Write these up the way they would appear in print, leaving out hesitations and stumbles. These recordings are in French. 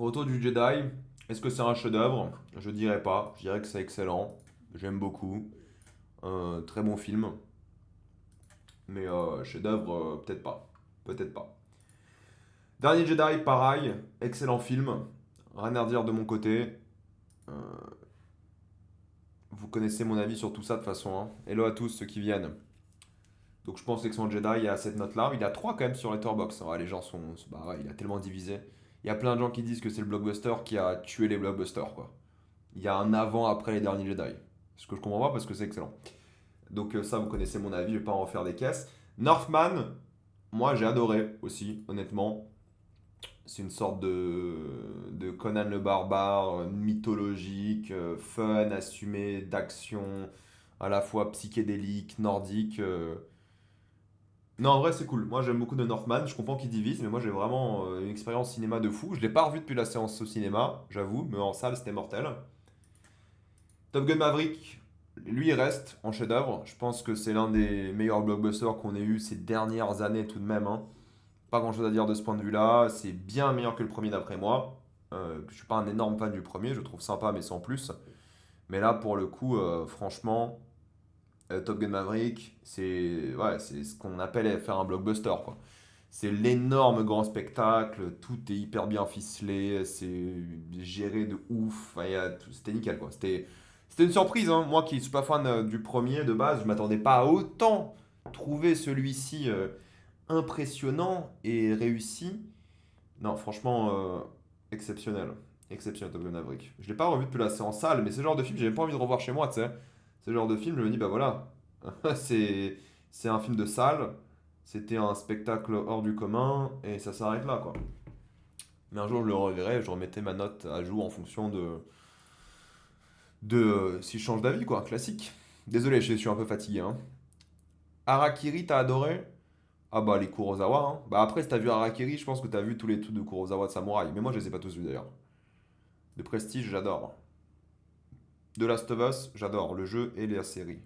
Retour du Jedi, est-ce que c'est un chef-d'œuvre? Je dirais pas, je dirais que c'est excellent. J'aime beaucoup. Très bon film, mais chef-d'œuvre, peut-être pas. Peut-être pas. Dernier Jedi, pareil, excellent film. Rien à redire de mon côté. Euh, Vous connaissez mon avis sur tout ça de toute façon, hein. Hello à tous ceux qui viennent. Donc je pense qu'Excellent Jedi est à cette note-là. Il a 3 quand même sur Letterboxd. Ouais, les gens bah ouais, il a tellement divisé. Il y a plein de gens qui disent que c'est le blockbuster qui a tué les blockbusters, quoi. Il y a un avant après les derniers Jedi. Ce que je comprends pas parce que c'est excellent. Donc ça, vous connaissez mon avis, je vais pas en refaire des caisses. Northman, moi j'ai adoré aussi, honnêtement. C'est une sorte de Conan le barbare, mythologique, fun, assumé, d'action, à la fois psychédélique, nordique. Non, en vrai, c'est cool. Moi, j'aime beaucoup de Northman. Je comprends qu'il divise, mais moi, j'ai vraiment une expérience cinéma de fou. Je l'ai pas revu depuis la séance au cinéma, j'avoue, mais en salle, c'était mortel. Top Gun Maverick, lui, il reste en chef-d'œuvre. Je pense que c'est l'un des meilleurs blockbusters qu'on ait eu ces dernières années, tout de même, hein. Pas grand-chose à dire de ce point de vue-là. C'est bien meilleur que le premier, d'après moi. Je suis pas un énorme fan du premier, je le trouve sympa, mais sans plus. Mais là, pour le coup, franchement, Top Gun Maverick, c'est ouais, c'est ce qu'on appelle faire un blockbuster, quoi. C'est l'énorme grand spectacle, tout est hyper bien ficelé, c'est géré de ouf, enfin, c'était nickel, quoi. C'était une surprise, hein. Moi qui suis pas fan du premier de base, je m'attendais pas à autant trouver celui-ci impressionnant et réussi. Non, franchement, exceptionnel. Exceptionnel Top Gun Maverick. Je l'ai pas revu depuis la séance en salle, mais c'est le genre de film que j'ai pas envie de revoir chez moi, tu sais. C'est le genre de film, je me dis, bah voilà, c'est c'est un film de salle, c'était un spectacle hors du commun, et ça s'arrête là, quoi. Mais un jour, je le reverrai, je remettais ma note à jour en fonction de si je change d'avis, quoi, classique. Désolé, je suis un peu fatigué, hein. Harakiri, t'as adoré? Ah bah les Kurosawa, hein. Bah après, si t'as vu Harakiri, je pense que t'as vu tous les trucs de Kurosawa de samouraï. Mais moi, je les ai pas tous vus d'ailleurs. De Prestige, j'adore. De Last of Us, j'adore. Le jeu et la série.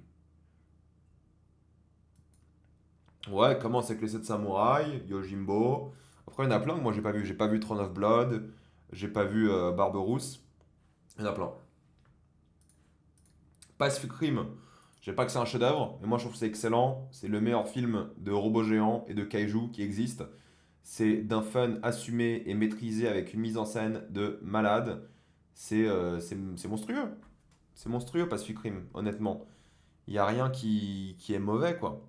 Ouais, commence avec les 7 samouraïs, Yojimbo. Après, il y en a plein que moi j'ai pas vu. J'ai pas vu Throne of Blood, j'ai pas vu Barberousse. Il y en a plein. Pacific Rim, je sais pas que c'est un chef-d'œuvre, mais moi je trouve que c'est excellent. C'est le meilleur film de robots géants et de kaiju qui existe. C'est d'un fun assumé et maîtrisé avec une mise en scène de malade. C'est monstrueux. C'est monstrueux Pacific Rim, honnêtement. Il n'y a rien qui est mauvais, quoi.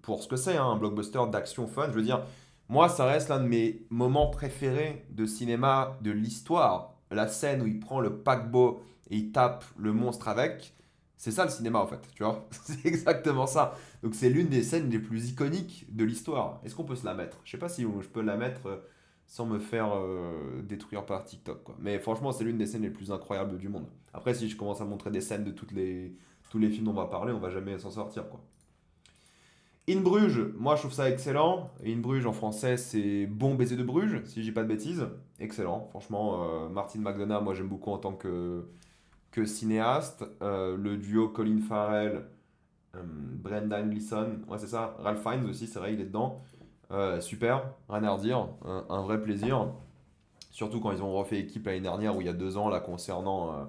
Pour ce que c'est, hein, un blockbuster d'action fun. Je veux dire, moi, ça reste l'un de mes moments préférés de cinéma de l'histoire. La scène où il prend le paquebot et il tape le monstre avec, c'est ça le cinéma, en fait, tu vois. C'est exactement ça. Donc, c'est l'une des scènes les plus iconiques de l'histoire. Est-ce qu'on peut se la mettre? Je sais pas si je peux la mettre sans me faire détruire par TikTok, quoi. Mais franchement, c'est l'une des scènes les plus incroyables du monde. Après, si je commence à montrer des scènes de tous les films dont on va parler, on va jamais s'en sortir, quoi. In Bruges, moi je trouve ça excellent. In Bruges en français c'est Bon baiser de Bruges, si je dis pas de bêtises. Excellent, franchement. Martin McDonagh, moi j'aime beaucoup en tant que cinéaste. Le duo Colin Farrell, Brendan Gleeson, ouais c'est ça. Ralph Fiennes aussi, c'est vrai, il est dedans. Super, rien à redire. Un vrai plaisir. Surtout quand ils ont refait équipe l'année dernière ou il y a 2 ans là concernant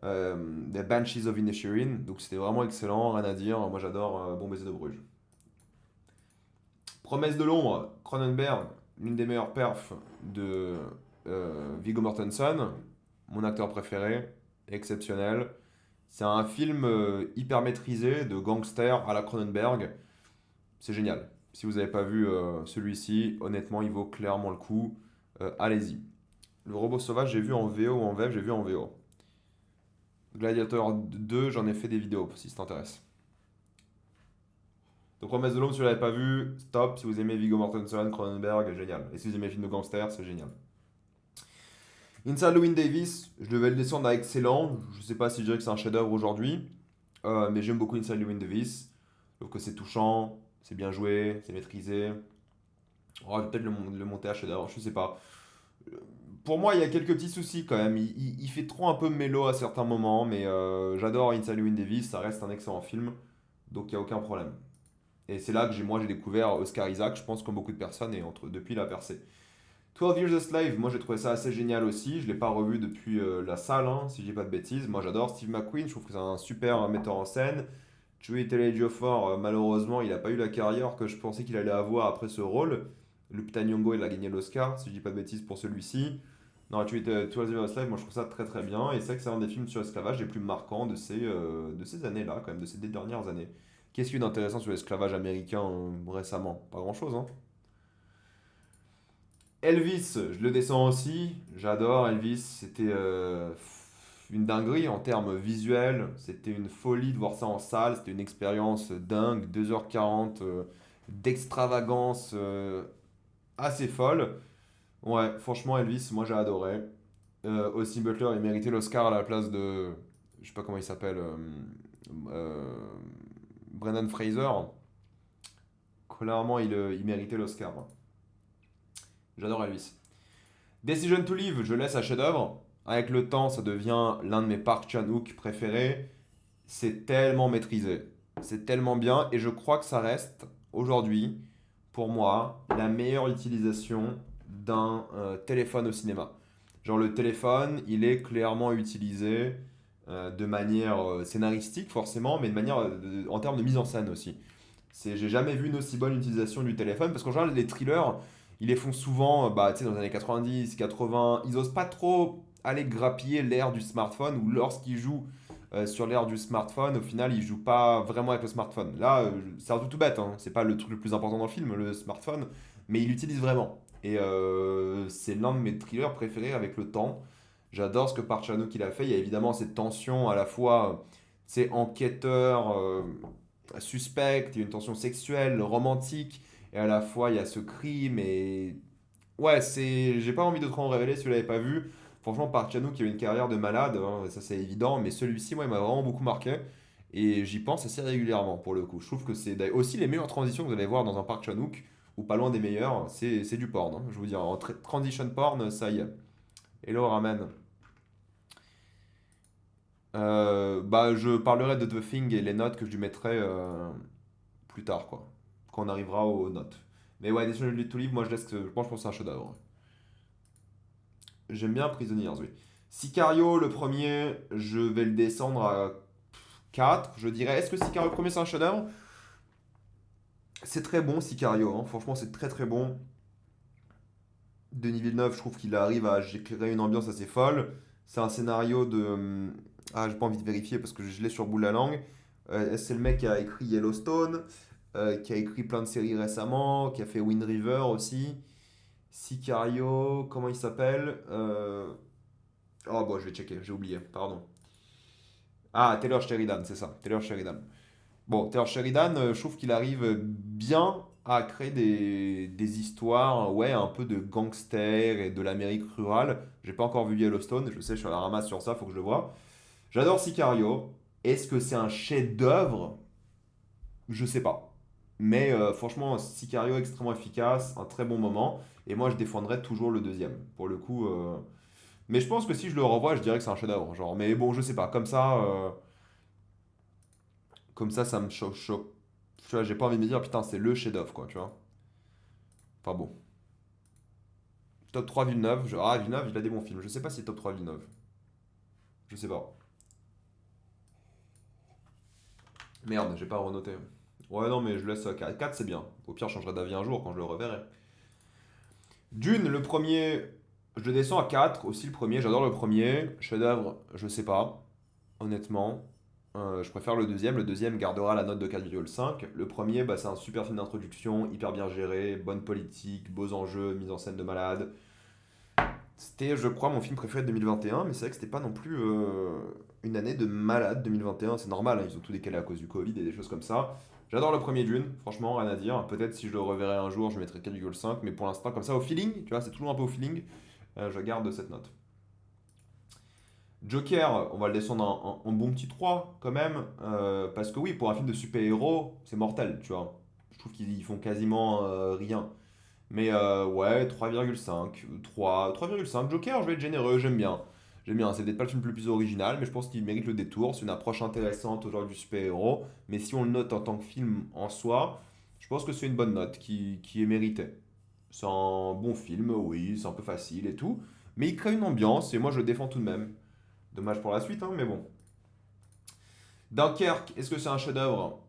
The Banshees of Inisherin. Donc c'était vraiment excellent, rien à dire. Moi j'adore Bon baiser de Bruges. Promesse de l'ombre, Cronenberg, l'une des meilleures perfs de Viggo Mortensen, mon acteur préféré, exceptionnel. C'est un film hyper maîtrisé de gangster à la Cronenberg. C'est génial. Si vous n'avez pas vu celui-ci, honnêtement, il vaut clairement le coup. Allez-y. Le robot sauvage, j'ai vu en VO ou en VF, j'ai vu en VO. Gladiator 2, j'en ai fait des vidéos si ça t'intéresse. Donc Promesse de l'Homme, si vous l'avez pas vu, stop. Si vous aimez Viggo Mortensen, Cronenberg, génial. Et si vous aimez les films de gangsters, c'est génial. Inside Llewyn Davis, je devais le descendre à excellent. Je sais pas si je dirais que c'est un chef-d'œuvre aujourd'hui, mais j'aime beaucoup Inside Llewyn Davis. Je trouve que c'est touchant, c'est bien joué, c'est maîtrisé. Oh, je vais peut-être le monter à chef-d'œuvre, je sais pas. Pour moi, il y a quelques petits soucis quand même. Il fait trop un peu mélo à certains moments, mais j'adore Inside Llewyn Davis, ça reste un excellent film, donc il n'y a aucun problème. Et c'est là que moi j'ai découvert Oscar Isaac, je pense comme beaucoup de personnes, et depuis il a percé. 12 Years a Slave, moi j'ai trouvé ça assez génial aussi. Je l'ai pas revu depuis la salle, hein, si je dis pas de bêtises. Moi j'adore Steve McQueen, je trouve que c'est un super metteur en scène. Chiwetel Ejiofor, malheureusement, il n'a pas eu la carrière que je pensais qu'il allait avoir après ce rôle. Lupita Nyong'o, il a gagné l'Oscar, si je dis pas de bêtises, pour celui-ci. Non, 12 Years a Slave, moi je trouve ça très très bien. Et c'est vrai que c'est un des films sur l'esclavage les plus marquants de ces années-là, quand même, de ces deux dernières années. Qu'est-ce qu'il y a eu d'intéressant sur l'esclavage américain récemment? Pas grand-chose, hein. Elvis, je le descends aussi. J'adore Elvis. C'était une dinguerie en termes visuels. C'était une folie de voir ça en salle. C'était une expérience dingue. 2h40 d'extravagance assez folle. Ouais, franchement, Elvis, moi j'ai adoré. Austin Butler, il méritait l'Oscar à la place de. Je sais pas comment il s'appelle. Euh, Brendan Fraser. Clairement, il méritait l'Oscar, hein. J'adore Elvis. Decision to Live, je laisse à chef-d'œuvre. Avec le temps, ça devient l'un de mes Park Chan-wook préférés. C'est tellement maîtrisé. C'est tellement bien. Et je crois que ça reste, aujourd'hui, pour moi, la meilleure utilisation d'un téléphone au cinéma. Genre, le téléphone, il est clairement utilisé de manière scénaristique, forcément, mais de manière en termes de mise en scène aussi. J'ai jamais vu une aussi bonne utilisation du téléphone parce qu'en général, les thrillers, ils les font souvent bah, tu sais, dans les années 90, 80. Ils osent pas trop aller grappiller l'ère du smartphone ou lorsqu'ils jouent sur l'ère du smartphone, au final, ils jouent pas vraiment avec le smartphone. Là, c'est un truc tout bête, hein. C'est pas le truc le plus important dans le film, le smartphone, mais ils l'utilisent vraiment. Et c'est l'un de mes thrillers préférés avec le temps. J'adore ce que Park Chan-wook il a fait. Il y a évidemment cette tension à la fois, c'est enquêteur, suspect, il y a une tension sexuelle, romantique, et à la fois il y a ce crime et ouais, j'ai pas envie de trop en révéler si vous l'avez pas vu. Franchement, Park Chan-wook qui a eu une carrière de malade, hein, ça c'est évident, mais celui-ci, moi, il m'a vraiment beaucoup marqué. Et j'y pense assez régulièrement pour le coup. Je trouve que c'est aussi les meilleures transitions que vous allez voir dans un Park Chan-wook, ou pas loin des meilleures, c'est du porn, hein. Je vous dis, en transition porn, ça y est. Hello, Ramen. Bah, je parlerai de The Thing et les notes que je lui mettrai plus tard, quoi. Quand on arrivera aux notes. Mais ouais, Decision to Live, moi je laisse. Je pense que c'est un chef-d'œuvre. J'aime bien Prisoners, oui. Sicario, le premier, je vais le descendre à 4 je dirais. Est-ce que Sicario, le premier, c'est un chef-d'œuvre? C'est très bon, Sicario, hein. Franchement, c'est très très bon. Denis Villeneuve, je trouve qu'il arrive à créer une ambiance assez folle. C'est un scénario de. Ah, j'ai pas envie de vérifier parce que je l'ai sur le bout de la langue. C'est le mec qui a écrit Yellowstone, qui a écrit plein de séries récemment, qui a fait Wind River aussi. Sicario, comment il s'appelle? Oh, bon, je vais checker, j'ai oublié, pardon. Ah, Taylor Sheridan, c'est ça, Taylor Sheridan. Bon, Taylor Sheridan, je trouve qu'il arrive bien à créer des histoires, ouais, un peu de gangsters et de l'Amérique rurale. J'ai pas encore vu Yellowstone, je sais, je suis à la ramasse sur ça, faut que je le voie. J'adore Sicario. Est-ce que c'est un chef-d'œuvre? Je sais pas. Mais franchement, Sicario extrêmement efficace, un très bon moment. Et moi, je défendrais toujours le deuxième. Pour le coup. Mais je pense que si je le revois, je dirais que c'est un chef-d'œuvre. Genre, mais bon, je sais pas. Comme ça, ça me choque. Tu vois, j'ai pas envie de me dire, putain, c'est le chef-d'œuvre, quoi, tu vois. Enfin bon. Top 3 Villeneuve. Ah, Villeneuve, il a des bons films. Je sais pas si top 3 Villeneuve. Je sais pas. Merde, j'ai pas renoté. Ouais, non, mais je laisse 4. 4, c'est bien. Au pire, je changerai d'avis un jour quand je le reverrai. Dune, le premier, je le descends à 4. Aussi le premier, j'adore le premier. Chef-d'œuvre, je sais pas, honnêtement. Je préfère le deuxième. Le deuxième gardera la note de 4,5. Le premier, bah, c'est un super film d'introduction, hyper bien géré, bonne politique, beaux enjeux, mise en scène de malade. C'était, je crois, mon film préféré de 2021, mais c'est vrai que c'était pas non plus une année de malade 2021. C'est normal, hein, ils ont tout décalé à cause du Covid et des choses comme ça. J'adore le premier Dune, franchement, rien à dire. Peut-être si je le reverrai un jour, je mettrai 4,5, mais pour l'instant, comme ça, au feeling, tu vois, c'est toujours un peu au feeling, je garde cette note. Joker, on va le descendre en bon petit 3 quand même, parce que oui, pour un film de super-héros, c'est mortel, tu vois. Je trouve qu'ils font quasiment rien. Mais ouais, 3,5, 3,5. Joker, je vais être généreux, j'aime bien. J'aime bien, c'est peut-être pas le film le plus original, mais je pense qu'il mérite le détour. C'est une approche intéressante au genre du super-héros. Mais si on le note en tant que film en soi, je pense que c'est une bonne note qui est méritée. C'est un bon film, oui, c'est un peu facile et tout. Mais il crée une ambiance et moi je le défends tout de même. Dommage pour la suite, hein, mais bon. Dunkerque, est-ce que c'est un chef-d'œuvre?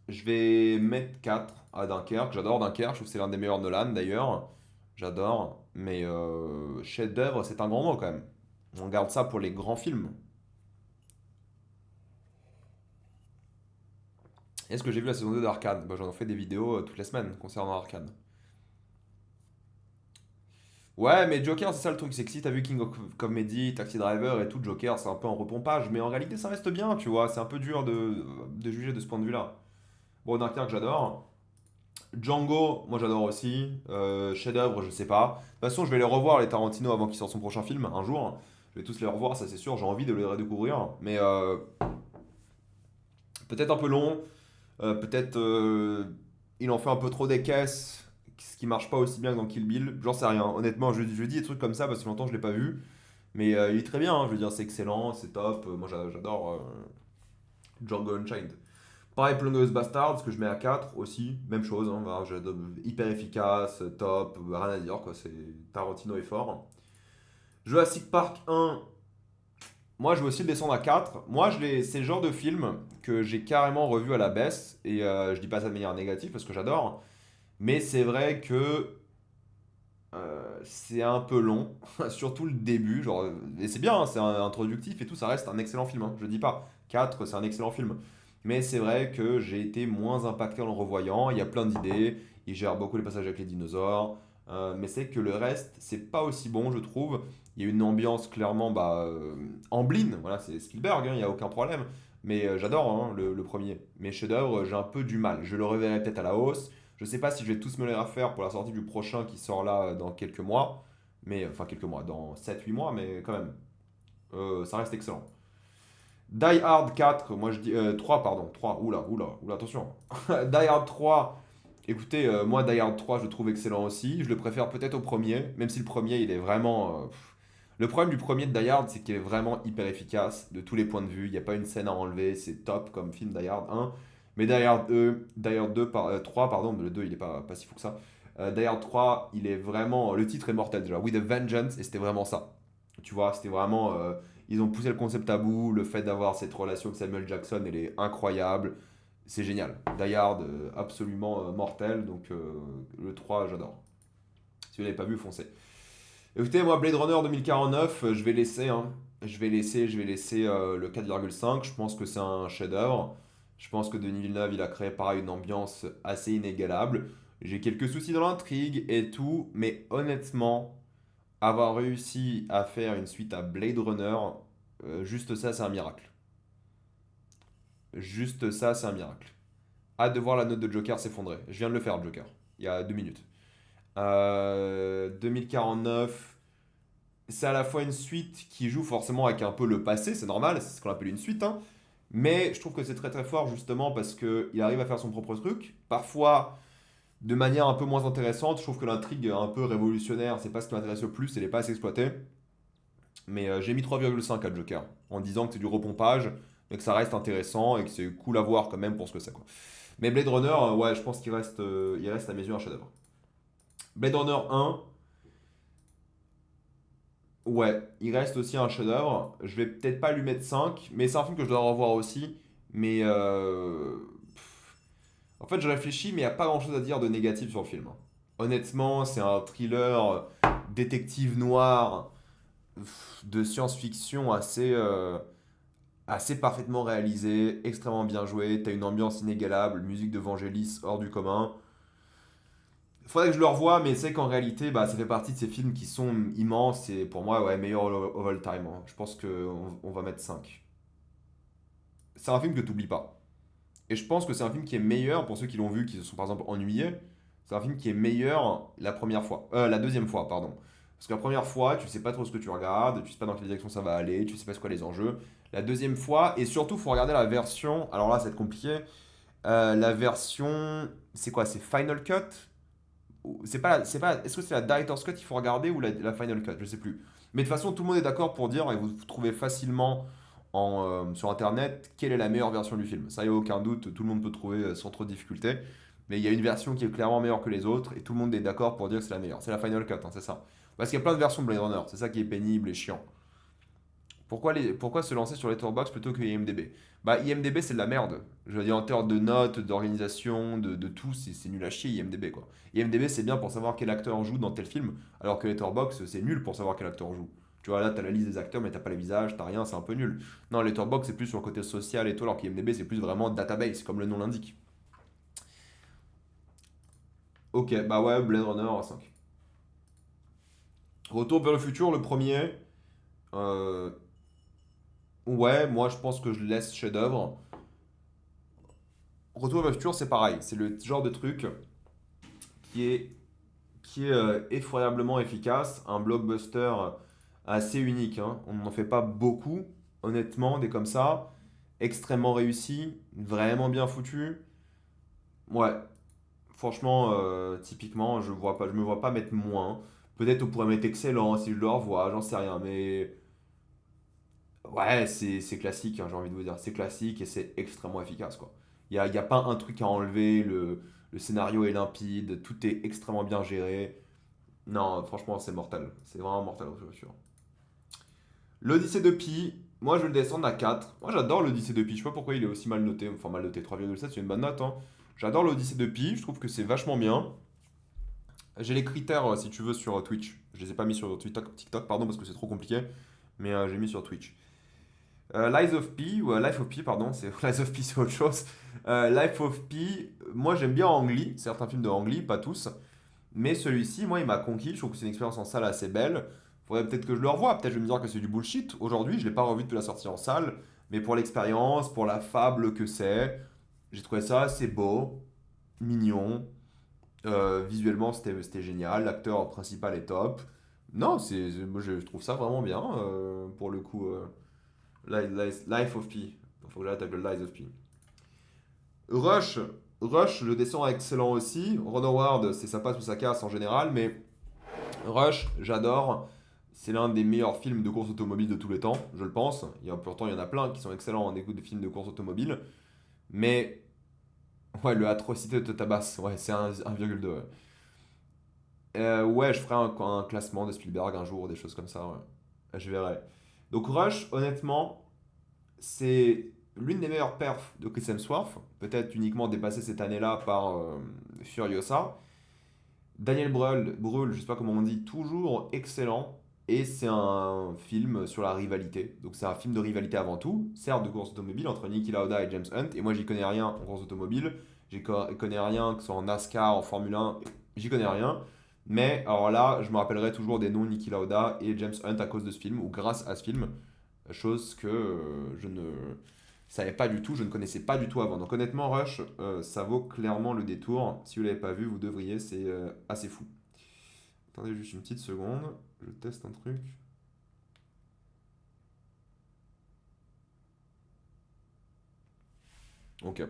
Je vais mettre 4 à Dunkerque. J'adore Dunkerque, je trouve que c'est l'un des meilleurs Nolan d'ailleurs. J'adore. Mais chef-d'œuvre, c'est un grand mot quand même. On garde ça pour les grands films. Est-ce que j'ai vu la saison 2 d'Arcane? Bah, j'en fais des vidéos toutes les semaines concernant Arcane. Ouais, mais Joker, c'est ça le truc, c'est que si t'as vu King of Comedy, Taxi Driver et tout, Joker, c'est un peu en repompage, mais en réalité, ça reste bien, tu vois, c'est un peu dur de juger de ce point de vue-là. Bon, Dunkerque, j'adore. Django, moi j'adore aussi. Chef-d'œuvre, je sais pas. De toute façon, je vais les revoir, les Tarantino, avant qu'il sorte son prochain film, un jour. Je vais tous les revoir, ça c'est sûr, j'ai envie de les redécouvrir. Mais peut-être un peu long, peut-être il en fait un peu trop des caisses, ce qui marche pas aussi bien que dans Kill Bill. J'en sais rien. Honnêtement, je dis des trucs comme ça parce que longtemps je l'ai pas vu. Mais il est très bien, hein. Je veux dire, c'est excellent, c'est top. Moi j'adore Django Unchained. Pareil, Inglourious Bastard, ce que je mets à 4 aussi, même chose, hein, voilà, hyper efficace, top, rien à dire, quoi, Tarantino est fort. Jurassic Park 1, moi je vais aussi le descendre à 4. Moi, c'est le genre de film que j'ai carrément revu à la baisse, et je dis pas ça de manière négative parce que j'adore, mais c'est vrai que c'est un peu long, surtout le début, genre, et c'est bien, hein, c'est introductif et tout, ça reste un excellent film, hein, je dis pas. 4, c'est un excellent film. Mais c'est vrai que j'ai été moins impacté en le revoyant, il y a plein d'idées, il gère beaucoup les passages avec les dinosaures, mais c'est que le reste, c'est pas aussi bon, je trouve. Il y a une ambiance clairement Amblin, voilà, c'est Spielberg, hein, il n'y a aucun problème. Mais j'adore hein, le premier. Mais chef-d'œuvre, j'ai un peu du mal. Je le reverrai peut-être à la hausse. Je sais pas si je vais tous me les refaire pour la sortie du prochain qui sort là dans quelques mois. Mais, enfin, quelques mois, dans 7 8 mois, mais quand même, ça reste excellent. Die Hard 4, moi je dis. 3, pardon. 3, oula, attention. Die Hard 3, écoutez, moi Die Hard 3, je le trouve excellent aussi. Je le préfère peut-être au premier, même si le premier, il est vraiment. Le problème du premier de Die Hard, c'est qu'il est vraiment hyper efficace de tous les points de vue. Il n'y a pas une scène à enlever, c'est top comme film Die Hard 1. Mais Die Hard 2 3, pardon, le 2 il est pas si fou que ça. Die Hard 3, il est vraiment. Le titre est mortel déjà. With a Vengeance, et c'était vraiment ça. Tu vois, c'était vraiment. Ils ont poussé le concept à bout. Le fait d'avoir cette relation avec Samuel Jackson, elle est incroyable. C'est génial. Die Hard, absolument mortel. Donc le 3, j'adore. Si vous l'avez pas vu, foncez. Écoutez, moi, Blade Runner 2049, je vais laisser, hein. Je vais laisser le 4,5. Je pense que c'est un chef-d'œuvre. Je pense que Denis Villeneuve, il a créé pareil une ambiance assez inégalable. J'ai quelques soucis dans l'intrigue et tout, mais honnêtement, avoir réussi à faire une suite à Blade Runner, juste ça, c'est un miracle. Juste ça, c'est un miracle. Hâte de voir la note de Joker s'effondrer. Je viens de le faire, Joker, il y a 2 minutes. 2049. C'est à la fois une suite qui joue forcément avec un peu le passé, c'est normal, c'est ce qu'on appelle une suite, hein. Mais je trouve que c'est très très fort justement parce qu'il arrive à faire son propre truc. Parfois de manière un peu moins intéressante, je trouve que l'intrigue un peu révolutionnaire, c'est pas ce qui m'intéresse le plus, elle est pas assez exploitée. Mais j'ai mis 3,5 à Joker en disant que c'est du repompage, mais que ça reste intéressant et que c'est cool à voir quand même pour ce que c'est quoi. Mais Blade Runner, ouais, je pense qu'il reste à mes yeux un chef-d'œuvre. Blade Runner 1, ouais, il reste aussi un chef-d'œuvre. Je vais peut-être pas lui mettre 5, mais c'est un film que je dois revoir aussi. Mais en fait, je réfléchis, mais il n'y a pas grand-chose à dire de négatif sur le film, hein. Honnêtement, c'est un thriller détective noir de science-fiction assez parfaitement réalisé, extrêmement bien joué. T'as une ambiance inégalable, musique de Vangelis hors du commun. Faudrait que je le revoie, mais c'est qu'en réalité, bah, ça fait partie de ces films qui sont immenses et pour moi, ouais, meilleur of all time, hein. Je pense qu'on va mettre 5. C'est un film que t'oublies pas. Et je pense que c'est un film qui est meilleur, pour ceux qui l'ont vu, qui se sont par exemple ennuyés, c'est un film qui est meilleur la deuxième fois, pardon. Parce que la première fois, tu sais pas trop ce que tu regardes, tu sais pas dans quelle direction ça va aller, tu sais pas c'est quoi les enjeux. La deuxième fois, et surtout, faut regarder la version, alors là, ça va être compliqué, la version, c'est quoi, c'est Final Cut? Est-ce que c'est la Director's Cut qu'il faut regarder ou la Final Cut? Je sais plus. Mais de toute façon, tout le monde est d'accord pour dire, et vous trouvez facilement sur internet, quelle est la meilleure version du film. Ça, y a aucun doute, tout le monde peut trouver sans trop de difficulté. Mais il y a une version qui est clairement meilleure que les autres et tout le monde est d'accord pour dire que c'est la meilleure. C'est la Final Cut, hein, c'est ça. Parce qu'il y a plein de versions de Blade Runner, c'est ça qui est pénible et chiant. Pourquoi se lancer sur Letterboxd plutôt que IMDb? Bah IMDb c'est de la merde. Je veux dire en termes de notes, d'organisation, de tout, c'est nul à chier IMDb quoi. IMDb c'est bien pour savoir quel acteur joue dans tel film, alors que Letterboxd c'est nul pour savoir quel acteur joue. Tu vois là t'as la liste des acteurs mais t'as pas les visages, t'as rien, c'est un peu nul. Non Letterboxd c'est plus sur le côté social et tout, alors qu'IMDb c'est plus vraiment database comme le nom l'indique. Ok, bah ouais, Blade Runner à 5. Retour vers le futur, le premier. euh, ouais, moi je pense que je laisse chef-d'œuvre. Retour vers le futur, c'est pareil. C'est le genre de truc qui est, qui est effroyablement efficace. Un blockbuster assez unique, hein. On n'en fait pas beaucoup, honnêtement, des comme ça. Extrêmement réussi, vraiment bien foutu. Ouais, franchement, typiquement, je me vois pas mettre moins. Peut-être on pourrait mettre excellent si je le revois, j'en sais rien. Mais ouais, c'est classique, hein, j'ai envie de vous dire. C'est classique et c'est extrêmement efficace, quoi. Y a pas un truc à enlever, le scénario est limpide, tout est extrêmement bien géré. Non, franchement, c'est mortel. C'est vraiment mortel, je suis sûr. L'Odyssée de Pi, moi je vais le descendre à 4. Moi j'adore l'Odyssée de Pi, je sais pas pourquoi il est aussi mal noté. Enfin, mal noté, 3,7, c'est une bonne note, hein. J'adore l'Odyssée de Pi, je trouve que c'est vachement bien. J'ai les critères, si tu veux, sur Twitch. Je les ai pas mis sur TikTok, pardon, parce que c'est trop compliqué. Mais j'ai mis sur Twitch. Lies of P, ou Life of P, pardon, c'est Lies of P, c'est autre chose. Life of P, moi j'aime bien Ang Lee, certains films de Ang Lee, pas tous, mais celui-ci, moi il m'a conquis, je trouve que c'est une expérience en salle assez belle. Faudrait peut-être que je le revoie, peut-être je vais me dire que c'est du bullshit. Aujourd'hui, je l'ai pas revu depuis la sortie en salle, mais pour l'expérience, pour la fable que c'est, j'ai trouvé ça assez beau, mignon, visuellement c'était génial, l'acteur principal est top. Non, moi je trouve ça vraiment bien, pour le coup. Life of Pi. Il faut que j'arrête avec le Lies of Pi. Rush, Rush, le dessin est excellent aussi. Ron Howard, c'est sympa sous sa casse en général, mais Rush, j'adore. C'est l'un des meilleurs films de course automobile de tous les temps, je le pense. Pourtant, il y en a plein qui sont excellents en écoute de films de course automobile. Mais, ouais, le Atrocité de Tabasse, ouais, c'est 1,2. Ouais. Ouais, je ferai un classement de Spielberg un jour, des choses comme ça, ouais. Je verrai. Donc, Rush, honnêtement, c'est l'une des meilleures perfs de Chris Hemsworth, peut-être uniquement dépassée cette année-là par Furiosa. Daniel Brühl, je sais pas comment on dit, toujours excellent. Et c'est un film sur la rivalité. Donc c'est un film de rivalité avant tout, certes de course automobile entre Niki Lauda et James Hunt. Et moi j'y connais rien en course automobile, connais rien que ce soit en NASCAR, en Formule 1, j'y connais rien. Mais alors là, je me rappellerai toujours des noms Niki Lauda et James Hunt à cause de ce film ou grâce à ce film. Chose que je ne savais pas du tout, je ne connaissais pas du tout avant. Donc honnêtement, Rush, ça vaut clairement le détour. Si vous ne l'avez pas vu, vous devriez, c'est assez fou. Attendez juste une petite seconde, je teste un truc. Ok.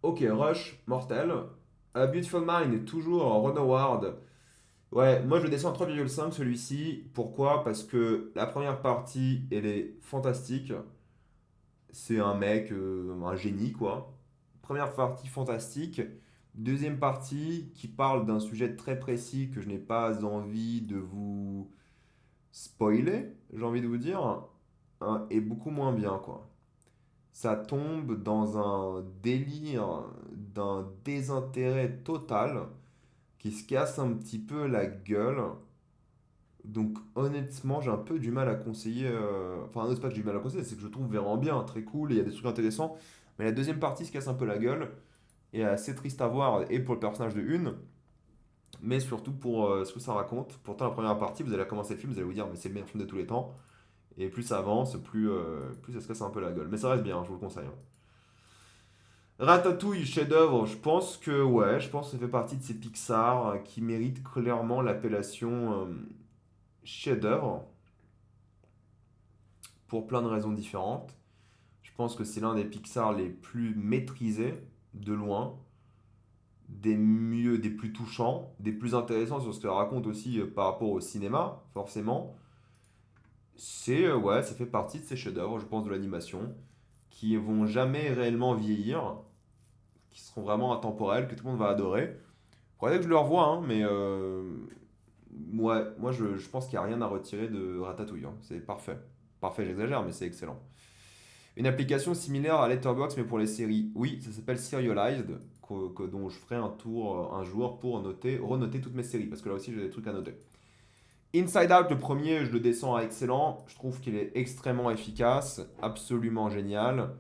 Ok, Rush, mortel. Beautiful Mind, toujours Ron Howard. Ouais, moi je le descends à 3,5 celui-ci. Pourquoi? Parce que la première partie, elle est fantastique. C'est un mec, un génie quoi. Première partie fantastique. Deuxième partie qui parle d'un sujet très précis que je n'ai pas envie de vous spoiler, j'ai envie de vous dire, hein, est beaucoup moins bien quoi. Ça tombe dans un délire d'un désintérêt total qui se casse un petit peu la gueule. Donc honnêtement, j'ai un peu du mal à conseiller. Enfin, non, c'est pas que j'ai du mal à conseiller, c'est que je trouve vraiment bien, très cool, et il y a des trucs intéressants. Mais la deuxième partie se casse un peu la gueule et est assez triste à voir, et pour le personnage de Une, mais surtout pour ce que ça raconte. Pourtant, la première partie, vous allez commencer le film, vous allez vous dire, mais c'est le meilleur film de tous les temps. Et plus ça avance, plus ça se casse un peu la gueule. Mais ça reste bien, je vous le conseille, hein. Ratatouille, chef-d'œuvre, je pense que ouais, je pense que ça fait partie de ces Pixar qui méritent clairement l'appellation chef-d'œuvre pour plein de raisons différentes. Je pense que c'est l'un des Pixar les plus maîtrisés, de loin, des mieux, des plus touchants, des plus intéressants sur ce qu'elle raconte aussi par rapport au cinéma, forcément. Ouais, ça fait partie de ces chefs-d'œuvre, je pense, de l'animation, qui vont jamais réellement vieillir. qui seront vraiment intemporels, que tout le monde va adorer. Faudrait que je le revoie, hein, mais moi je pense qu'il n'y a rien à retirer de Ratatouille, hein. C'est parfait. Parfait, j'exagère, mais c'est excellent. Une application similaire à Letterboxd, mais pour les séries. Oui, ça s'appelle Serialized, dont je ferai un tour un jour pour renoter toutes mes séries, parce que là aussi j'ai des trucs à noter. Inside Out, le premier, je le descends à excellent. Je trouve qu'il est extrêmement efficace, absolument génial.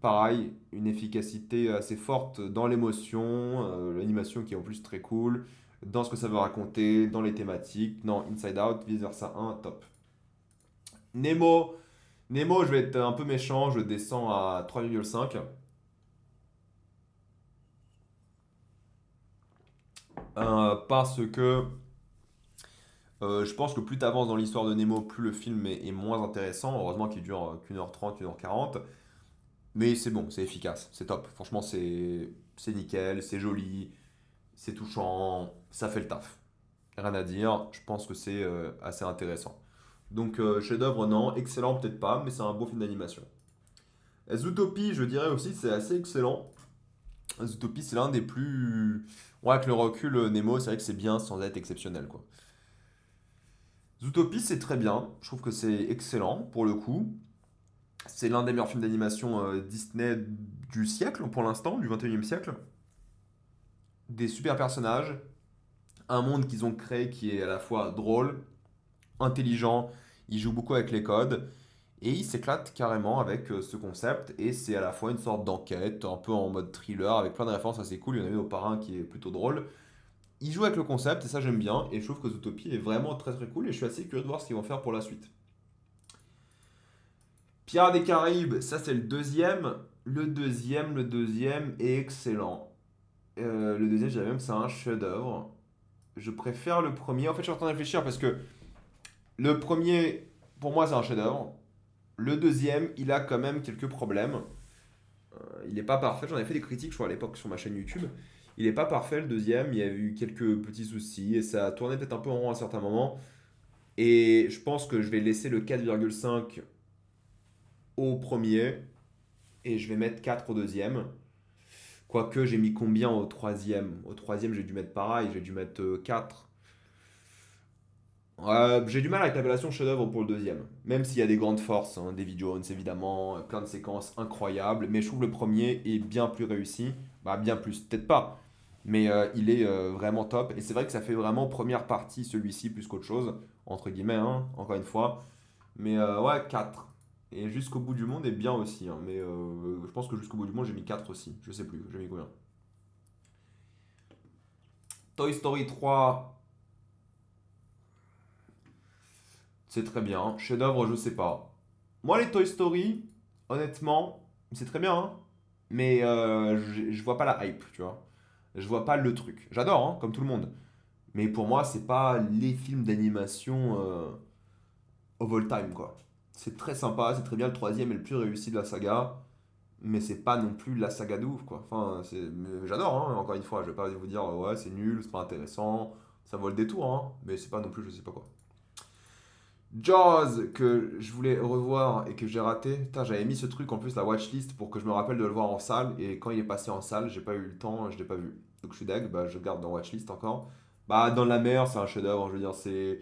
Pareil, une efficacité assez forte dans l'émotion, l'animation qui est en plus très cool, dans ce que ça veut raconter, dans les thématiques. Non, Inside Out, vice versa 1, top. Nemo, Nemo, je vais être un peu méchant, je descends à 3,5. Parce que je pense que plus tu avances dans l'histoire de Nemo, plus le film est moins intéressant. Heureusement qu'il dure qu'une heure 30, 1h40. Mais c'est bon, c'est efficace, c'est top. Franchement, c'est nickel, c'est joli, c'est touchant, ça fait le taf. Rien à dire, je pense que c'est assez intéressant. Donc, chef-d'œuvre, non, excellent, peut-être pas, mais c'est un beau film d'animation. Zootopie, je dirais aussi, c'est assez excellent. Zootopie, c'est l'un des plus. Ouais, avec le recul, Nemo, c'est vrai que c'est bien sans être exceptionnel, quoi. Zootopie, c'est très bien, je trouve que c'est excellent pour le coup. C'est l'un des meilleurs films d'animation Disney du siècle, pour l'instant, du 21e siècle. Des super personnages, un monde qu'ils ont créé qui est à la fois drôle, intelligent, ils jouent beaucoup avec les codes, et ils s'éclatent carrément avec ce concept, et c'est à la fois une sorte d'enquête, un peu en mode thriller, avec plein de références assez cool. Il y en a eu au parrain qui est plutôt drôle. Ils jouent avec le concept, et ça j'aime bien, et je trouve que Zootopie est vraiment très très cool, et je suis assez curieux de voir ce qu'ils vont faire pour la suite. Pirates des Caraïbes, ça c'est le deuxième. Le deuxième est excellent. Le deuxième, je dirais même que c'est un chef-d'œuvre. Je préfère le premier. En fait, je suis en train de réfléchir parce que le premier, pour moi, c'est un chef-d'œuvre. Le deuxième, il a quand même quelques problèmes. Il n'est pas parfait. J'en ai fait des critiques, je crois, à l'époque sur ma chaîne YouTube. Il n'est pas parfait, le deuxième. Il y a eu quelques petits soucis et ça a tourné peut-être un peu en rond à certains moments. Et je pense que je vais laisser le 4,5 au premier et je vais mettre 4 au deuxième. Quoique, j'ai mis combien au troisième? Au troisième, j'ai dû mettre pareil, j'ai dû mettre 4. J'ai du mal avec l'appellation chef-d'œuvre pour le deuxième. Même s'il y a des grandes forces, hein, Davy Jones évidemment, plein de séquences incroyables, mais je trouve le premier est bien plus réussi. Bah, bien plus, peut-être pas, mais il est vraiment top. Et c'est vrai que ça fait vraiment première partie celui-ci plus qu'autre chose, entre guillemets, hein, encore une fois. Mais ouais, 4. Et Jusqu'au bout du monde est bien aussi, hein, mais je pense que Jusqu'au bout du monde j'ai mis 4 aussi. Je sais plus, j'ai mis combien. Toy Story 3, c'est très bien. Chef-d'œuvre, je sais pas. Moi, les Toy Story, honnêtement, c'est très bien, hein, mais je vois pas la hype, tu vois. Je vois pas le truc. J'adore, hein, comme tout le monde. Mais pour moi, c'est pas les films d'animation of all time, quoi. C'est très sympa, c'est très bien. Le troisième est le plus réussi de la saga, mais c'est pas non plus la saga de ouf, quoi. Enfin, mais j'adore, hein, encore une fois. Je vais pas vous dire, ouais, c'est nul, c'est pas intéressant, ça vaut le détour, hein, mais c'est pas non plus, je sais pas quoi. Jaws, que je voulais revoir et que j'ai raté. Putain, j'avais mis ce truc en plus, la watchlist, pour que je me rappelle de le voir en salle. Et quand il est passé en salle, j'ai pas eu le temps, je l'ai pas vu. Donc je suis deg, bah, je garde dans watchlist encore. Bah, Dans la mer, c'est un chef-d'œuvre, je veux dire, c'est.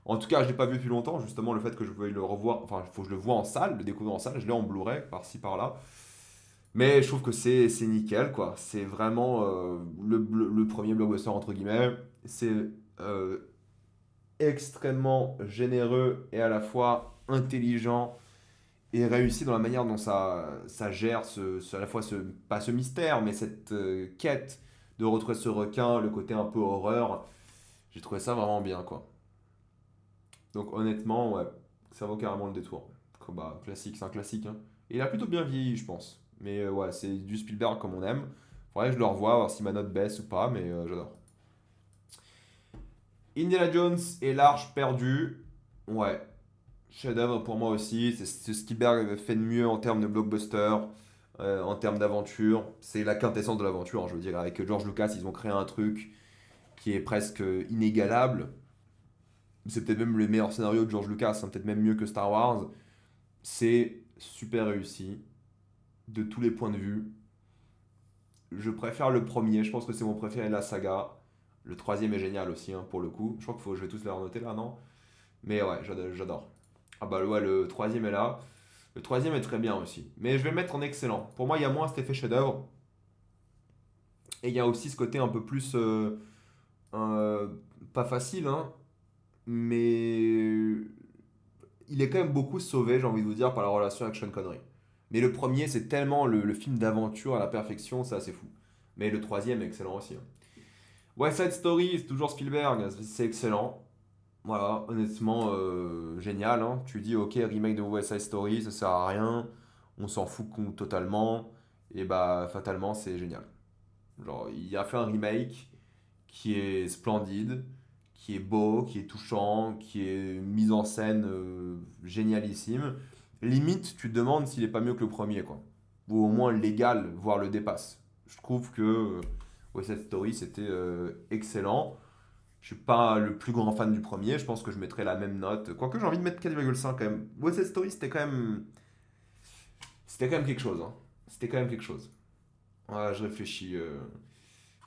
En tout cas, je l'ai pas vu depuis longtemps, justement, le fait que je veuille le revoir. Enfin, il faut que je le vois en salle, le découvrir en salle. Je l'ai en Blu-ray, par-ci, par-là. Mais je trouve que c'est nickel, quoi. C'est vraiment le premier blockbuster, entre guillemets. C'est. euh, Extrêmement généreux et à la fois intelligent et réussi dans la manière dont ça gère à la fois pas ce mystère, mais cette quête de retrouver ce requin, le côté un peu horreur. J'ai trouvé ça vraiment bien, quoi. Donc honnêtement, ouais, ça vaut carrément le détour. Bah, classique, c'est un classique, hein. Et il a plutôt bien vieilli, je pense. Mais ouais, c'est du Spielberg comme on aime. Faudrait que je le revoie, voir si ma note baisse ou pas, mais j'adore. Indiana Jones et l'Arche perdue. Ouais, chef-d'œuvre pour moi aussi. C'est ce que Spielberg fait de mieux en termes de blockbuster, en termes d'aventure. C'est la quintessence de l'aventure, hein, je veux dire. Avec George Lucas, ils ont créé un truc qui est presque inégalable. C'est peut-être même le meilleur scénario de George Lucas, hein, peut-être même mieux que Star Wars. C'est super réussi de tous les points de vue. je préfère le premier, je pense que c'est mon préféré de la saga. Le troisième est génial aussi, hein, pour le coup. Je crois je vais tous les renoter là, non? Mais ouais, j'adore. Ah bah ouais, le troisième est là. Le troisième est très bien aussi. Mais je vais le mettre en excellent. Pour moi, il y a moins cet effet chef-d'œuvre. Et il y a aussi ce côté un peu plus. Euh, pas facile, hein. Mais il est quand même beaucoup sauvé, j'ai envie de vous dire, par la relation avec Sean Connery. Mais le premier, c'est tellement le film d'aventure à la perfection, c'est assez fou. Mais le troisième est excellent aussi, hein. West Side Story, c'est toujours Spielberg, c'est excellent. Voilà, honnêtement, génial, hein. Tu dis, ok, remake de West Side Story, ça sert à rien, on s'en fout totalement, et bah, fatalement, c'est génial. Genre, il a fait un remake qui est splendide, qui est beau, qui est touchant, qui est mise en scène génialissime. Limite, tu te demandes s'il est pas mieux que le premier, quoi. Ou au moins l'égal, voire le dépasse. Je trouve que West Side Story, c'était excellent. Je suis pas le plus grand fan du premier, je pense que je mettrais la même note. Quoique j'ai envie de mettre 4,5 quand même. West Side Story, c'était quand même quelque chose, hein. C'était quand même quelque chose. Ouais, je réfléchis.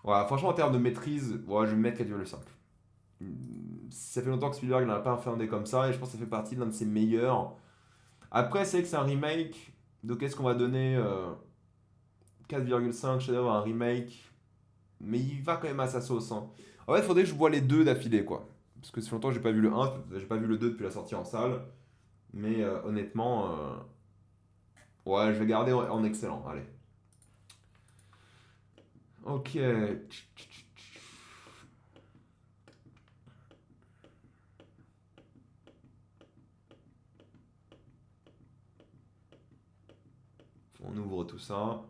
Ouais, franchement, en termes de maîtrise, ouais, je vais mettre 4,5. Ça fait longtemps que Spielberg n'a pas fait un dé comme ça et je pense que ça fait partie de l'un de ses meilleurs. Après, c'est que c'est un remake. Donc, est-ce qu'on va donner 4,5 chef-d'œuvre à un remake? Mais il va quand même à sa sauce, hein. En fait, il faudrait que je vois les deux d'affilée, quoi. Parce que ça fait longtemps que j'ai pas vu le un, j'ai pas vu le 2 depuis la sortie en salle. Mais honnêtement, ouais, je vais garder en excellent. Allez. Ok. On ouvre tout ça.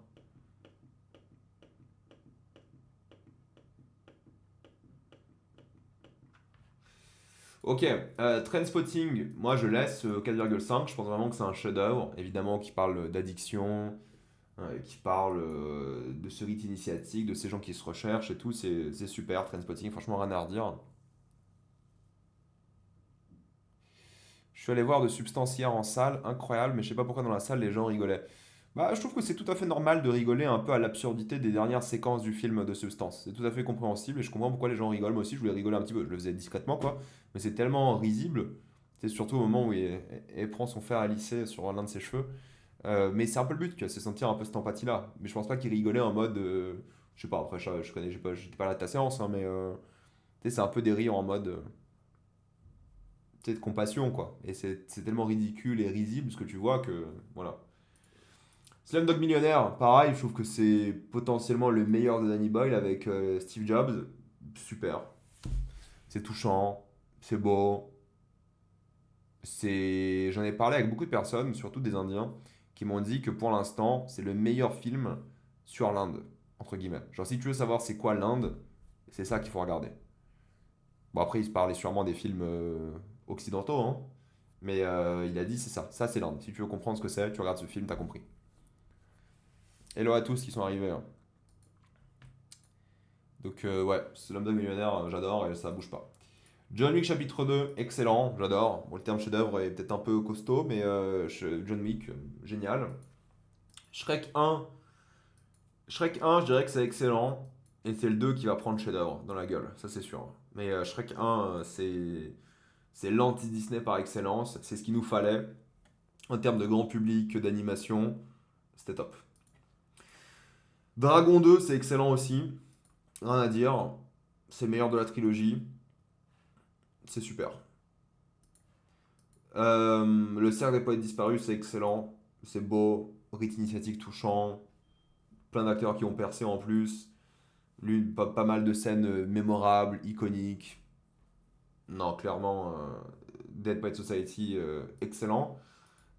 Ok, Trainspotting, moi je laisse 4,5. Je pense vraiment que c'est un chef-d'œuvre. Évidemment, qui parle d'addiction, qui parle de ce rite initiatique, de ces gens qui se recherchent et tout. C'est super, Trainspotting, franchement, rien à redire. Je suis allé voir de Substance hier en salle, incroyable, mais je sais pas pourquoi dans la salle les gens rigolaient. Bah, je trouve que c'est tout à fait normal de rigoler un peu à l'absurdité des dernières séquences du film de Substance. C'est tout à fait compréhensible et je comprends pourquoi les gens rigolent. Moi aussi, je voulais rigoler un petit peu. Je le faisais discrètement, quoi. Mais c'est tellement risible. C'est surtout au moment où elle prend son fer à lisser sur l'un de ses cheveux. Mais c'est un peu le but, tu vois, c'est sentir un peu cette empathie-là. Mais je pense pas qu'il rigolait en mode. Je sais pas, après, je connais, j'étais pas là de ta séance, hein, mais tu sais, c'est un peu des rires en mode. Tu sais, de compassion, quoi. Et c'est tellement ridicule et risible ce que tu vois que. Voilà. Slumdog Millionnaire, pareil, je trouve que c'est potentiellement le meilleur de Danny Boyle avec Steve Jobs. Super. C'est touchant, c'est beau. J'en ai parlé avec beaucoup de personnes, surtout des Indiens, qui m'ont dit que pour l'instant, c'est le meilleur film sur l'Inde, entre guillemets. Genre, si tu veux savoir c'est quoi l'Inde, c'est ça qu'il faut regarder. Bon, après, il se parlait sûrement des films occidentaux, hein, mais il a dit c'est ça. Ça, c'est l'Inde. Si tu veux comprendre ce que c'est, tu regardes ce film, t'as compris. Hello à tous qui sont arrivés, hein. Donc ouais, Slumdog Millionnaire, j'adore et ça bouge pas. John Wick chapitre 2, excellent, j'adore. Bon, le terme chef-d'œuvre est peut-être un peu costaud, mais John Wick, génial. Shrek 1, Shrek 1, je dirais que c'est excellent. Et c'est le 2 qui va prendre chef-d'œuvre dans la gueule, ça c'est sûr. Mais Shrek 1, c'est l'anti-Disney par excellence. C'est ce qu'il nous fallait. En termes de grand public, d'animation, c'était top. Dragon 2, c'est excellent aussi. Rien à dire. C'est le meilleur de la trilogie. C'est super. Le cercle des poètes disparus, c'est excellent. C'est beau. Rite initiatique touchant. Plein d'acteurs qui ont percé en plus. Pas mal de scènes mémorables, iconiques. Non, clairement, Dead Poet Society, excellent.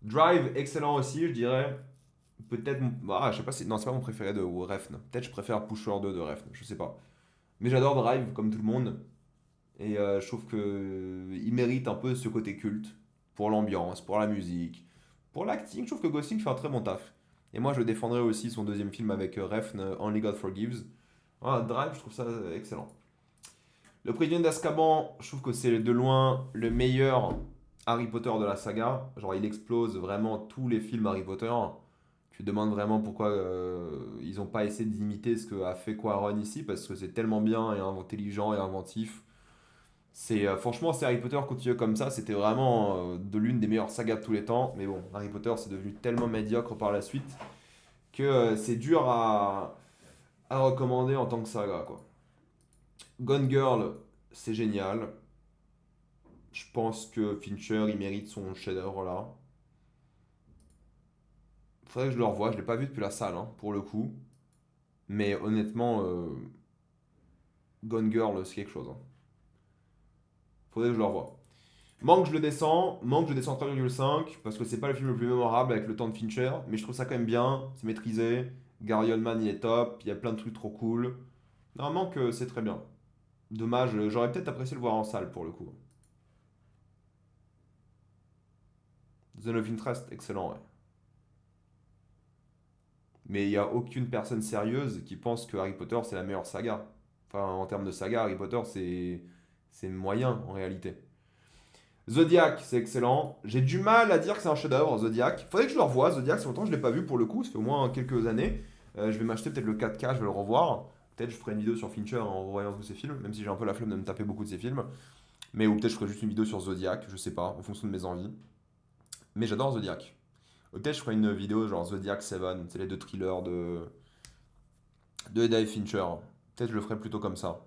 Drive, excellent aussi, je dirais. Peut-être. Ah, je sais pas si. Non, c'est pas mon préféré de Refn. Peut-être je préfère Pusher 2 de Refn, je sais pas. Mais j'adore Drive, comme tout le monde. Et je trouve que il mérite un peu ce côté culte pour l'ambiance, pour la musique, pour l'acting. Je trouve que Gosling fait un très bon taf. Et moi, je défendrai aussi son deuxième film avec Refn, Only God Forgives. Ah, Drive, je trouve ça excellent. Le Prisonnier d'Azkaban, je trouve que c'est de loin le meilleur Harry Potter de la saga. Genre, il explose vraiment tous les films Harry Potter. Tu te demandes vraiment pourquoi ils n'ont pas essayé d'imiter ce que a fait Quaron ici, parce que c'est tellement bien et intelligent et inventif. Franchement, si Harry Potter continuait comme ça, c'était vraiment de l'une des meilleures sagas de tous les temps. Mais bon, Harry Potter, c'est devenu tellement médiocre par la suite que c'est dur à recommander en tant que saga, quoi. Gone Girl, c'est génial. Je pense que Fincher, il mérite son chef-d'œuvre là. Faudrait que je le revoie, je l'ai pas vu depuis la salle, hein, pour le coup. Mais honnêtement, Gone Girl, c'est quelque chose, hein. Faudrait que je le revoie. Manque, je descends 3,5 parce que c'est pas le film le plus mémorable avec le temps de Fincher, mais je trouve ça quand même bien, c'est maîtrisé. Gary Oldman il est top, il y a plein de trucs trop cool. Non, Manque, c'est très bien. Dommage, j'aurais peut-être apprécié le voir en salle pour le coup. Zone of Interest, excellent, ouais. Mais il n'y a aucune personne sérieuse qui pense que Harry Potter c'est la meilleure saga. Enfin, en termes de saga, Harry Potter c'est moyen en réalité. Zodiac, c'est excellent. J'ai du mal à dire que c'est un chef-d'œuvre, Zodiac. Faudrait que je le revoie, Zodiac, c'est longtemps que je l'ai pas vu pour le coup, ça fait au moins quelques années. Je vais m'acheter peut-être le 4K, je vais le revoir. Peut-être je ferai une vidéo sur Fincher en revoyant tous ses films, même si j'ai un peu la flemme de me taper beaucoup de ses films. Mais ou peut-être je ferai juste une vidéo sur Zodiac, je sais pas, en fonction de mes envies. Mais j'adore Zodiac. Ou peut-être je ferai une vidéo genre Zodiac 7, c'est les deux thrillers de Dave Fincher. Peut-être je le ferai plutôt comme ça.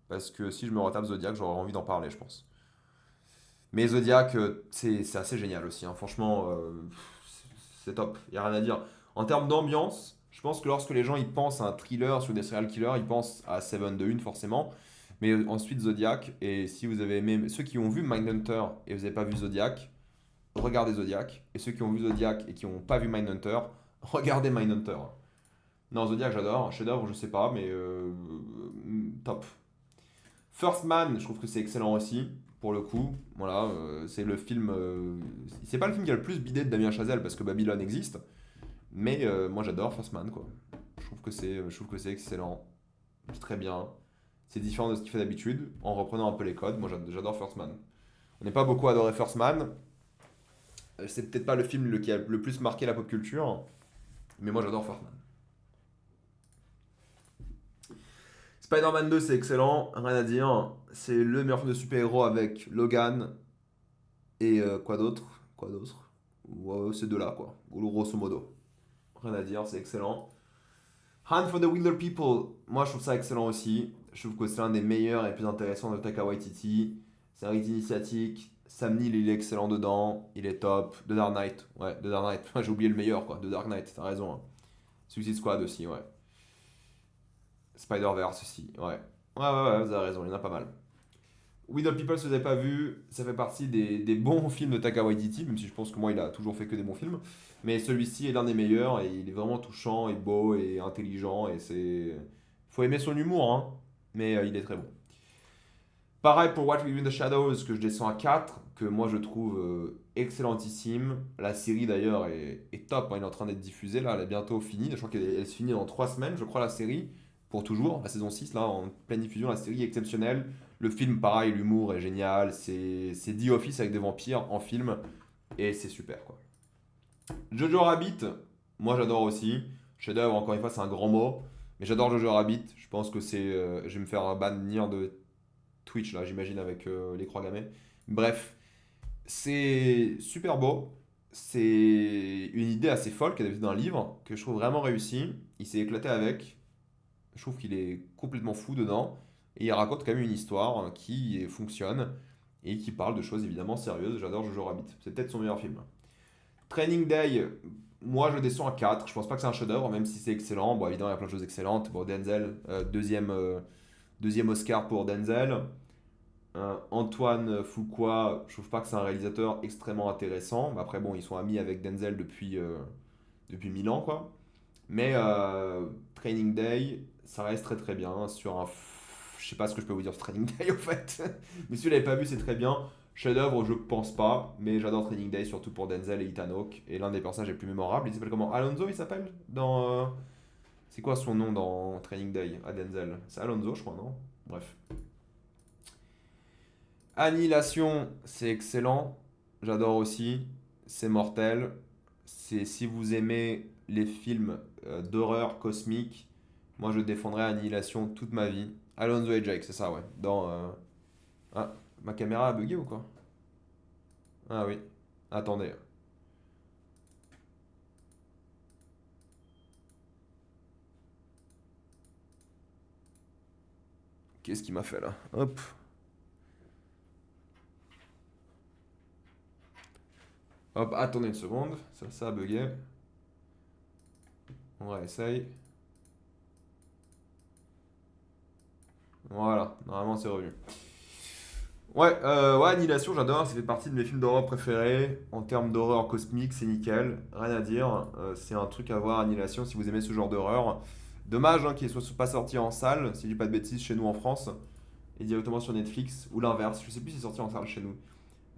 Parce que si je me retape Zodiac, j'aurais envie d'en parler, je pense. Mais Zodiac, c'est assez génial aussi, hein. Franchement, c'est top. Il n'y a rien à dire. En termes d'ambiance, je pense que lorsque les gens ils pensent à un thriller sur des serial killers, ils pensent à Seven de une forcément. Mais ensuite Zodiac. Et si vous avez aimé, ceux qui ont vu Mindhunter et vous n'avez pas vu Zodiac, regardez Zodiac. Et ceux qui ont vu Zodiac et qui n'ont pas vu Mindhunter, regardez Mindhunter. Non, Zodiac, j'adore. Chef-d'œuvre, je sais pas, mais top. First Man, je trouve que c'est excellent aussi, pour le coup. Voilà, c'est le film. C'est pas le film qui a le plus bidé de Damien Chazelle parce que Babylone existe, mais moi j'adore First Man, quoi. Je trouve que c'est excellent. C'est très bien. C'est différent de ce qu'il fait d'habitude, en reprenant un peu les codes. Moi j'adore First Man. On n'est pas beaucoup adoré First Man. C'est peut-être pas le film qui a le plus marqué la pop culture, mais moi j'adore First Man. Spider-Man 2, c'est excellent, rien à dire. C'est le meilleur film de super-héros avec Logan et quoi d'autre? Quoi d'autre? Ouais, ces deux-là, quoi. Grosso modo. Rien à dire, c'est excellent. Hunt for the Wilder People, moi je trouve ça excellent aussi. Je trouve que c'est l'un des meilleurs et plus intéressants de Taika Waititi. C'est un rythme initiatique. Sam Neill, il est excellent dedans. Il est top. The Dark Knight, ouais, The Dark Knight. J'ai oublié le meilleur, quoi. The Dark Knight, t'as raison, hein. Suicide Squad aussi, ouais. Spider-Verse aussi, ouais. Ouais, vous avez raison, il y en a pas mal. With All People, si vous n'avez pas vu, ça fait partie des bons films de Taika Waititi, même si je pense que moi, il a toujours fait que des bons films. Mais celui-ci est l'un des meilleurs et il est vraiment touchant et beau et intelligent et c'est... Faut aimer son humour, hein, mais il est très bon. Pareil pour What We Do in the Shadows, que je descends à 4 que moi je trouve excellentissime. La série d'ailleurs est top, hein, il est en train d'être diffusé là, elle est bientôt finie. Je crois qu'elle se finit dans 3 semaines, je crois, la série, pour toujours. La saison 6 là, en pleine diffusion, la série est exceptionnelle. Le film, pareil, l'humour est génial. C'est The Office avec des vampires en film, et c'est super quoi. Jojo Rabbit, moi j'adore aussi. Chef-d'œuvre, encore une fois, c'est un grand mot. Mais j'adore Jojo Rabbit. Je pense que c'est. Je vais me faire bannir de Twitch là, j'imagine, avec les croix gammées. Bref, c'est super beau. C'est une idée assez folle qu'elle avait dans un livre que je trouve vraiment réussi. Il s'est éclaté avec. Je trouve qu'il est complètement fou dedans. Et il raconte quand même une histoire qui fonctionne et qui parle de choses évidemment sérieuses. J'adore Jojo Rabbit. C'est peut-être son meilleur film. Training Day, moi je descends à 4. Je pense pas que c'est un chef-d'œuvre, même si c'est excellent. Bon, évidemment, il y a plein de choses excellentes. Bon, Denzel, deuxième Oscar pour Denzel. Antoine Fuqua, je trouve pas que c'est un réalisateur extrêmement intéressant. Mais après, bon, ils sont amis avec Denzel depuis 1000 ans, quoi. Mais Training Day, ça reste très très bien. Je sais pas ce que je peux vous dire sur Training Day, au fait. Mais si vous l'avez pas vu, c'est très bien. Chef-d'œuvre, je pense pas. Mais j'adore Training Day, surtout pour Denzel et Ethan Hawke. Et l'un des personnages les plus mémorables, il s'appelle comment? Alonso, il s'appelle c'est quoi son nom dans Training Day à Denzel? C'est Alonso, je crois, non? Bref. Annihilation, c'est excellent. J'adore aussi. C'est mortel. c'est si vous aimez les films d'horreur cosmique, moi je défendrai Annihilation toute ma vie. Alonso et Jake, c'est ça, ouais. Ah, ma caméra a bugué ou quoi? Ah oui. Attendez. Qu'est-ce qu'il m'a fait là? Hop. Hop, attendez une seconde. Ça a bugué. On réessaye. Voilà, normalement c'est revenu. Ouais, Annihilation, j'adore, ça fait partie de mes films d'horreur préférés. En termes d'horreur cosmique, c'est nickel, rien à dire. C'est un truc à voir, Annihilation, si vous aimez ce genre d'horreur. Dommage qu'il ne soit pas sorti en salle, si je dis pas de bêtises, chez nous en France, et directement sur Netflix, ou l'inverse, je sais plus si c'est sorti en salle chez nous.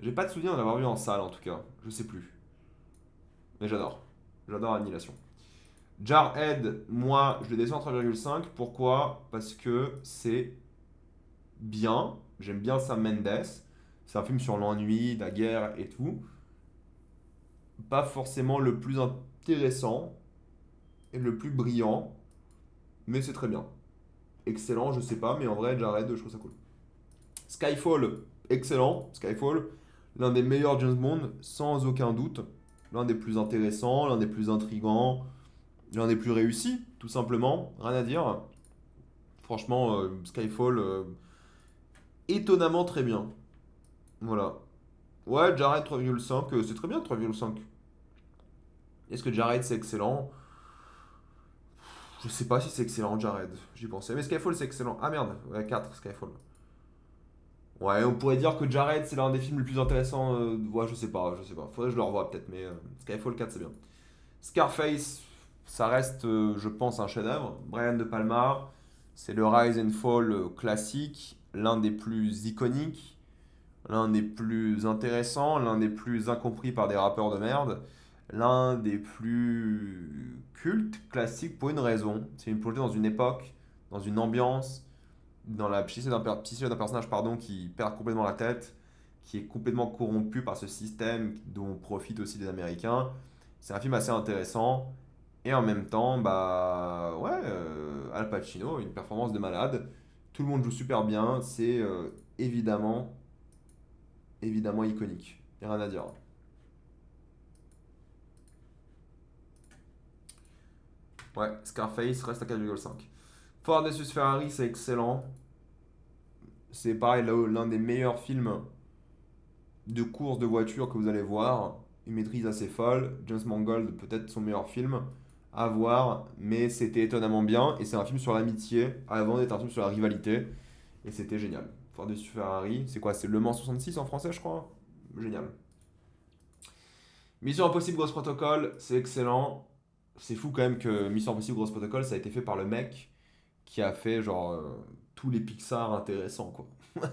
J'ai pas de souvenir d'en avoir vu en salle en tout cas, je sais plus. Mais j'adore Annihilation. Jarhead, moi, je le descends en 3,5. Pourquoi? Parce que c'est bien. J'aime bien Sam Mendes. C'est un film sur l'ennui, la guerre et tout. Pas forcément le plus intéressant et le plus brillant, mais c'est très bien. Excellent, je sais pas, mais en vrai, Jared, je trouve ça cool. Skyfall, excellent. Skyfall, l'un des meilleurs James Bond, sans aucun doute. L'un des plus intéressants, l'un des plus intrigants, l'un des plus réussis, tout simplement. Rien à dire. Franchement, Skyfall, étonnamment très bien. Voilà. Ouais, Jared 3,5, c'est très bien 3,5. Est-ce que Jared c'est excellent? Je sais pas si c'est excellent, Jared. J'y pensais. Mais Skyfall c'est excellent. Ah merde, ouais, 4 Skyfall. Ouais, on pourrait dire que Jared c'est l'un des films les plus intéressants. Ouais, je sais pas. Faudrait que je le revoie peut-être, mais Skyfall 4 c'est bien. Scarface, ça reste, je pense, un chef-d'œuvre. Brian De Palma, c'est le Rise and Fall classique, l'un des plus iconiques, l'un des plus intéressants, l'un des plus incompris par des rappeurs de merde, l'un des plus cultes, classiques pour une raison. C'est une plongée dans une époque, dans une ambiance, dans la psyché d'un personnage pardon, qui perd complètement la tête, qui est complètement corrompu par ce système dont profitent aussi les Américains. C'est un film assez intéressant. Et en même temps, bah ouais, Al Pacino, une performance de malade. Tout le monde joue super bien. C'est évidemment iconique. Y a rien à dire. Ouais, Scarface reste à 4,5. Ford vs Ferrari, c'est excellent. C'est pareil, l'un des meilleurs films de course de voiture que vous allez voir. Une maîtrise assez folle. James Mangold, peut-être son meilleur film à voir, mais c'était étonnamment bien. Et c'est un film sur l'amitié, avant d'être un film sur la rivalité. Et c'était génial. Ford vs Ferrari, c'est quoi? C'est Le Mans 66 en français, je crois. Génial. Mission Impossible Grosse Protocol, c'est excellent. C'est fou quand même que Mission Impossible Grosse Protocol, ça a été fait par le mec qui a fait genre tous les Pixar intéressants, quoi.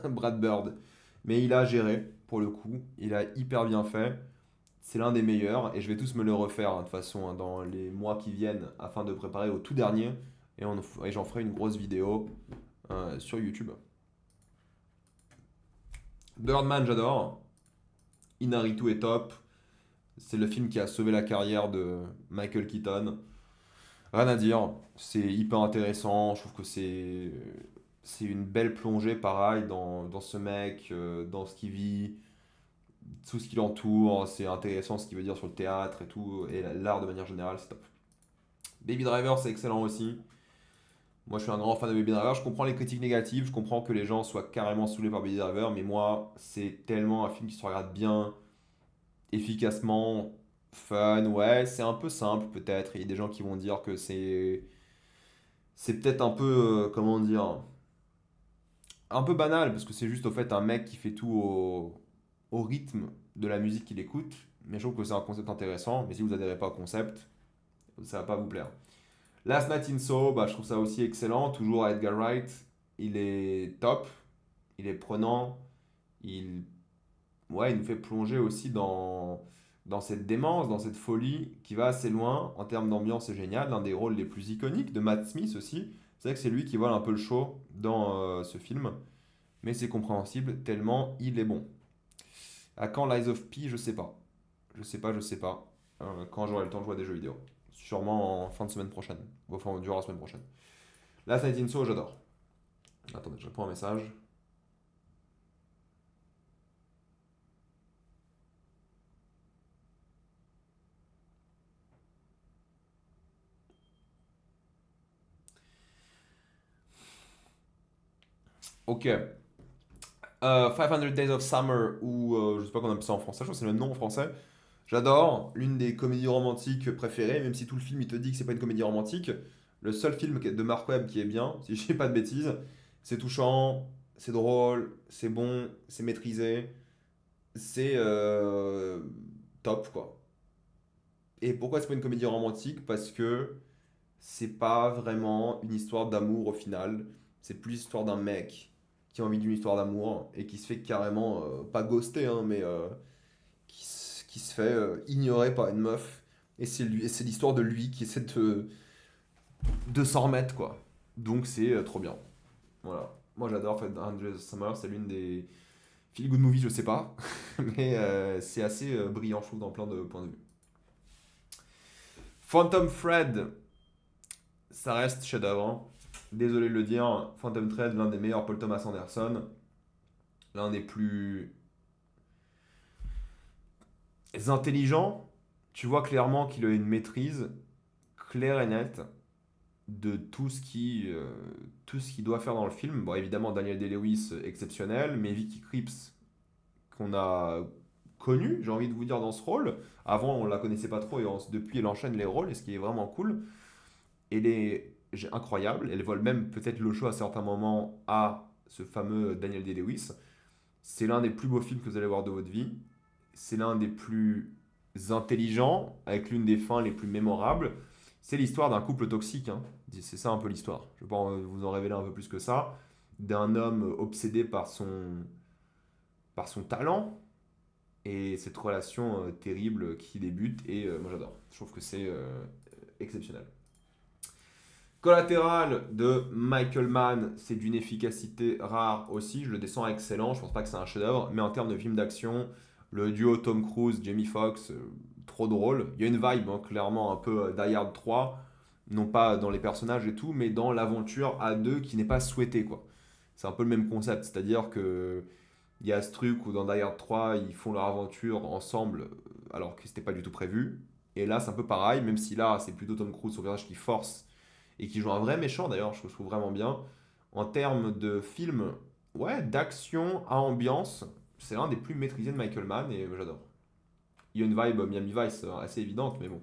Brad Bird. Mais il a géré, pour le coup. Il a hyper bien fait. C'est l'un des meilleurs et je vais tous me le refaire hein, de toute façon hein, dans les mois qui viennent afin de préparer au tout dernier et j'en ferai une grosse vidéo sur YouTube. Birdman, j'adore. Inaritu est top. C'est le film qui a sauvé la carrière de Michael Keaton. Rien à dire, c'est hyper intéressant. Je trouve que c'est une belle plongée, pareil, dans ce mec, dans ce qu'il vit, tout ce qui l'entoure. C'est intéressant ce qu'il veut dire sur le théâtre et tout, et l'art de manière générale, c'est top. Baby Driver, c'est excellent aussi. Moi, je suis un grand fan de Baby Driver. Je comprends les critiques négatives, je comprends que les gens soient carrément saoulés par Baby Driver, mais moi, c'est tellement un film qui se regarde bien, efficacement, fun. Ouais, c'est un peu simple peut-être. Il y a des gens qui vont dire que c'est peut-être un peu, comment dire, un peu banal, parce que c'est juste au fait un mec qui fait tout au rythme de la musique qu'il écoute. Mais je trouve que c'est un concept intéressant. Mais si vous adhérez pas au concept, ça va pas vous plaire. Last Night in Soho, bah, je trouve ça aussi excellent. Toujours Edgar Wright. Il est top. Il est prenant. Il, ouais, il nous fait plonger aussi dans cette démence, dans cette folie qui va assez loin. En termes d'ambiance, c'est génial. L'un des rôles les plus iconiques de Matt Smith aussi. C'est vrai que c'est lui qui vole un peu le show dans ce film. Mais c'est compréhensible tellement il est bon. À quand Lies of P, je sais pas. Je sais pas. quand j'aurai le temps de jouer à des jeux vidéo. Sûrement en fin de semaine prochaine. Enfin, durant la semaine prochaine. Last Night in Soho, j'adore. Attendez, je réponds à un message. Ok. 500 Days of Summer, ou je sais pas comment on appelle ça en français, je crois que c'est le même nom en français. J'adore, l'une des comédies romantiques préférées, même si tout le film il te dit que c'est pas une comédie romantique. Le seul film de Mark Webb qui est bien, si je dis pas de bêtises, c'est touchant, c'est drôle, c'est bon, c'est maîtrisé, c'est top quoi. Et pourquoi c'est pas une comédie romantique? Parce que c'est pas vraiment une histoire d'amour au final, c'est plus l'histoire d'un mec qui a envie d'une histoire d'amour et qui se fait carrément, pas ghoster, hein, mais qui se fait ignorer par une meuf. Et c'est l'histoire de lui qui essaie de s'en remettre, quoi. Donc c'est trop bien. Voilà. Moi j'adore Fred Andrews Summer, c'est l'une des feel good movies, je sais pas. Mais c'est assez brillant, je trouve, dans plein de points de vue. Phantom Thread, ça reste chef-d'œuvre, hein. Désolé de le dire, Phantom Thread, l'un des meilleurs Paul Thomas Anderson, l'un des plus intelligents. Tu vois clairement qu'il a une maîtrise claire et nette de tout ce qu'il doit faire dans le film. Bon, évidemment, Daniel Day-Lewis, exceptionnel, mais Vicky Krieps, qu'on a connu, j'ai envie de vous dire, dans ce rôle. Avant, on la connaissait pas trop, et depuis, elle enchaîne les rôles, et ce qui est vraiment cool. Elle est incroyable, elle vole même peut-être le show à certains moments à ce fameux Daniel Day-Lewis. C'est l'un des plus beaux films que vous allez voir de votre vie. C'est l'un des plus intelligents, avec l'une des fins les plus mémorables. C'est l'histoire d'un couple toxique, hein. C'est ça un peu l'histoire. Je ne vais pas vous en révéler un peu plus que ça. D'un homme obsédé par son talent et cette relation terrible qui débute. Et moi j'adore. Je trouve que c'est exceptionnel. Collatéral de Michael Mann, c'est d'une efficacité rare aussi. Je le descends à excellent. Je pense pas que c'est un chef-d'œuvre, mais en termes de film d'action, le duo Tom Cruise, Jamie Foxx, trop drôle. Il y a une vibe, hein, clairement, un peu Die Hard 3, non pas dans les personnages et tout, mais dans l'aventure à deux qui n'est pas souhaitée, quoi. C'est un peu le même concept, c'est-à-dire que il y a ce truc où dans Die Hard 3, ils font leur aventure ensemble alors que c'était pas du tout prévu. Et là, c'est un peu pareil, même si là, c'est plutôt Tom Cruise au virage qui force et qui joue un vrai méchant d'ailleurs, je trouve vraiment bien. En termes de film, ouais, d'action à ambiance, c'est l'un des plus maîtrisés de Michael Mann et j'adore. Il y a une vibe Miami Vice assez évidente, mais bon.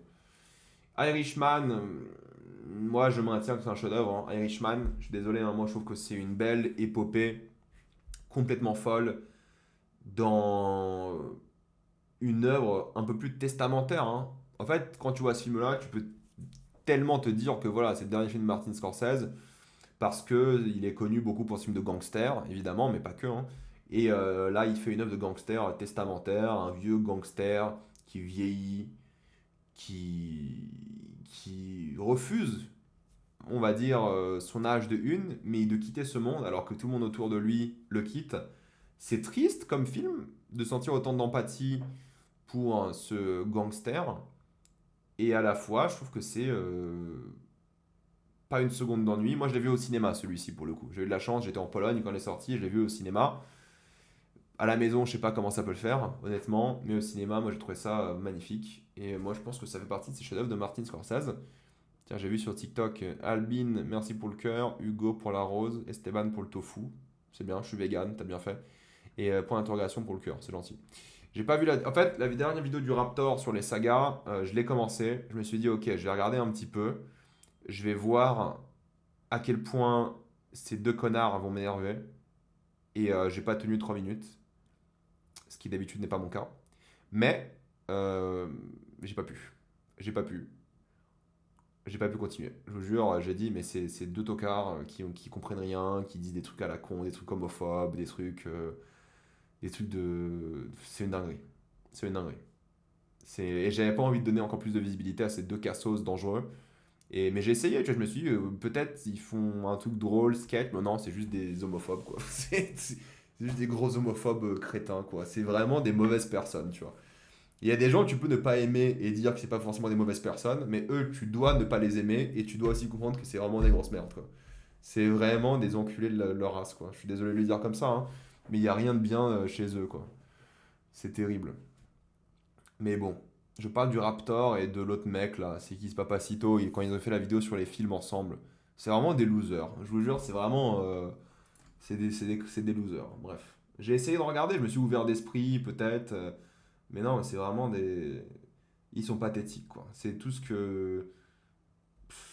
Irishman, moi je maintiens que c'est un chef-d'œuvre, hein. Irishman, je suis désolé, hein, moi je trouve que c'est une belle épopée complètement folle dans une œuvre un peu plus testamentaire, hein. En fait, quand tu vois ce film-là, tu peux tellement te dire que voilà, c'est le dernier film de Martin Scorsese parce que il est connu beaucoup pour ce film de gangster, évidemment, mais pas que, hein. Et là, il fait une œuvre de gangster testamentaire, un vieux gangster qui vieillit, qui refuse, on va dire, son âge de une, mais de quitter ce monde alors que tout le monde autour de lui le quitte. C'est triste comme film de sentir autant d'empathie pour ce gangster, et à la fois, je trouve que c'est pas une seconde d'ennui. Moi, je l'ai vu au cinéma, celui-ci, pour le coup. J'ai eu de la chance, j'étais en Pologne quand il est sorti, je l'ai vu au cinéma. À la maison, je sais pas comment ça peut le faire, honnêtement, mais au cinéma, moi, j'ai trouvé ça magnifique. Et moi, je pense que ça fait partie de ces chefs-d'œuvre de Martin Scorsese. Tiens, j'ai vu sur TikTok Albin, merci pour le cœur, Hugo pour la rose, Esteban pour le tofu. C'est bien, je suis vegan, t'as bien fait. Et point d'interrogation pour le cœur, c'est gentil. J'ai pas vu la. En fait, la dernière vidéo du Raptor sur les sagas, je l'ai commencé. Je me suis dit, ok, je vais regarder un petit peu. Je vais voir à quel point ces deux connards vont m'énerver. Et j'ai pas tenu 3 minutes, ce qui d'habitude n'est pas mon cas. Mais euh, j'ai pas pu. J'ai pas pu. J'ai pas pu continuer. Je vous jure, j'ai dit, mais c'est deux tocards qui comprennent rien, qui disent des trucs à la con, des trucs homophobes, des trucs de. C'est une dinguerie. C'est une dinguerie. Et j'avais pas envie de donner encore plus de visibilité à ces deux cassos dangereux. Mais j'ai essayé, tu vois, je me suis dit, peut-être ils font un truc drôle, sketch, mais non, c'est juste des homophobes, quoi. C'est juste des gros homophobes crétins, quoi. C'est vraiment des mauvaises personnes, tu vois. Il y a des gens que tu peux ne pas aimer et dire que c'est pas forcément des mauvaises personnes, mais eux, tu dois ne pas les aimer et tu dois aussi comprendre que c'est vraiment des grosses merdes, quoi. C'est vraiment des enculés de leur race, quoi. Je suis désolé de le dire comme ça, hein, mais il n'y a rien de bien chez eux, quoi. C'est terrible. Mais bon, je parle du Raptor et de l'autre mec, là, c'est qui, ce Papacito, et quand ils ont fait la vidéo sur les films ensemble. C'est vraiment des losers. Je vous jure, c'est vraiment... c'est des losers. Bref. J'ai essayé de regarder, je me suis ouvert d'esprit, peut-être. Mais non, c'est vraiment des... Ils sont pathétiques, quoi. C'est tout ce que...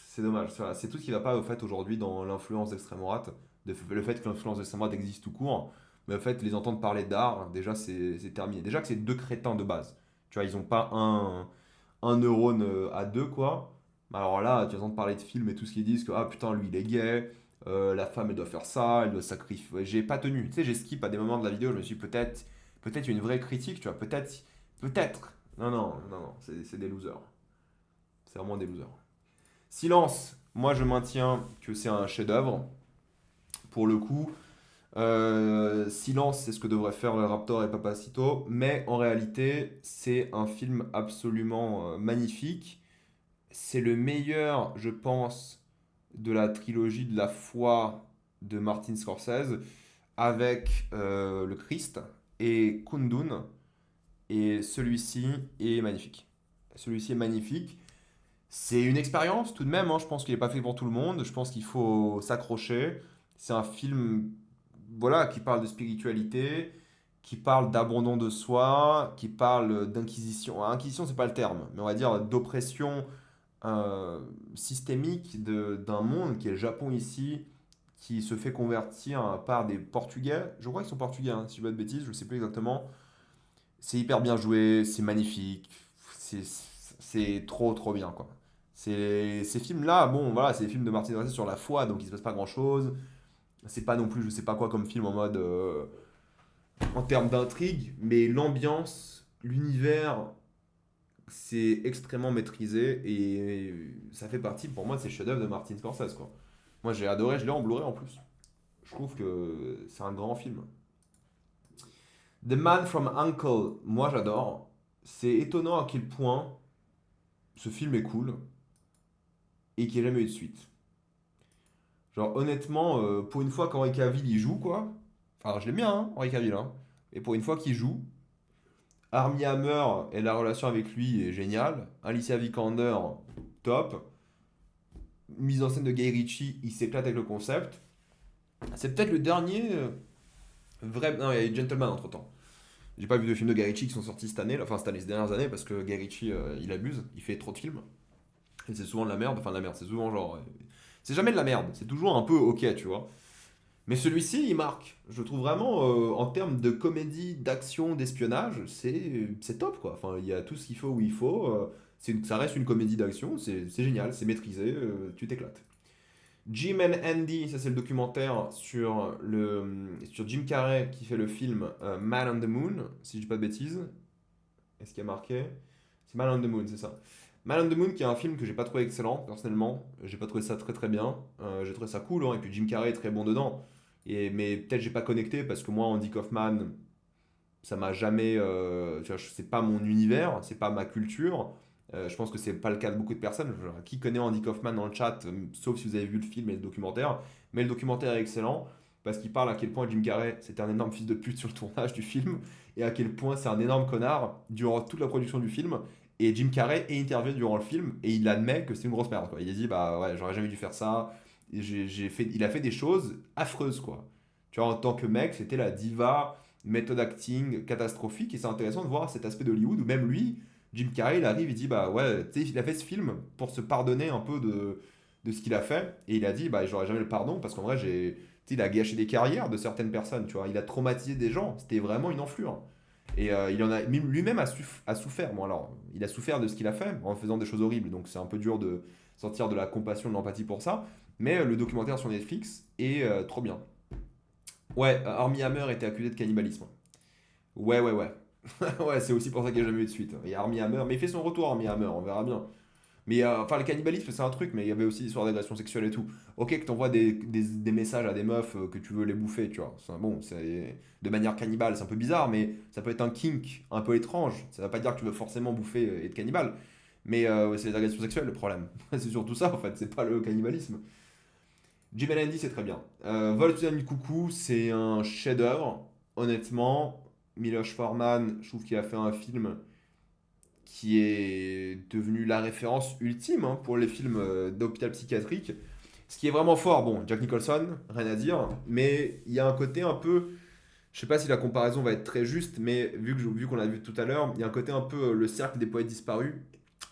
C'est dommage. C'est tout ce qui va pas, au fait, aujourd'hui, dans l'influence d'extrême droite. Le fait que l'influence d'extrême droite existe tout court. Mais au fait, les entendre parler d'art, déjà, c'est terminé. Déjà que c'est deux crétins de base. Tu vois, ils ont pas un neurone à deux, quoi. Alors là, tu entends parler de films et tout ce qu'ils disent que, ah putain, lui, il est gay. La femme, elle doit faire ça, elle doit sacrifier. Ouais, j'ai pas tenu. Tu sais, j'ai skip à des moments de la vidéo. Je me suis dit, peut-être il y a une vraie critique, tu vois. Peut-être. Non, non, non, non. C'est des losers. C'est vraiment des losers. Silence, moi je maintiens que c'est un chef-d'œuvre. Pour le coup, Silence, c'est ce que devrait faire le Raptor et Papacito, mais en réalité, c'est un film absolument magnifique. C'est le meilleur, je pense, de la trilogie de la foi de Martin Scorsese, avec le Christ et Kundun. Et celui-ci est magnifique. Celui-ci est magnifique. C'est une expérience tout de même, hein. Je pense qu'il n'est pas fait pour tout le monde. Je pense qu'il faut s'accrocher. C'est un film, voilà, qui parle de spiritualité, qui parle d'abandon de soi, qui parle d'inquisition. Inquisition, c'est pas le terme, mais on va dire d'oppression systémique d'un monde qui est le Japon ici, qui se fait convertir par des Portugais. Je crois qu'ils sont portugais, hein, si je dis pas de bêtises, je ne sais plus exactement. C'est hyper bien joué, c'est magnifique, c'est c'est trop trop bien, quoi. Ces films-là, bon voilà, c'est des films de Martin Scorsese sur la foi, donc il se passe pas grand-chose. C'est pas non plus je sais pas quoi comme film en mode en termes d'intrigue, mais l'ambiance, l'univers, c'est extrêmement maîtrisé et ça fait partie pour moi de ces chefs-d'œuvre de Martin Scorsese, quoi. Moi j'ai adoré, je l'ai en Blu-ray en plus. Je trouve que c'est un grand film. The Man from Uncle, moi j'adore. C'est étonnant à quel point ce film est cool et qu'il n'y ait jamais eu de suite. Genre honnêtement, pour une fois qu'Henri Cavill il joue quoi. Enfin je l'aime bien, hein, Henri Cavill, hein. Et pour une fois qu'il joue, Armie Hammer et la relation avec lui est géniale. Alicia Vikander, top. Mise en scène de Guy Ritchie, il s'éclate avec le concept. C'est peut-être le dernier vrai. Non, il y a eu Gentleman entre temps. J'ai pas vu de films de Guy Ritchie qui sont sortis cette année, enfin cette année, ces dernières années, parce que Guy Ritchie il abuse, il fait trop de films. Et c'est souvent de la merde, enfin de la merde, c'est souvent genre. C'est jamais de la merde, c'est toujours un peu ok, tu vois. Mais celui-ci, il marque. Je trouve vraiment, en termes de comédie, d'action, d'espionnage, c'est top, quoi. Enfin, il y a tout ce qu'il faut où il faut. Ça reste une comédie d'action, c'est génial, c'est maîtrisé, tu t'éclates. Jim and Andy, ça c'est le documentaire sur Jim Carrey qui fait le film Man on the Moon, si je dis pas de bêtises. Est-ce qu'il y a marqué? C'est Man on the Moon, c'est ça. Man on the Moon qui est un film que j'ai pas trouvé excellent, personnellement. J'ai pas trouvé ça très très bien. J'ai trouvé ça cool, hein, et puis Jim Carrey est très bon dedans. Mais peut-être j'ai pas connecté parce que moi, Andy Kaufman, ça m'a jamais. Tu vois, c'est pas mon univers, c'est pas ma culture. Je pense que c'est pas le cas de beaucoup de personnes. Genre, qui connaît Andy Kaufman dans le chat, sauf si vous avez vu le film et le documentaire. Mais le documentaire est excellent parce qu'il parle à quel point Jim Carrey c'était un énorme fils de pute sur le tournage du film et à quel point c'est un énorme connard durant toute la production du film. Et Jim Carrey est interviewé durant le film et il admet que c'est une grosse merde, quoi. Il a dit bah ouais, j'aurais jamais dû faire ça. Et il a fait des choses affreuses, quoi. Tu vois, en tant que mec, c'était la diva, méthode acting catastrophique et c'est intéressant de voir cet aspect de Hollywood où même lui, Jim Carrey, il arrive, il dit bah ouais, tu sais, il a fait ce film pour se pardonner un peu de ce qu'il a fait et il a dit bah j'aurais jamais le pardon parce qu'en vrai tu sais, il a gâché des carrières de certaines personnes, tu vois, il a traumatisé des gens, c'était vraiment une enflure. Et il en a lui-même a souffert. Bon alors, il a souffert de ce qu'il a fait en faisant des choses horribles, donc c'est un peu dur de sentir de la compassion, de l'empathie pour ça. Mais le documentaire sur Netflix est trop bien. Ouais, Armie Hammer était accusé de cannibalisme. Ouais, ouais, ouais. Ouais, c'est aussi pour ça qu'il n'y a jamais eu de suite. Il y a Armie Hammer, mais il fait son retour, Armie Hammer, on verra bien. Mais enfin, le cannibalisme, c'est un truc, mais il y avait aussi l'histoire d'agression sexuelle et tout. Ok, que t'envoies des messages à des meufs que tu veux les bouffer, tu vois. Bon, c'est de manière cannibale, c'est un peu bizarre, mais ça peut être un kink un peu étrange. Ça veut pas dire que tu veux forcément bouffer et être cannibale. Mais ouais, c'est les agressions sexuelles le problème. C'est surtout ça, en fait, c'est pas le cannibalisme. Jim and Andy, c'est très bien. Vol to du coucou, c'est un chef-d'œuvre. Honnêtement, Miloš Forman, je trouve qu'il a fait un film qui est devenu la référence ultime hein, pour les films d'hôpital psychiatrique. Ce qui est vraiment fort, bon, Jack Nicholson, rien à dire, mais il y a un côté un peu, je sais pas si la comparaison va être très juste, mais vu qu'on l'a vu tout à l'heure, il y a un côté un peu le cercle des poètes disparus,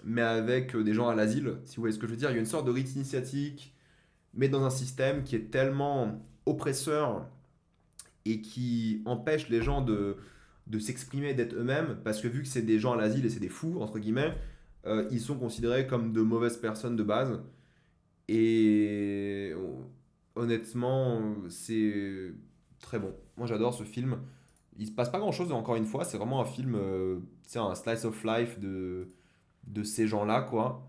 mais avec des gens à l'asile, si vous voyez ce que je veux dire. Il y a une sorte de rite initiatique, mais dans un système qui est tellement oppresseur et qui empêche les gens de s'exprimer, d'être eux-mêmes, parce que vu que c'est des gens à l'asile et c'est des fous, entre guillemets, ils sont considérés comme de mauvaises personnes de base. Et honnêtement, c'est très bon. Moi j'adore ce film. Il se passe pas grand-chose, encore une fois, c'est vraiment un film, c'est un slice of life de ces gens-là, quoi,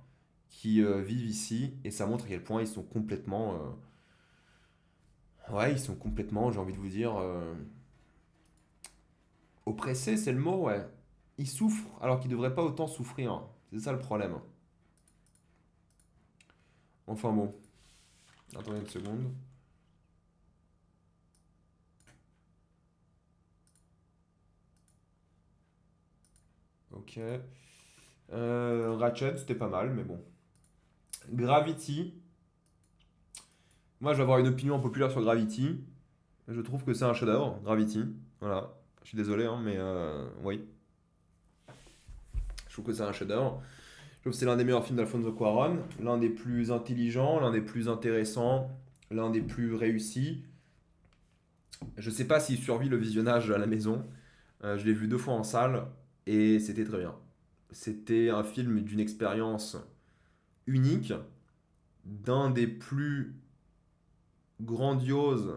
qui vivent ici, et ça montre à quel point ils sont complètement... ouais, ils sont complètement, j'ai envie de vous dire, oppressés, c'est le mot, ouais. Ils souffrent alors qu'ils devraient pas autant souffrir. C'est ça le problème. Enfin bon, attendez une seconde. Ok. Ratchet, c'était pas mal, mais bon. Gravity. Moi, je vais avoir une opinion populaire sur Gravity. Je trouve que c'est un chef-d'œuvre, Gravity. Voilà. Je suis désolé, hein, mais oui. Je trouve que c'est un chef-d'œuvre. Je trouve que c'est l'un des meilleurs films d'Alfonso Cuarón. L'un des plus intelligents, l'un des plus intéressants, l'un des plus réussis. Je sais pas s'il survit le visionnage à la maison. Je l'ai vu 2 fois en salle et c'était très bien. C'était un film d'une expérience unique, d'un des plus grandioses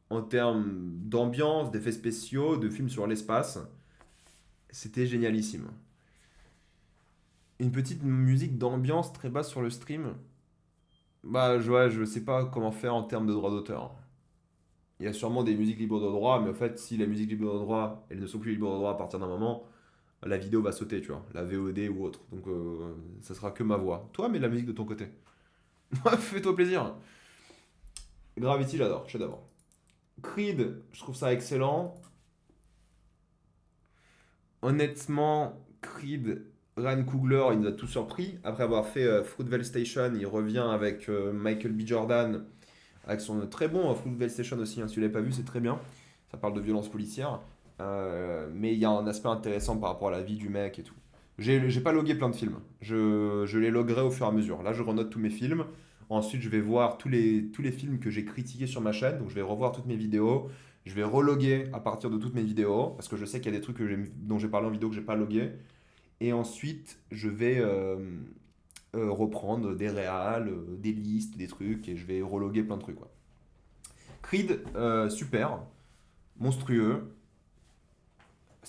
en termes d'ambiance, d'effets spéciaux, de films sur l'espace. C'était génialissime. Une petite musique d'ambiance très basse sur le stream. Bah, ouais, je sais pas comment faire en termes de droit d'auteur. Il y a sûrement des musiques libres de droit, mais en fait, si la musique libre de droit, elles ne sont plus libres de droit à partir d'un moment, la vidéo va sauter, tu vois, la VOD ou autre. Donc, ça sera que ma voix. Toi, mets de la musique de ton côté. Fais-toi plaisir. Gravity, j'adore, chef-d'œuvre. Creed, je trouve ça excellent. Honnêtement, Creed, Ryan Coogler, il nous a tout surpris. Après avoir fait Fruitvale Station, il revient avec Michael B. Jordan, avec son très bon Fruitvale Station aussi. Hein, si tu l'avez pas vu, c'est très bien. Ça parle de violence policière. Mais il y a un aspect intéressant par rapport à la vie du mec et tout. J'ai pas logué plein de films. Je les loguerai au fur et à mesure. Là, je renote tous mes films. Ensuite, je vais voir tous les films que j'ai critiqués sur ma chaîne. Donc, je vais revoir toutes mes vidéos. Je vais reloguer à partir de toutes mes vidéos. Parce que je sais qu'il y a des trucs dont j'ai parlé en vidéo que j'ai pas logué. Et ensuite, je vais reprendre des réals, des listes, des trucs. Et je vais reloguer plein de trucs, quoi. Creed, super. Monstrueux.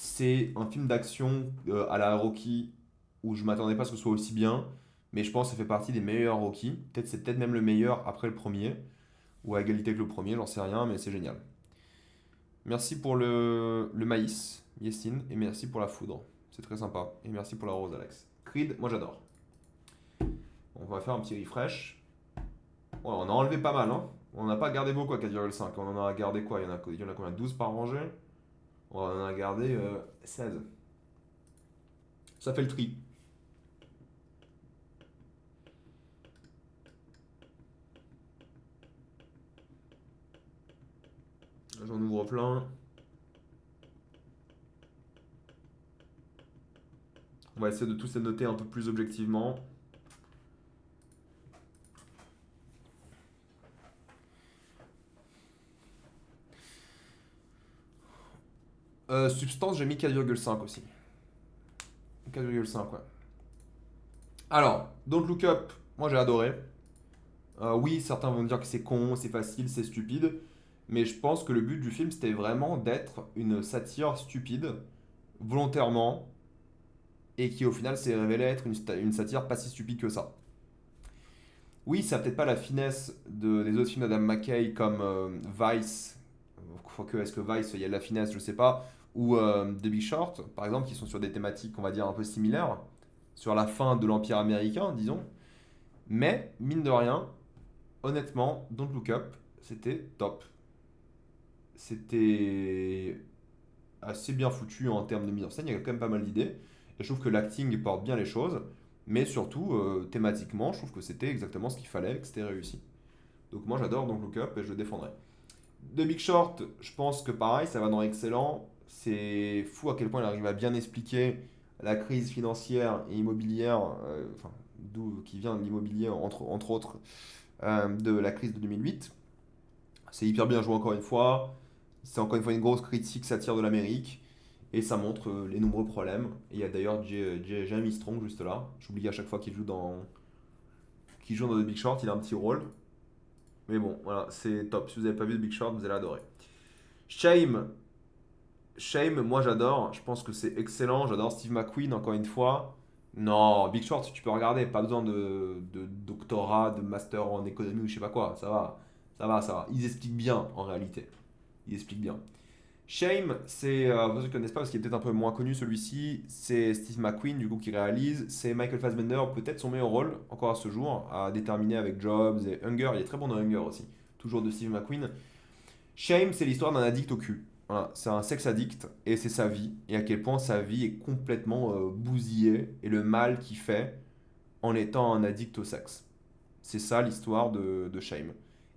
C'est un film d'action à la Rocky où je m'attendais pas à ce que ce soit aussi bien, mais je pense que ça fait partie des meilleurs Rocky. Peut-être c'est peut-être même le meilleur après le premier, ou à égalité avec le premier, j'en sais rien, mais c'est génial. Merci pour le maïs, Yestine, et merci pour la foudre. C'est très sympa. Et merci pour la rose, Alex. Creed, moi j'adore. On va faire un petit refresh. Ouais, on a enlevé pas mal, hein. On n'a pas gardé beaucoup à 4,5. On en a gardé quoi? Il y en a combien? 12 par rangée? On en a gardé 16. Ça fait le tri. J'en ouvre plein. On va essayer de tous les noter un peu plus objectivement. Substance, j'ai mis 4,5 aussi. 4,5, ouais. Alors, Don't Look Up, moi j'ai adoré. Oui, certains vont dire que c'est con, c'est facile, c'est stupide. Mais je pense que le but du film, c'était vraiment d'être une satire stupide, volontairement. et qui au final s'est révélé être une satire pas si stupide que ça. Oui, ça n'a peut-être pas la finesse des autres films d'Adam McKay comme Vice, quoique est-ce que Vice, il y a de la finesse, je sais pas, ou The Big Short, par exemple, qui sont sur des thématiques, on va dire, un peu similaires, sur la fin de l'Empire américain, disons. Mais, mine de rien, honnêtement, Don't Look Up, c'était top. C'était assez bien foutu en termes de mise en scène, il y a quand même pas mal d'idées. Et je trouve que l'acting porte bien les choses, mais surtout, thématiquement, je trouve que c'était exactement ce qu'il fallait, que c'était réussi. Donc moi j'adore Don't Look Up et je le défendrai. The Big Short, je pense que pareil, ça va dans excellent. C'est fou à quel point il arrive à bien expliquer la crise financière et immobilière, enfin, d'où qui vient de l'immobilier entre autres, de la crise de 2008. C'est hyper bien joué encore une fois. C'est encore une fois une grosse critique satire de l'Amérique. Et ça montre les nombreux problèmes. Et il y a d'ailleurs Jeremy Strong juste là. J'oublie à chaque fois qu'il joue dans The Big Short, il a un petit rôle. Mais bon, voilà, c'est top. Si vous n'avez pas vu The Big Short, vous allez adorer. Shame. Shame, moi j'adore. Je pense que c'est excellent. J'adore Steve McQueen, encore une fois. Non, Big Short, tu peux regarder. Pas besoin de doctorat, de master en économie ou je sais pas quoi. Ça va. Ça va, ça va. Ils expliquent bien, en réalité. Ils expliquent bien. Shame, c'est, pour ceux qui ne connaissent pas, parce qu'il est peut-être un peu moins connu celui-ci, c'est Steve McQueen du coup qui réalise, c'est Michael Fassbender, peut-être son meilleur rôle encore à ce jour, à déterminer avec Jobs et Hunger, il est très bon dans Hunger aussi, toujours de Steve McQueen. Shame, c'est l'histoire d'un addict au cul. Voilà, c'est un sex addict et c'est sa vie, et à quel point sa vie est complètement bousillée et le mal qu'il fait en étant un addict au sexe. C'est ça l'histoire de Shame.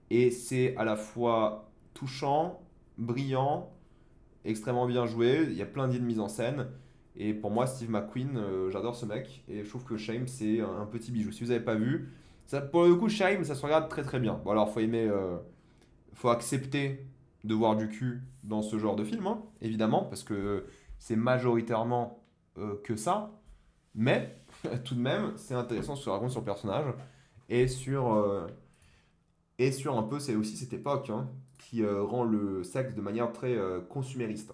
Et c'est à la fois touchant, brillant, extrêmement bien joué, il y a plein d'idées de mise en scène. Et pour moi, Steve McQueen, j'adore ce mec. Et je trouve que Shame, c'est un petit bijou. Si vous n'avez pas vu, ça, pour le coup, Shame, ça se regarde très très bien. Bon, alors, faut aimer, faut accepter de voir du cul dans ce genre de film, hein, évidemment, parce que c'est majoritairement que ça. Mais, tout de même, c'est intéressant ce que raconte sur le personnage et sur un peu, c'est aussi cette époque hein, qui rend le sexe de manière très consumériste.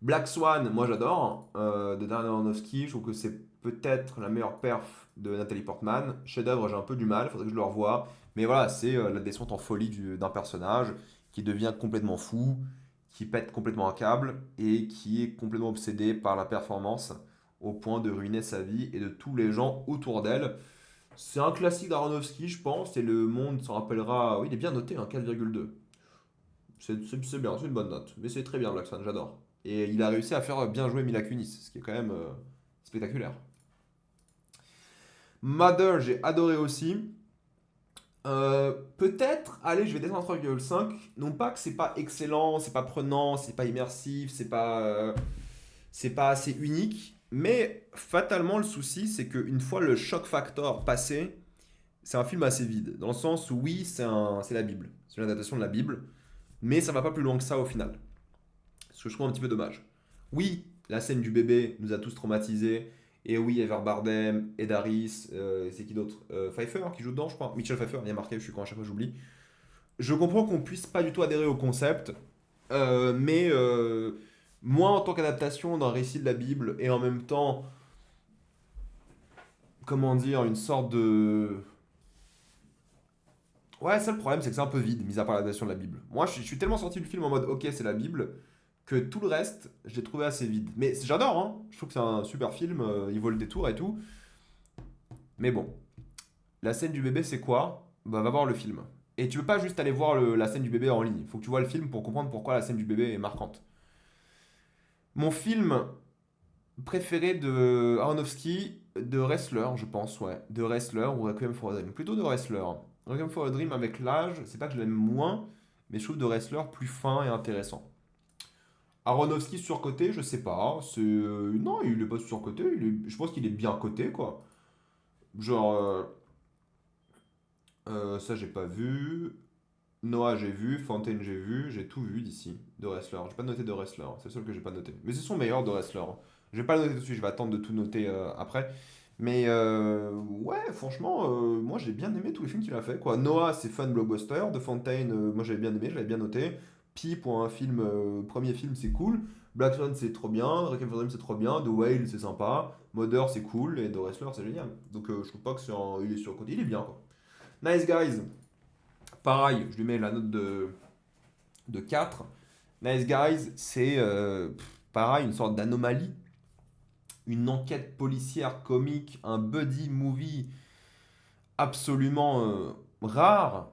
Black Swan, moi j'adore, de Darren Aronofsky, je trouve que c'est peut-être la meilleure perf de Nathalie Portman. Chef-d'œuvre, j'ai un peu du mal, faudrait que je le revoie. Mais voilà, c'est la descente en folie d'un personnage qui devient complètement fou, qui pète complètement un câble et qui est complètement obsédé par la performance au point de ruiner sa vie et de tous les gens autour d'elle. C'est un classique d'Aronofsky, je pense, et le monde s'en rappellera. Oui, il est bien noté, hein, 4,2. C'est bien, c'est une bonne note. Mais c'est très bien, Black Swan, j'adore. Et il a réussi à faire bien jouer Mila Kunis, ce qui est quand même spectaculaire. Mother, j'ai adoré aussi. Peut-être, allez, je vais descendre à 3,5. Non pas que c'est pas excellent, c'est pas prenant, c'est pas immersif, c'est pas assez unique. Mais fatalement, le souci, c'est qu'une fois le shock factor passé, c'est un film assez vide. Dans le sens où, oui, c'est la Bible. C'est une adaptation de la Bible. Mais ça va pas plus loin que ça au final. Ce que je trouve un petit peu dommage. Oui, la scène du bébé nous a tous traumatisés. Et oui, Ever Bardem, Ed Harris, c'est qui d'autre Pfeiffer qui joue dedans, je crois. Michel Pfeiffer, il y a marqué, je suis con à chaque fois, j'oublie. Je comprends qu'on puisse pas du tout adhérer au concept, mais moi, en tant qu'adaptation d'un récit de la Bible, et en même temps, comment dire, une sorte de. Ouais, ça le problème, c'est que c'est un peu vide, mis à part l'adaptation de la Bible. Moi, je suis tellement sorti du film en mode, ok, c'est la Bible, que tout le reste, je l'ai trouvé assez vide. Mais j'adore, hein. Je trouve que c'est un super film, il vaut le détour et tout. Mais bon, la scène du bébé, c'est quoi? Bah, va voir le film. Et tu veux pas juste aller voir la scène du bébé en ligne. Il faut que tu vois le film pour comprendre pourquoi la scène du bébé est marquante. Mon film préféré de Aronofsky, de Wrestler, je pense, ouais. De Wrestler ou Requiem for a Dream. Plutôt de Wrestler. Requiem for a Dream avec l'âge, c'est pas que je l'aime moins, mais je trouve de Wrestler plus fin et intéressant. Aronofsky surcoté, je sais pas. Non, il est pas surcoté. Je pense qu'il est bien coté, quoi. Genre, ça j'ai pas vu. Noah j'ai vu. Fontaine j'ai vu. J'ai tout vu d'ici. De Wrestler. J'ai pas noté de Wrestler. C'est le seul que j'ai pas noté. Mais c'est son meilleur de Wrestler. Je vais pas le noter dessus. Je vais attendre de tout noter après. Mais ouais, franchement, moi j'ai bien aimé tous les films qu'il a fait, quoi. Noah, c'est fun blockbuster. De Fontaine, moi j'avais bien aimé, je l'avais bien noté. Pi pour un film, premier film, c'est cool. Black Swan c'est trop bien, Requiem for a Dream c'est trop bien, The Whale c'est sympa, Mother c'est cool et The Wrestler c'est génial. Donc je trouve pas que il est sur le côté, il est bien quoi. Nice Guys, pareil, je lui mets la note de 4. Nice Guys, c'est pareil, une sorte d'anomalie, une enquête policière comique, un buddy movie absolument rare,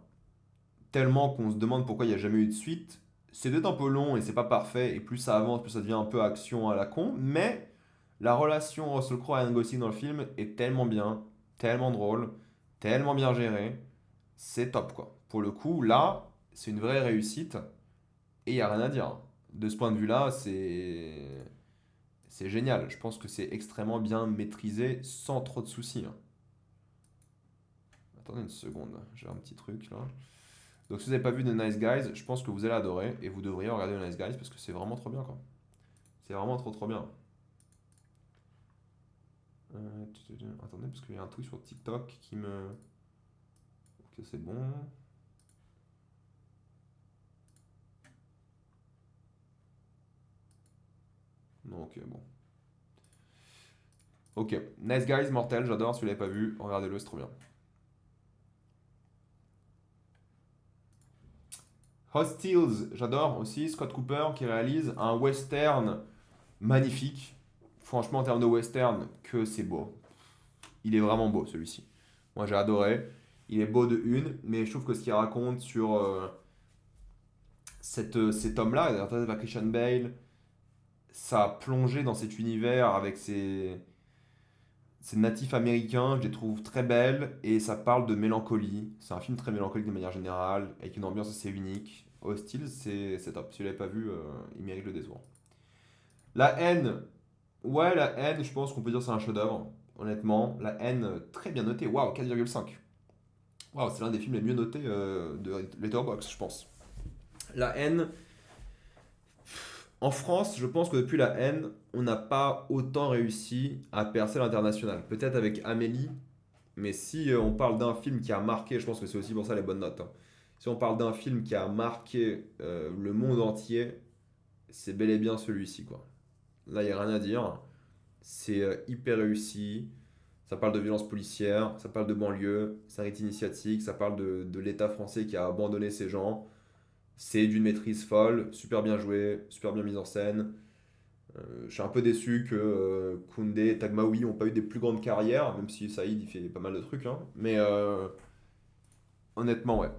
tellement qu'on se demande pourquoi il n'y a jamais eu de suite. C'est peut-être un peu long et c'est pas parfait, et plus ça avance, plus ça devient un peu action à la con, mais la relation Russell Crowe et Ryan Gosling dans le film est tellement bien, tellement drôle, tellement bien gérée, c'est top quoi. Pour le coup, là, c'est une vraie réussite, et il n'y a rien à dire. De ce point de vue-là, c'est génial. Je pense que c'est extrêmement bien maîtrisé, sans trop de soucis, hein. Attendez une seconde, j'ai un petit truc là. Donc si vous n'avez pas vu The Nice Guys, je pense que vous allez adorer et vous devriez regarder The Nice Guys parce que c'est vraiment trop bien quoi. C'est vraiment trop trop bien. Attendez parce qu'il y a un truc sur TikTok qui me... Ok c'est bon. Non ok bon. Ok, Nice Guys, mortel, j'adore, si vous l'avez pas vu, regardez-le, c'est trop bien. Hostiles, j'adore aussi, Scott Cooper qui réalise un western magnifique. Franchement en termes de western, que c'est beau. Il est vraiment beau celui-ci. Moi j'ai adoré. Il est beau de une, mais je trouve que ce qu'il raconte sur cet homme-là, interprété par Christian Bale, sa plongée dans cet univers avec ces natifs américains, je les trouve très belles et ça parle de mélancolie. C'est un film très mélancolique de manière générale, avec une ambiance assez unique. Hostile, c'est top. Si vous l'avez pas vu, il mérite le détour. La haine, ouais, la haine, je pense qu'on peut dire que c'est un chef-d'œuvre. Honnêtement, la haine, très bien noté. Waouh, 4,5. Waouh, c'est l'un des films les mieux notés de Letterboxd, je pense. La haine, en France, je pense que depuis la haine, on n'a pas autant réussi à percer l'international. Peut-être avec Amélie, mais si on parle d'un film qui a marqué, je pense que c'est aussi pour ça les bonnes notes, hein. Si on parle d'un film qui a marqué le monde entier, c'est bel et bien celui-ci, quoi. Là, il n'y a rien à dire. C'est hyper réussi. Ça parle de violence policière, ça parle de banlieue, c'est un rite initiatique, ça parle de l'État français qui a abandonné ces gens. C'est d'une maîtrise folle, super bien joué, super bien mise en scène. Je suis un peu déçu que Koundé et Tagmaoui n'ont pas eu des plus grandes carrières, même si Saïd il fait pas mal de trucs, hein. Mais honnêtement, ouais.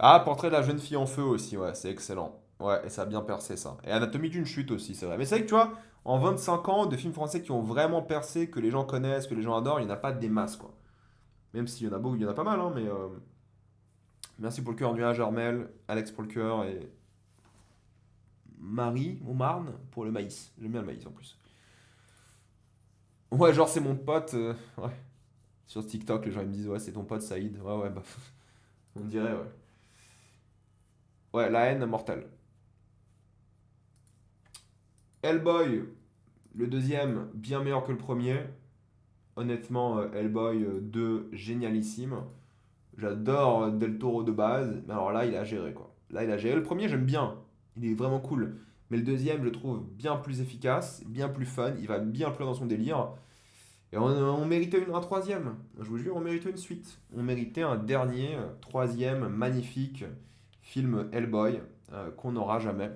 Ah, Portrait de la jeune fille en feu aussi, ouais, c'est excellent. Ouais, et ça a bien percé ça. Et Anatomie d'une chute aussi, c'est vrai. Mais c'est vrai que tu vois, en 25 ans, de films français qui ont vraiment percé, que les gens connaissent, que les gens adorent, il n'y en a pas des masses, quoi. Même s'il y en a beaucoup, il y en a pas mal, hein, mais merci pour le cœur, Nuage, Armel, Alex pour le cœur et Marie au Marne pour le maïs. J'aime bien le maïs en plus. Ouais, genre c'est mon pote. Ouais. Sur TikTok, les gens ils me disent ouais, c'est ton pote Saïd. Ouais, ouais, bah on dirait, ouais. Ouais, la haine mortelle. Hellboy, le deuxième, bien meilleur que le premier. Honnêtement, Hellboy 2, génialissime. J'adore Del Toro de base, mais alors là, il a géré quoi. Là, il a géré. Le premier, j'aime bien. Il est vraiment cool. Mais le deuxième, je le trouve bien plus efficace, bien plus fun. Il va bien plus loin dans son délire. Et on méritait un troisième. Je vous jure, on méritait une suite. On méritait un dernier, troisième, magnifique film Hellboy qu'on n'aura jamais.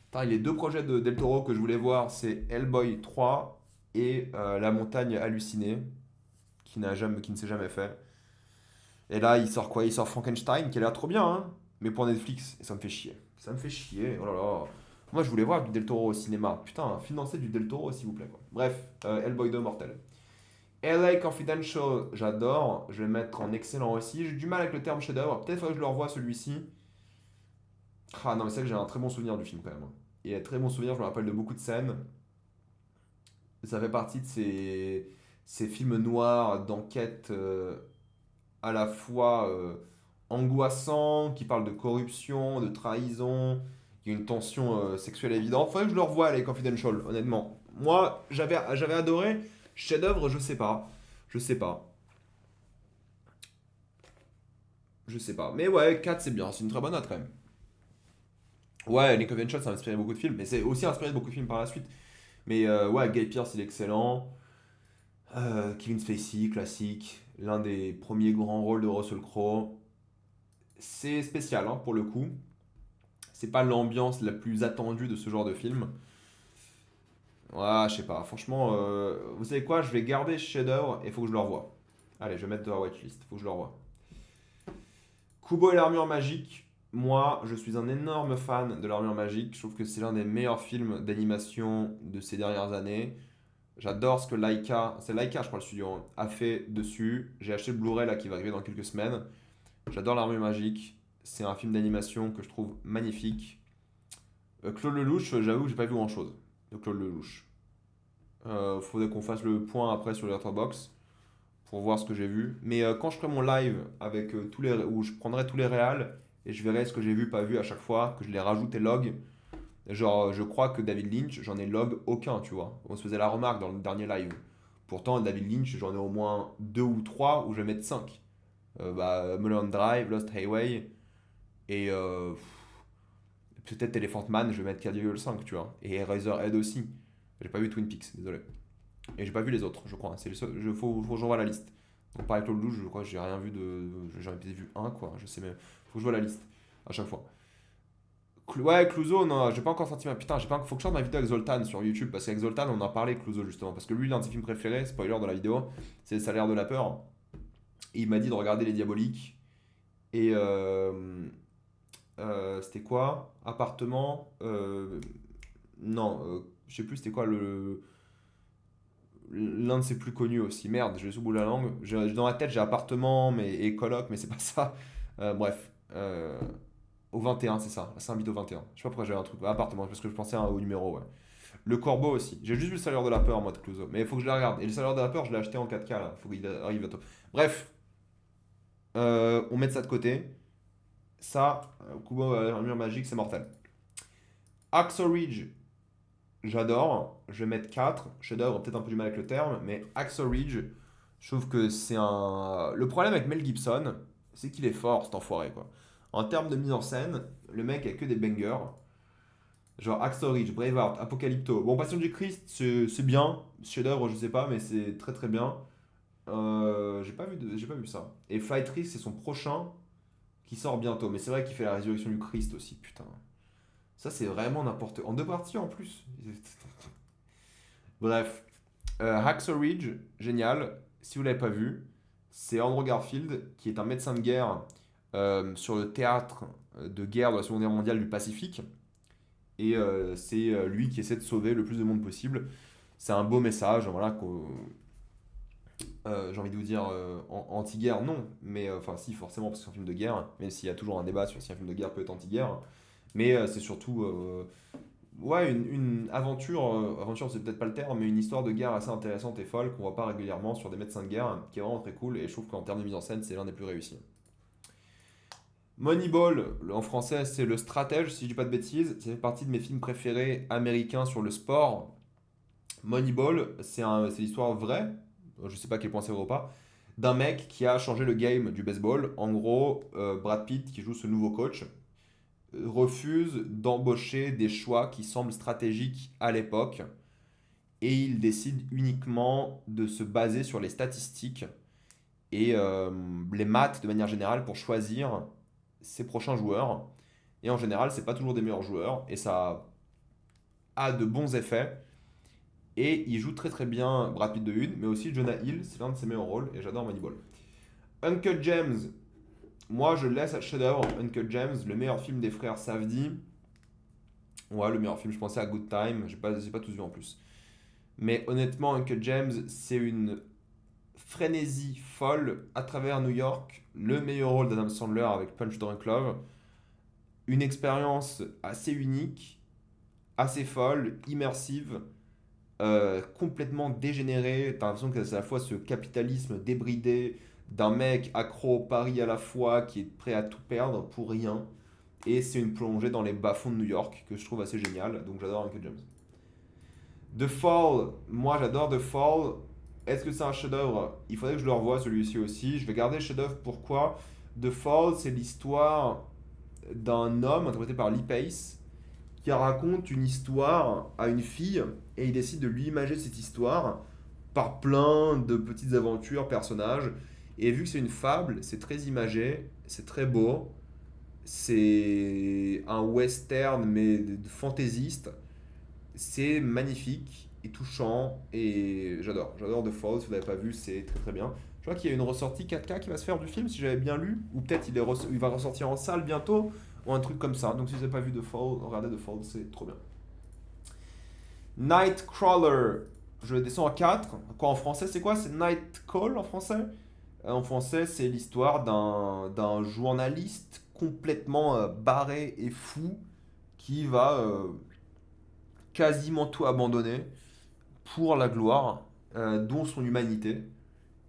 Pareil, les deux projets de Del Toro que je voulais voir, c'est Hellboy 3 et La montagne hallucinée, qui ne s'est jamais fait. Et là, il sort quoi? Il sort Frankenstein, qui a l'air trop bien, hein, mais pour Netflix. Et ça me fait chier. Ça me fait chier. Oh là là. Moi, je voulais voir du Del Toro au cinéma. Putain, financez du Del Toro, s'il vous plaît, quoi. Bref, Hellboy 2 mortel. LA Confidential, j'adore. Je vais le mettre en excellent aussi. J'ai du mal avec le terme chef-d'œuvre. Peut-être que je le revois celui-ci. Ah non, mais c'est vrai que j'ai un très bon souvenir du film quand même, hein. Et un très bon souvenir, je me rappelle de beaucoup de scènes. Ça fait partie de ces films noirs d'enquête à la fois angoissants, qui parlent de corruption, de trahison, il y a une tension sexuelle évidente. Faudrait que je le revoie, les Confidential, honnêtement. Moi, j'avais adoré. Chef-d'œuvre, je sais pas. Je sais pas. Je sais pas. Mais ouais, 4 c'est bien, c'est une très bonne note quand même. Ouais, Link of Convention, ça a inspiré beaucoup de films, mais c'est aussi inspiré de beaucoup de films par la suite. Mais ouais, Guy Pearce, il est excellent. Kevin Spacey, classique. L'un des premiers grands rôles de Russell Crowe. C'est spécial, hein, pour le coup. C'est pas l'ambiance la plus attendue de ce genre de film. Ouais, je sais pas. Franchement, vous savez quoi? Je vais garder ce chef-d'œuvre et faut que je le revoie. Allez, je vais mettre dans la watchlist. Faut que je le revoie. Kubo et l'armure magique. Moi, je suis un énorme fan de l'armure magique. Je trouve que c'est l'un des meilleurs films d'animation de ces dernières années. J'adore ce que Laika, c'est Laika, je crois, le studio, hein, a fait dessus. J'ai acheté le Blu-ray là qui va arriver dans quelques semaines. J'adore l'armure magique. C'est un film d'animation que je trouve magnifique. Claude Lelouch, j'avoue que j'ai pas vu grand-chose de Claude Lelouch. Faudrait qu'on fasse le point après sur Letterboxd pour voir ce que j'ai vu. Mais quand je ferai mon live avec tous les où je prendrai tous les réals et je verrai ce que j'ai vu, pas vu à chaque fois, que je les rajoute et log. Genre, je crois que David Lynch, j'en ai log aucun, tu vois. On se faisait la remarque dans le dernier live. Pourtant, David Lynch, j'en ai au moins deux ou trois où je vais mettre 5. Mulholland Drive, Lost Highway et peut-être Elephant Man, je vais mettre 4,5, tu vois. Et Eraserhead aussi. J'ai pas vu Twin Peaks, désolé. Et j'ai pas vu les autres, je crois. C'est le seul, faut que j'envoie la liste. Donc pareil que Claude Lelouch, je crois que j'ai rien vu de. J'en ai peut-être vu un, quoi. Je sais, mais faut que je vois la liste à chaque fois. Ouais, Clouseau, non, j'ai pas encore sorti ma. Putain, j'ai pas... faut que je sorte ma vidéo avec Zoltan sur YouTube. Parce qu'avec Zoltan, on en parlait, Clouseau, justement. Parce que lui, l'un de ses films préférés, spoiler de la vidéo, c'est Le Salaire de la peur. Et il m'a dit de regarder Les Diaboliques. Et c'était quoi? Appartement. Non, je sais plus c'était quoi le. L'un de ses plus connus aussi. Merde, je l'ai sous le bout de la langue. Dans la tête, j'ai appartement mais, et coloc, mais c'est pas ça. Bref. Au 21, c'est ça. C'est un bit au 21. Je sais pas pourquoi j'avais un truc. Appartement, parce que je pensais au numéro, ouais. Le Corbeau aussi. J'ai juste vu le salaire de la peur, moi, de Clouseau. Mais il faut que je la regarde. Et le salaire de la peur, je l'ai acheté en 4K, là. Faut qu'il arrive bientôt. Bref, on met ça de côté. Ça, Kubo, armure magique, c'est mortel. Axel Ridge, j'adore. Je vais mettre 4. Chef-d'œuvre, peut-être un peu du mal avec le terme. Mais Axel Ridge, je trouve que c'est un. Le problème avec Mel Gibson, c'est qu'il est fort, cet enfoiré, quoi. En termes de mise en scène, le mec a que des bangers. Genre Axel Ridge, Braveheart, Apocalypto. Bon, Passion du Christ, c'est bien. Chef-d'œuvre, je sais pas, mais c'est très très bien. J'ai pas vu ça. Et Flight Risk, c'est son prochain qui sort bientôt. Mais c'est vrai qu'il fait la résurrection du Christ aussi, putain. Ça, c'est vraiment n'importe quoi. En deux parties en plus. Bref. Hacksaw Ridge, génial. Si vous l'avez pas vu, c'est Andrew Garfield, qui est un médecin de guerre sur le théâtre de guerre de la Seconde Guerre mondiale du Pacifique. Et c'est lui qui essaie de sauver le plus de monde possible. C'est un beau message, voilà, j'ai envie de vous dire anti-guerre, non, mais enfin si forcément parce que c'est un film de guerre, même s'il y a toujours un débat sur si un film de guerre peut être anti-guerre, mais c'est surtout ouais une aventure, aventure c'est peut-être pas le terme, mais une histoire de guerre assez intéressante et folle qu'on voit pas régulièrement sur des médecins de guerre, qui est vraiment très cool et je trouve qu'en termes de mise en scène c'est l'un des plus réussis. Moneyball, en français c'est Le Stratège si je dis pas de bêtises, ça fait partie de mes films préférés américains sur le sport. Moneyball, c'est l'histoire vraie, je sais pas à quel point c'est vrai ou pas, d'un mec qui a changé le game du baseball. En gros, Brad Pitt, qui joue ce nouveau coach, refuse d'embaucher des choix qui semblent stratégiques à l'époque et il décide uniquement de se baser sur les statistiques et les maths de manière générale pour choisir ses prochains joueurs. Et en général, c'est pas toujours des meilleurs joueurs et ça a de bons effets. Et il joue très très bien Brad Pitt de une, mais aussi Jonah Hill, c'est l'un de ses meilleurs rôles et j'adore Moneyball. Uncle James, moi je laisse à chef-d'œuvre Uncle James, le meilleur film des frères Safdie. Ouais, le meilleur film, je pensais à Good Time, j'ai pas tous vu en plus. Mais honnêtement, Uncle James, c'est une frénésie folle à travers New York, le meilleur rôle d'Adam Sandler avec Punch Drunk Love, une expérience assez unique, assez folle, immersive complètement dégénéré. T'as l'impression que c'est à la fois ce capitalisme débridé d'un mec accro au pari à la fois qui est prêt à tout perdre pour rien. Et c'est une plongée dans les bas-fonds de New York que je trouve assez génial. Donc j'adore Uncle James. The Fall, moi j'adore The Fall. Est-ce que c'est un chef-d'œuvre? Il faudrait que je le revoie celui-ci aussi. Je vais garder le chef-d'œuvre. Pourquoi? The Fall, c'est l'histoire d'un homme interprété par Lee Pace qui raconte une histoire à une fille et il décide de lui imaginer cette histoire par plein de petites aventures, personnages. Et vu que c'est une fable, c'est très imagé, c'est très beau, c'est un western mais fantaisiste. C'est magnifique et touchant et j'adore The Fall. Si vous l'avez pas vu, c'est très très bien. Je crois qu'il y a une ressortie 4K qui va se faire du film, si j'avais bien lu, ou peut-être il va ressortir en salle bientôt, ou un truc comme ça. Donc si vous n'avez pas vu The Fall, regardez The Fall, c'est trop bien. Nightcrawler, je le descends à 4. Quoi en français, c'est quoi? C'est Nightcall en français? En français, c'est l'histoire d'un journaliste complètement barré et fou qui va quasiment tout abandonner pour la gloire, dont son humanité,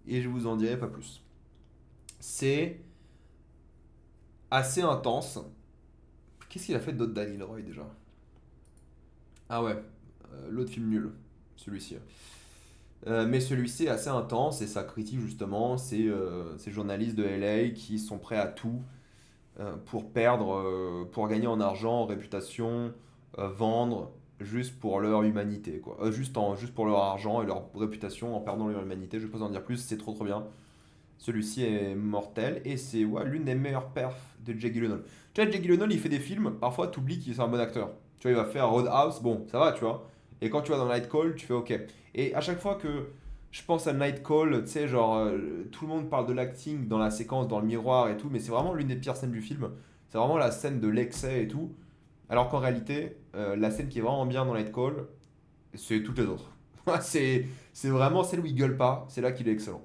et je vous en dirai pas plus. C'est assez intense. Qu'est-ce qu'il a fait d'autre Danny Leroy déjà? Ah ouais, l'autre film nul, celui-ci. Mais celui-ci est assez intense et ça critique justement ces journalistes de LA qui sont prêts à tout pour perdre, pour gagner en argent, en réputation, vendre, juste pour leur humanité, quoi. Juste pour leur argent et leur réputation en perdant leur humanité. Je vais pas en dire plus, c'est trop trop bien. Celui-ci est mortel et c'est ouais, l'une des meilleures perfs de Jake Gyllenhaal. Tu vois, Jake Gyllenhaal, il fait des films, parfois tu oublies qu'il est un bon acteur. Tu vois, il va faire Roadhouse, bon, ça va, tu vois. Et quand tu vas dans Night Call, tu fais OK. Et à chaque fois que je pense à Night Call, tu sais, genre, tout le monde parle de l'acting dans la séquence, dans le miroir et tout, mais c'est vraiment l'une des pires scènes du film. C'est vraiment la scène de l'excès et tout. Alors qu'en réalité, la scène qui est vraiment bien dans Night Call, c'est toutes les autres. C'est vraiment celle où il gueule pas, c'est là qu'il est excellent.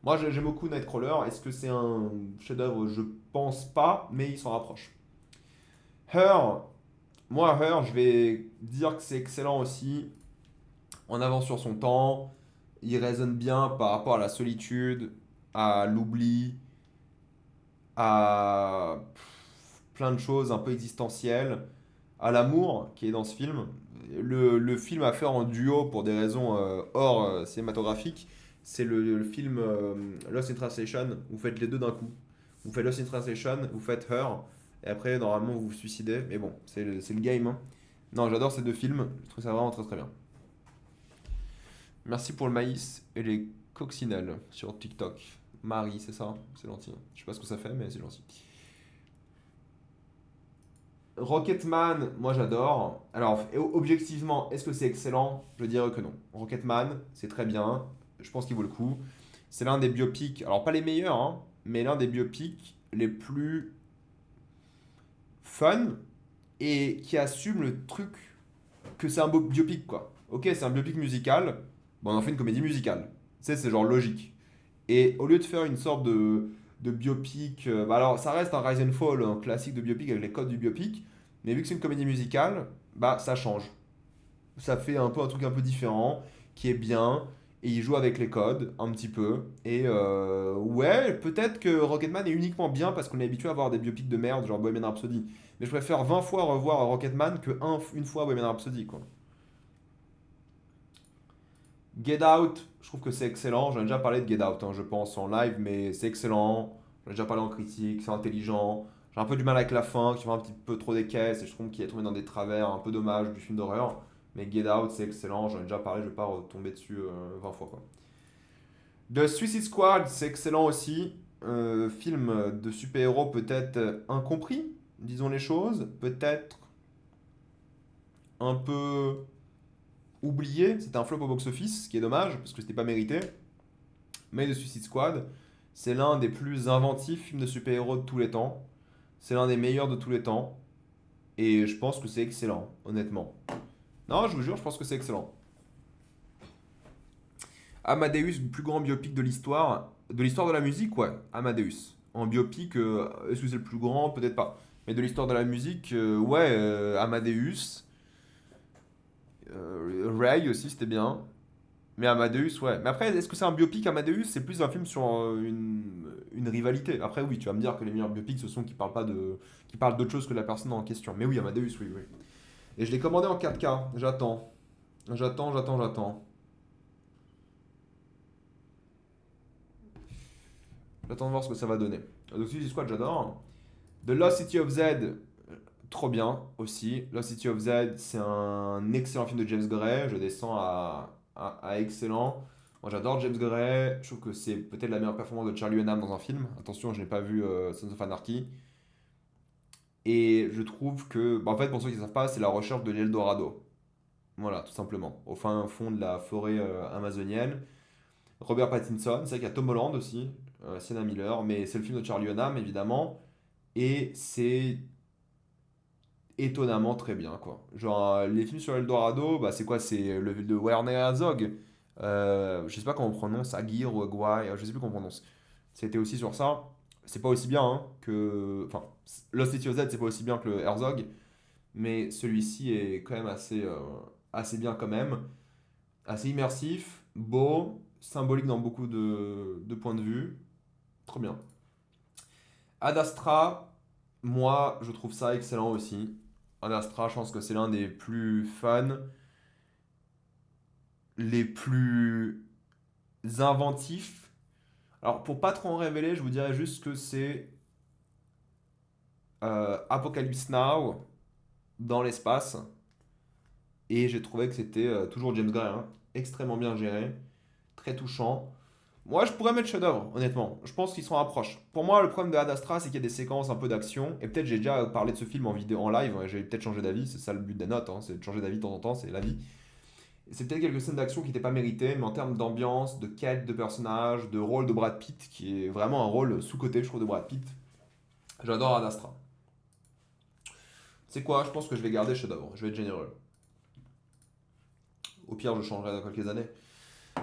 Moi, j'aime beaucoup Nightcrawler. Est-ce que c'est un chef-d'œuvre? Je pense pas, mais il s'en rapproche. Her, moi, Her, je vais dire que c'est excellent aussi. En avance sur son temps. Il résonne bien par rapport à la solitude, à l'oubli, à plein de choses un peu existentielles, à l'amour qui est dans ce film. Le film à faire en duo pour des raisons hors cinématographiques, c'est le film Lost in Translation. Vous faites les deux d'un coup. Vous faites Lost in Translation, vous faites Her, et après, normalement, vous vous suicidez. Mais bon, c'est le game, hein. Non, j'adore ces deux films. Je trouve ça vraiment très très bien. Merci pour le maïs et les coccinelles sur TikTok. Marie, c'est ça? C'est gentil. Je sais pas ce que ça fait, mais c'est gentil. Rocketman, moi j'adore. Alors, objectivement, est-ce que c'est excellent? Je dirais que non. Rocketman, c'est très bien. Je pense qu'il vaut le coup. C'est l'un des biopics, alors pas les meilleurs, hein, mais l'un des biopics les plus fun et qui assume le truc que c'est un biopic, quoi. Ok, c'est un biopic musical, bon, on en fait une comédie musicale. Tu sais, c'est genre logique. Et au lieu de faire une sorte de biopic, bah alors ça reste un Rise and Fall, un classique de biopic avec les codes du biopic, mais vu que c'est une comédie musicale, bah ça change. Ça fait un peu un truc un peu différent, qui est bien, et il joue avec les codes un petit peu. Et ouais, peut-être que Rocketman est uniquement bien parce qu'on est habitué à voir des biopics de merde, genre Bohemian Rhapsody. Mais je préfère 20 fois revoir Rocketman que une fois Bohemian Rhapsody, quoi. Get Out, je trouve que c'est excellent. J'en ai déjà parlé de Get Out, hein, je pense, en live, mais c'est excellent. J'en ai déjà parlé en critique, c'est intelligent. J'ai un peu du mal avec la fin, qui va un petit peu trop des caisses, et je trouve qu'il est tombé dans des travers un peu dommage du film d'horreur. Mais Get Out, c'est excellent, j'en ai déjà parlé, je vais pas retomber dessus 20 fois, quoi. The Suicide Squad, c'est excellent aussi. Film de super-héros peut-être incompris, disons les choses. Peut-être un peu oublié. C'était un flop au box-office, ce qui est dommage, parce que c'était pas mérité. Mais The Suicide Squad, c'est l'un des plus inventifs films de super-héros de tous les temps. C'est l'un des meilleurs de tous les temps. Et je pense que c'est excellent, honnêtement. Non, je vous jure, je pense que c'est excellent. Amadeus, le plus grand biopic de l'histoire. De l'histoire de la musique, ouais. Amadeus. En biopic, est-ce que c'est le plus grand? Peut-être pas. Mais de l'histoire de la musique, ouais, Amadeus. Ray aussi, c'était bien. Mais Amadeus, ouais. Mais après, est-ce que c'est un biopic Amadeus? C'est plus un film sur une rivalité. Après, oui, tu vas me dire que les meilleurs biopics, ce sont qui parlent pas de, qui parlent d'autre chose que la personne en question. Mais oui, Amadeus, oui, oui. Et je l'ai commandé en 4K. J'attends. J'attends. J'attends de voir ce que ça va donner. Donc, Suicide Squad, j'adore. The Lost City of Z, trop bien aussi. Lost City of Z, c'est un excellent film de James Gray. Je descends à excellent. Moi, j'adore James Gray. Je trouve que c'est peut-être la meilleure performance de Charlie Hunnam dans un film. Attention, je n'ai pas vu Sons of Anarchy. Et je trouve que, bah, en fait, pour ceux qui ne savent pas, c'est la recherche de l'Eldorado. Voilà, tout simplement. Au fin fond de la forêt amazonienne. Robert Pattinson, c'est vrai qu'il y a Tom Holland aussi, Sienna Miller, mais c'est le film de Charlie Hunnam, évidemment. Et c'est étonnamment très bien, quoi. Genre, les films sur Eldorado, bah, c'est quoi? C'est le de Werner Herzog. Je sais pas comment on prononce, Aguirre ou Aguirre, je sais plus comment on prononce. C'était aussi sur ça. C'est pas aussi bien hein, que. Enfin, Lost City of Z, c'est pas aussi bien que le Herzog, mais celui-ci est quand même assez bien, quand même. Assez immersif, beau, symbolique dans beaucoup de points de vue. Trop bien. Ad Astra, moi, je trouve ça excellent aussi. Ad Astra, je pense que c'est l'un des plus fun, les plus inventifs. Alors, pour pas trop en révéler, je vous dirais juste que c'est Apocalypse Now dans l'espace. Et j'ai trouvé que c'était toujours James Gray, hein, extrêmement bien géré, très touchant. Moi, je pourrais mettre chef-d'œuvre, honnêtement. Je pense qu'ils sont approches. Pour moi, le problème de Ad Astra, c'est qu'il y a des séquences un peu d'action. Et peut-être j'ai déjà parlé de ce film en vidéo, en live. Et j'ai peut-être changé d'avis. C'est ça le but des notes, hein, c'est de changer d'avis de temps en temps. C'est la vie. Et c'est peut-être quelques scènes d'action qui n'étaient pas méritées, mais en termes d'ambiance, de quête de personnage, de rôle de Brad Pitt, qui est vraiment un rôle sous-coté, je trouve, de Brad Pitt. J'adore Ad Astra. C'est quoi? Je pense que je vais garder chef-d'œuvre. Je vais être généreux. Au pire, je changerai dans quelques années.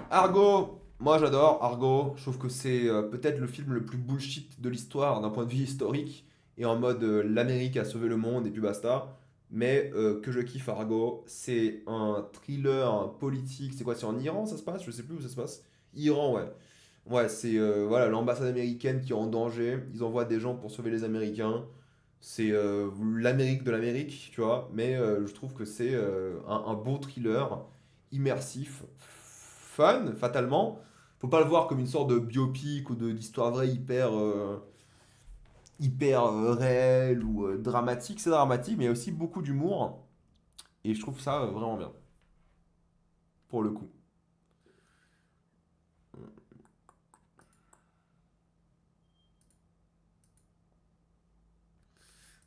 Argo, moi j'adore Argo. Je trouve que c'est peut-être le film le plus bullshit de l'histoire d'un point de vue historique et en mode l'Amérique a sauvé le monde et puis basta. Mais que je kiffe Argo, c'est un thriller politique. C'est quoi? C'est en Iran ça se passe? Je sais plus où ça se passe. Iran, ouais. Ouais, c'est voilà l'ambassade américaine qui est en danger. Ils envoient des gens pour sauver les Américains. C'est l'Amérique de l'Amérique, tu vois. Mais je trouve que c'est un beau thriller immersif, fun, fatalement. Faut pas le voir comme une sorte de biopic ou d'histoire vraie hyper réelle ou dramatique. C'est dramatique, mais il y a aussi beaucoup d'humour. Et je trouve ça vraiment bien, pour le coup.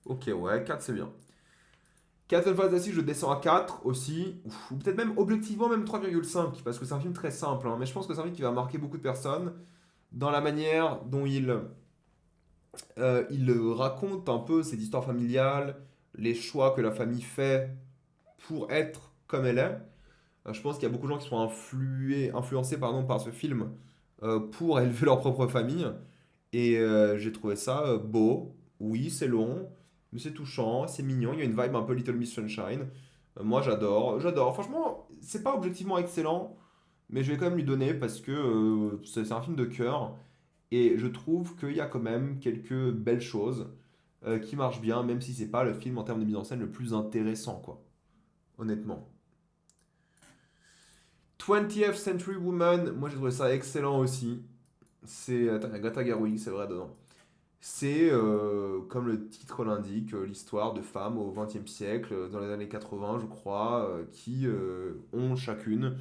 Ok, ouais, 4 c'est bien. Captain Fantasy, je descends à 4 aussi, ou peut-être même objectivement même 3,5, parce que c'est un film très simple, hein, mais je pense que c'est un film qui va marquer beaucoup de personnes dans la manière dont il raconte un peu cette histoire familiale, les choix que la famille fait pour être comme elle est. Je pense qu'il y a beaucoup de gens qui sont influencés pardon, par ce film pour élever leur propre famille. Et j'ai trouvé ça beau. Oui, c'est long, mais c'est touchant, c'est mignon. Il y a une vibe un peu Little Miss Sunshine. Moi, j'adore. Franchement, c'est pas objectivement excellent, mais je vais quand même lui donner parce que c'est un film de cœur. Et je trouve qu'il y a quand même quelques belles choses qui marchent bien, même si c'est pas le film en termes de mise en scène le plus intéressant, quoi. Honnêtement. 20th Century Woman, moi j'ai trouvé ça excellent aussi. C'est. Attends, il y a Greta Gerwig, c'est vrai, dedans. C'est, comme le titre l'indique, l'histoire de femmes au XXe siècle, dans les années 80, je crois, qui ont chacune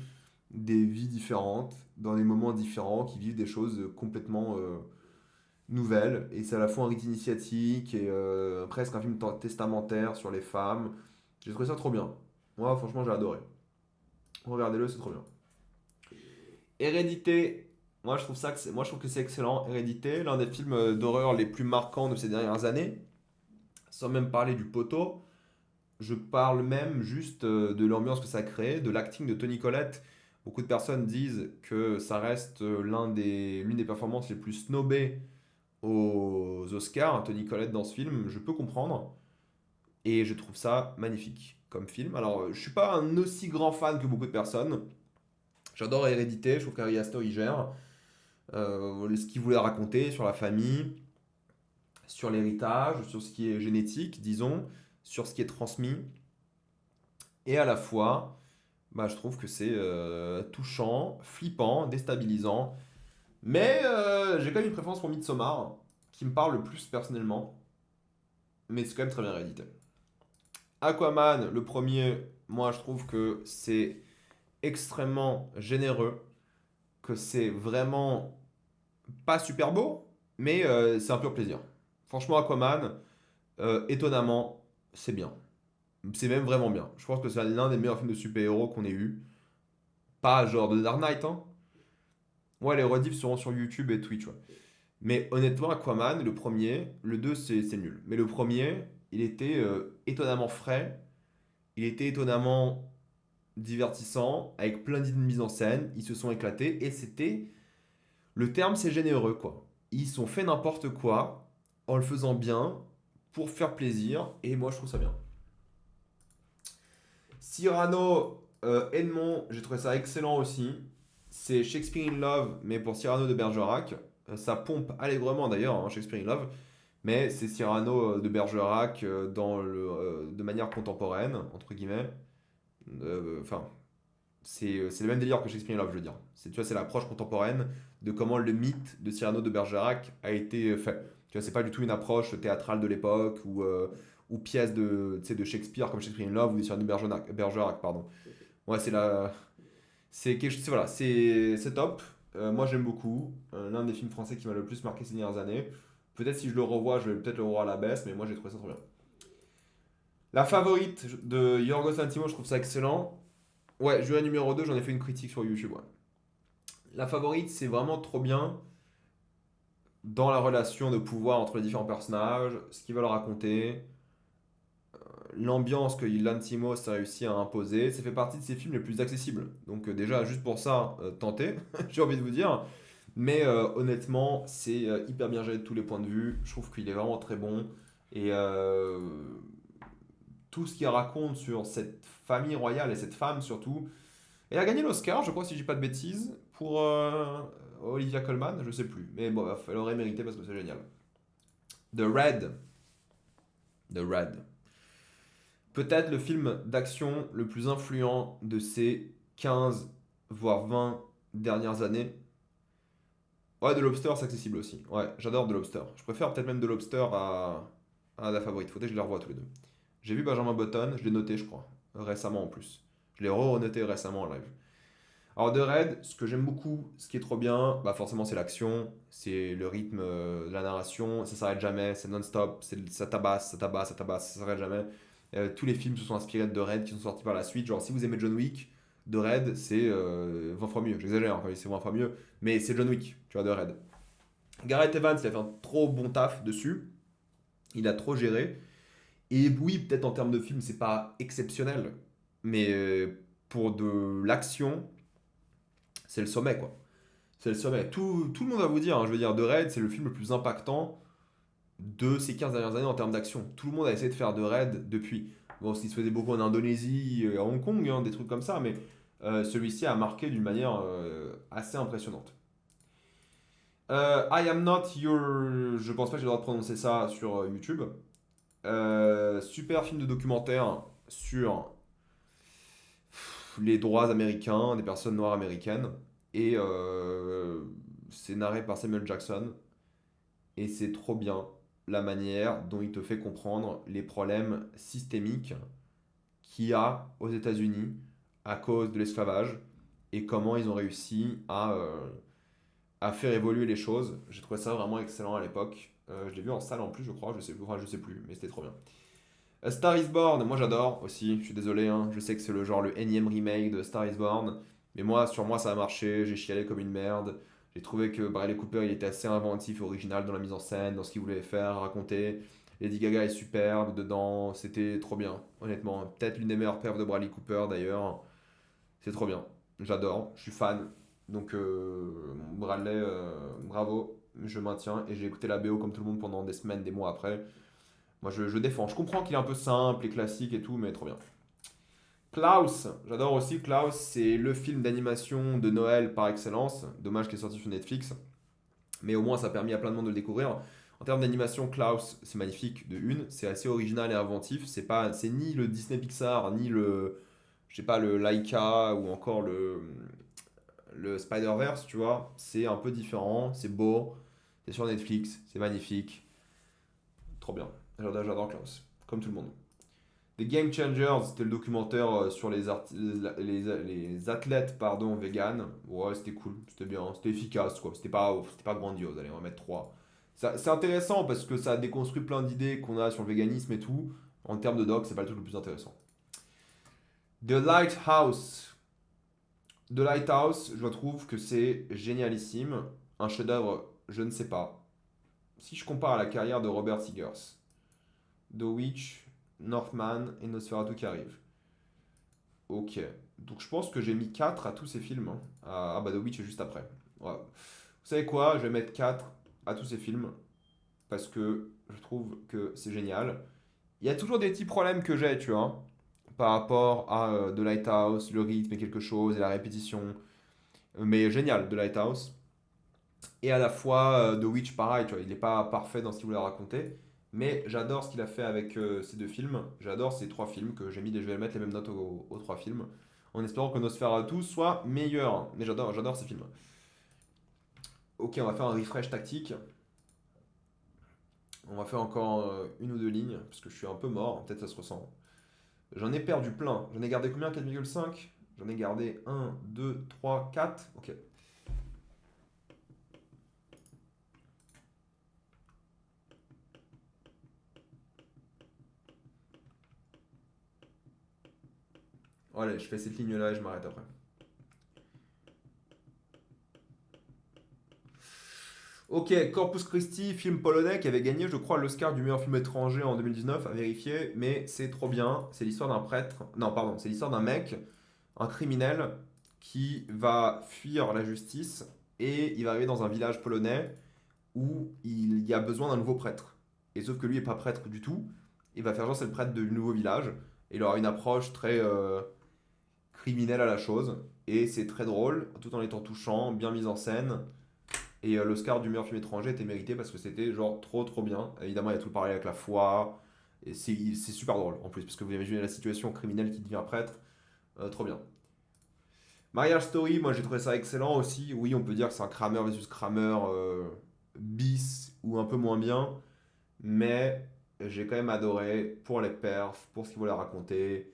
des vies différentes, dans des moments différents, qui vivent des choses complètement nouvelles. Et c'est à la fois un rite initiatique et presque un film testamentaire sur les femmes. J'ai trouvé ça trop bien. Moi, franchement, j'ai adoré. Regardez-le, c'est trop bien. Hérédité, moi je trouve que c'est excellent. Hérédité, l'un des films d'horreur les plus marquants de ces dernières années. Sans même parler du poteau, je parle même juste de l'ambiance que ça crée, de l'acting de Tony Collette. Beaucoup de personnes disent que ça reste l'une des performances les plus snobées aux Oscars, Tony Collette dans ce film. Je peux comprendre et je trouve ça magnifique comme film. Alors, je suis pas un aussi grand fan que beaucoup de personnes. J'adore Hérédité, je trouve qu'Ari Aster y gère. Ce qu'il voulait raconter sur la famille, sur l'héritage, sur ce qui est génétique, disons, sur ce qui est transmis. Et à la fois, bah, je trouve que c'est touchant, flippant, déstabilisant. Mais j'ai quand même une préférence pour Midsommar, qui me parle le plus personnellement. Mais c'est quand même très bien réédité. Aquaman, le premier, moi je trouve que c'est extrêmement généreux, que c'est vraiment pas super beau, mais c'est un pur plaisir. Franchement, Aquaman, étonnamment, c'est bien. C'est même vraiment bien. Je pense que c'est l'un des meilleurs films de super-héros qu'on ait eu. Pas genre de Dark Knight, hein. Ouais, les rediffs seront sur YouTube et Twitch, ouais. Mais honnêtement, Aquaman, le premier, le 2 c'est nul. Mais le premier, il était étonnamment frais, il était étonnamment divertissant, avec plein d'idées de mise en scène, ils se sont éclatés, et c'était... Le terme, c'est généreux, quoi. Ils ont fait n'importe quoi, en le faisant bien, pour faire plaisir, et moi je trouve ça bien. Cyrano, Edmond, j'ai trouvé ça excellent aussi. C'est Shakespeare in Love, mais pour Cyrano de Bergerac. Ça pompe allègrement d'ailleurs, hein, Shakespeare in Love. Mais c'est Cyrano de Bergerac de manière contemporaine, entre guillemets. Enfin, c'est le même délire que Shakespeare in Love, je veux dire. Tu vois, c'est l'approche contemporaine de comment le mythe de Cyrano de Bergerac a été fait. Tu vois, c'est pas du tout une approche théâtrale de l'époque ou pièce de, tu sais, de Shakespeare comme Shakespeare in Love ou de Cyrano de Bergerac, pardon. Ouais, voilà, c'est top. Moi, j'aime beaucoup. L'un des films français qui m'a le plus marqué ces dernières années. Peut-être si je le revois, je vais peut-être le revoir à la baisse, mais moi, j'ai trouvé ça trop bien. La favorite de Yorgos Lanthimos, je trouve ça excellent. Ouais, Jury numéro 2, j'en ai fait une critique sur YouTube. Ouais. La favorite, c'est vraiment trop bien dans la relation de pouvoir entre les différents personnages, ce qu'ils veulent raconter, l'ambiance que Lanthimos a réussi à imposer. Ça fait partie de ses films les plus accessibles. Donc déjà, juste pour ça, tentez, j'ai envie de vous dire. Mais honnêtement, c'est hyper bien géré de tous les points de vue. Je trouve qu'il est vraiment très bon. Et tout ce qu'il raconte sur cette famille royale et cette femme surtout. Elle a gagné l'Oscar, je crois, si je dis pas de bêtises, pour Olivia Colman, je sais plus. Mais bon, elle aurait mérité parce que c'est génial. The Red. The Red. Peut-être le film d'action le plus influent de ces 15 voire 20 dernières années. Ouais, The Lobster, c'est accessible aussi. Ouais, j'adore The Lobster. Je préfère peut-être même The Lobster à la favorite. Faudrait que je les revoie tous les deux. J'ai vu Benjamin Button, je l'ai noté, je crois. Récemment en plus. Je l'ai re-noté récemment en live. Alors de Red, ce que j'aime beaucoup, ce qui est trop bien, bah forcément c'est l'action, c'est le rythme de la narration, ça s'arrête jamais, c'est non-stop, ça tabasse, ça tabasse, ça tabasse, ça s'arrête jamais. Tous les films se sont inspirés de Red qui sont sortis par la suite. Genre si vous aimez John Wick, de Red c'est 20 fois mieux. J'exagère, hein, c'est 20 fois mieux, mais c'est John Wick, tu vois, de Red. Gareth Evans, il a fait un trop bon taf dessus, il a trop géré. Et oui, peut-être en termes de film, c'est pas exceptionnel, mais pour de l'action, c'est le sommet quoi. C'est le sommet. Tout le monde va vous dire, hein, je veux dire, The Raid, c'est le film le plus impactant de ces 15 dernières années en termes d'action. Tout le monde a essayé de faire The Raid depuis. Bon, ce qui se faisait beaucoup en Indonésie, à Hong Kong, hein, des trucs comme ça, mais celui-ci a marqué d'une manière assez impressionnante. I am not your. Je pense pas que j'ai le droit de prononcer ça sur YouTube. Super film de documentaire sur les droits américains, des personnes noires américaines. Et c'est narré par Samuel Jackson. Et c'est trop bien la manière dont il te fait comprendre les problèmes systémiques qu'il y a aux États-Unis à cause de l'esclavage et comment ils ont réussi à faire évoluer les choses. J'ai trouvé ça vraiment excellent à l'époque. Je l'ai vu en salle en plus, je crois, je sais plus, mais c'était trop bien. A Star is Born, moi j'adore aussi, je suis désolé, hein, je sais que c'est le genre le énième remake de Star is Born, mais moi, sur moi ça a marché, j'ai chialé comme une merde. J'ai trouvé que Bradley Cooper il était assez inventif et original dans la mise en scène, dans ce qu'il voulait faire, raconter. Lady Gaga est superbe dedans, c'était trop bien, honnêtement. Peut-être l'une des meilleures perfs de Bradley Cooper d'ailleurs, c'est trop bien. J'adore, je suis fan. Donc Bradley, bravo, je maintiens. Et j'ai écouté la BO comme tout le monde pendant des semaines, des mois après. Moi, je défends. Je comprends qu'il est un peu simple et classique et tout, mais trop bien. Klaus, j'adore aussi. Klaus, c'est le film d'animation de Noël par excellence. Dommage qu'il est sorti sur Netflix, mais au moins ça a permis à plein de monde de le découvrir. En termes d'animation, Klaus, c'est magnifique de une. C'est assez original et inventif. C'est ni le Disney Pixar, ni je sais pas, le Laika ou encore le Spider-Verse, tu vois. C'est un peu différent, c'est beau, c'est sur Netflix, c'est magnifique. Trop bien. J'adore Klaus, comme tout le monde. The Game Changers, c'était le documentaire sur les athlètes pardon, vegan. Ouais, c'était cool, c'était bien, c'était efficace, quoi. C'était pas grandiose. Allez, on va mettre 3. C'est intéressant parce que ça déconstruit plein d'idées qu'on a sur le véganisme et tout. En termes de doc, c'est pas le truc le plus intéressant. The Lighthouse. The Lighthouse, je trouve que c'est génialissime. Un chef-d'œuvre, je ne sais pas. Si je compare à la carrière de Robert Eggers, The Witch, Northman et Nosferatu qui arrive. Ok. Donc je pense que j'ai mis 4 à tous ces films, hein. Ah bah The Witch est juste après. Ouais. Vous savez quoi? Je vais mettre 4 à tous ces films parce que je trouve que c'est génial. Il y a toujours des petits problèmes que j'ai, tu vois, par rapport à The Lighthouse, le rythme et quelque chose et la répétition. Mais génial, The Lighthouse. Et à la fois, The Witch, pareil, tu vois, il n'est pas parfait dans ce qu'il voulait raconter. Mais j'adore ce qu'il a fait avec ces deux films. J'adore ces trois films que j'ai mis. Je vais mettre les mêmes notes aux trois films. En espérant que Nosferatu soit meilleur. Mais j'adore ces films. Ok, on va faire un refresh tactique. On va faire encore une ou deux lignes. Parce que je suis un peu mort. Peut-être ça se ressent. J'en ai perdu plein. J'en ai gardé combien? 4,5. J'en ai gardé 1, 2, 3, 4. Ok. Allez, je fais cette ligne-là et je m'arrête après. Ok, Corpus Christi, film polonais qui avait gagné, je crois, l'Oscar du meilleur film étranger en 2019, à vérifier, mais c'est trop bien. C'est l'histoire d'un prêtre, non, pardon, c'est l'histoire d'un mec, un criminel, qui va fuir la justice et il va arriver dans un village polonais où il y a besoin d'un nouveau prêtre. Et sauf que lui n'est pas prêtre du tout, il va faire genre c'est le prêtre du nouveau village et il aura une approche très criminelle à la chose. Et c'est très drôle, tout en étant touchant, bien mis en scène. Et l'Oscar du meilleur film étranger était mérité parce que c'était genre trop trop bien. Évidemment, il y a tout le parallèle avec la foi. Et c'est super drôle en plus, parce que vous imaginez la situation criminelle qui devient prêtre. Trop bien. Marriage Story, moi j'ai trouvé ça excellent aussi. Oui, on peut dire que c'est un Kramer versus Kramer bis ou un peu moins bien. Mais j'ai quand même adoré pour les perfs, pour ce qu'il voulait raconter.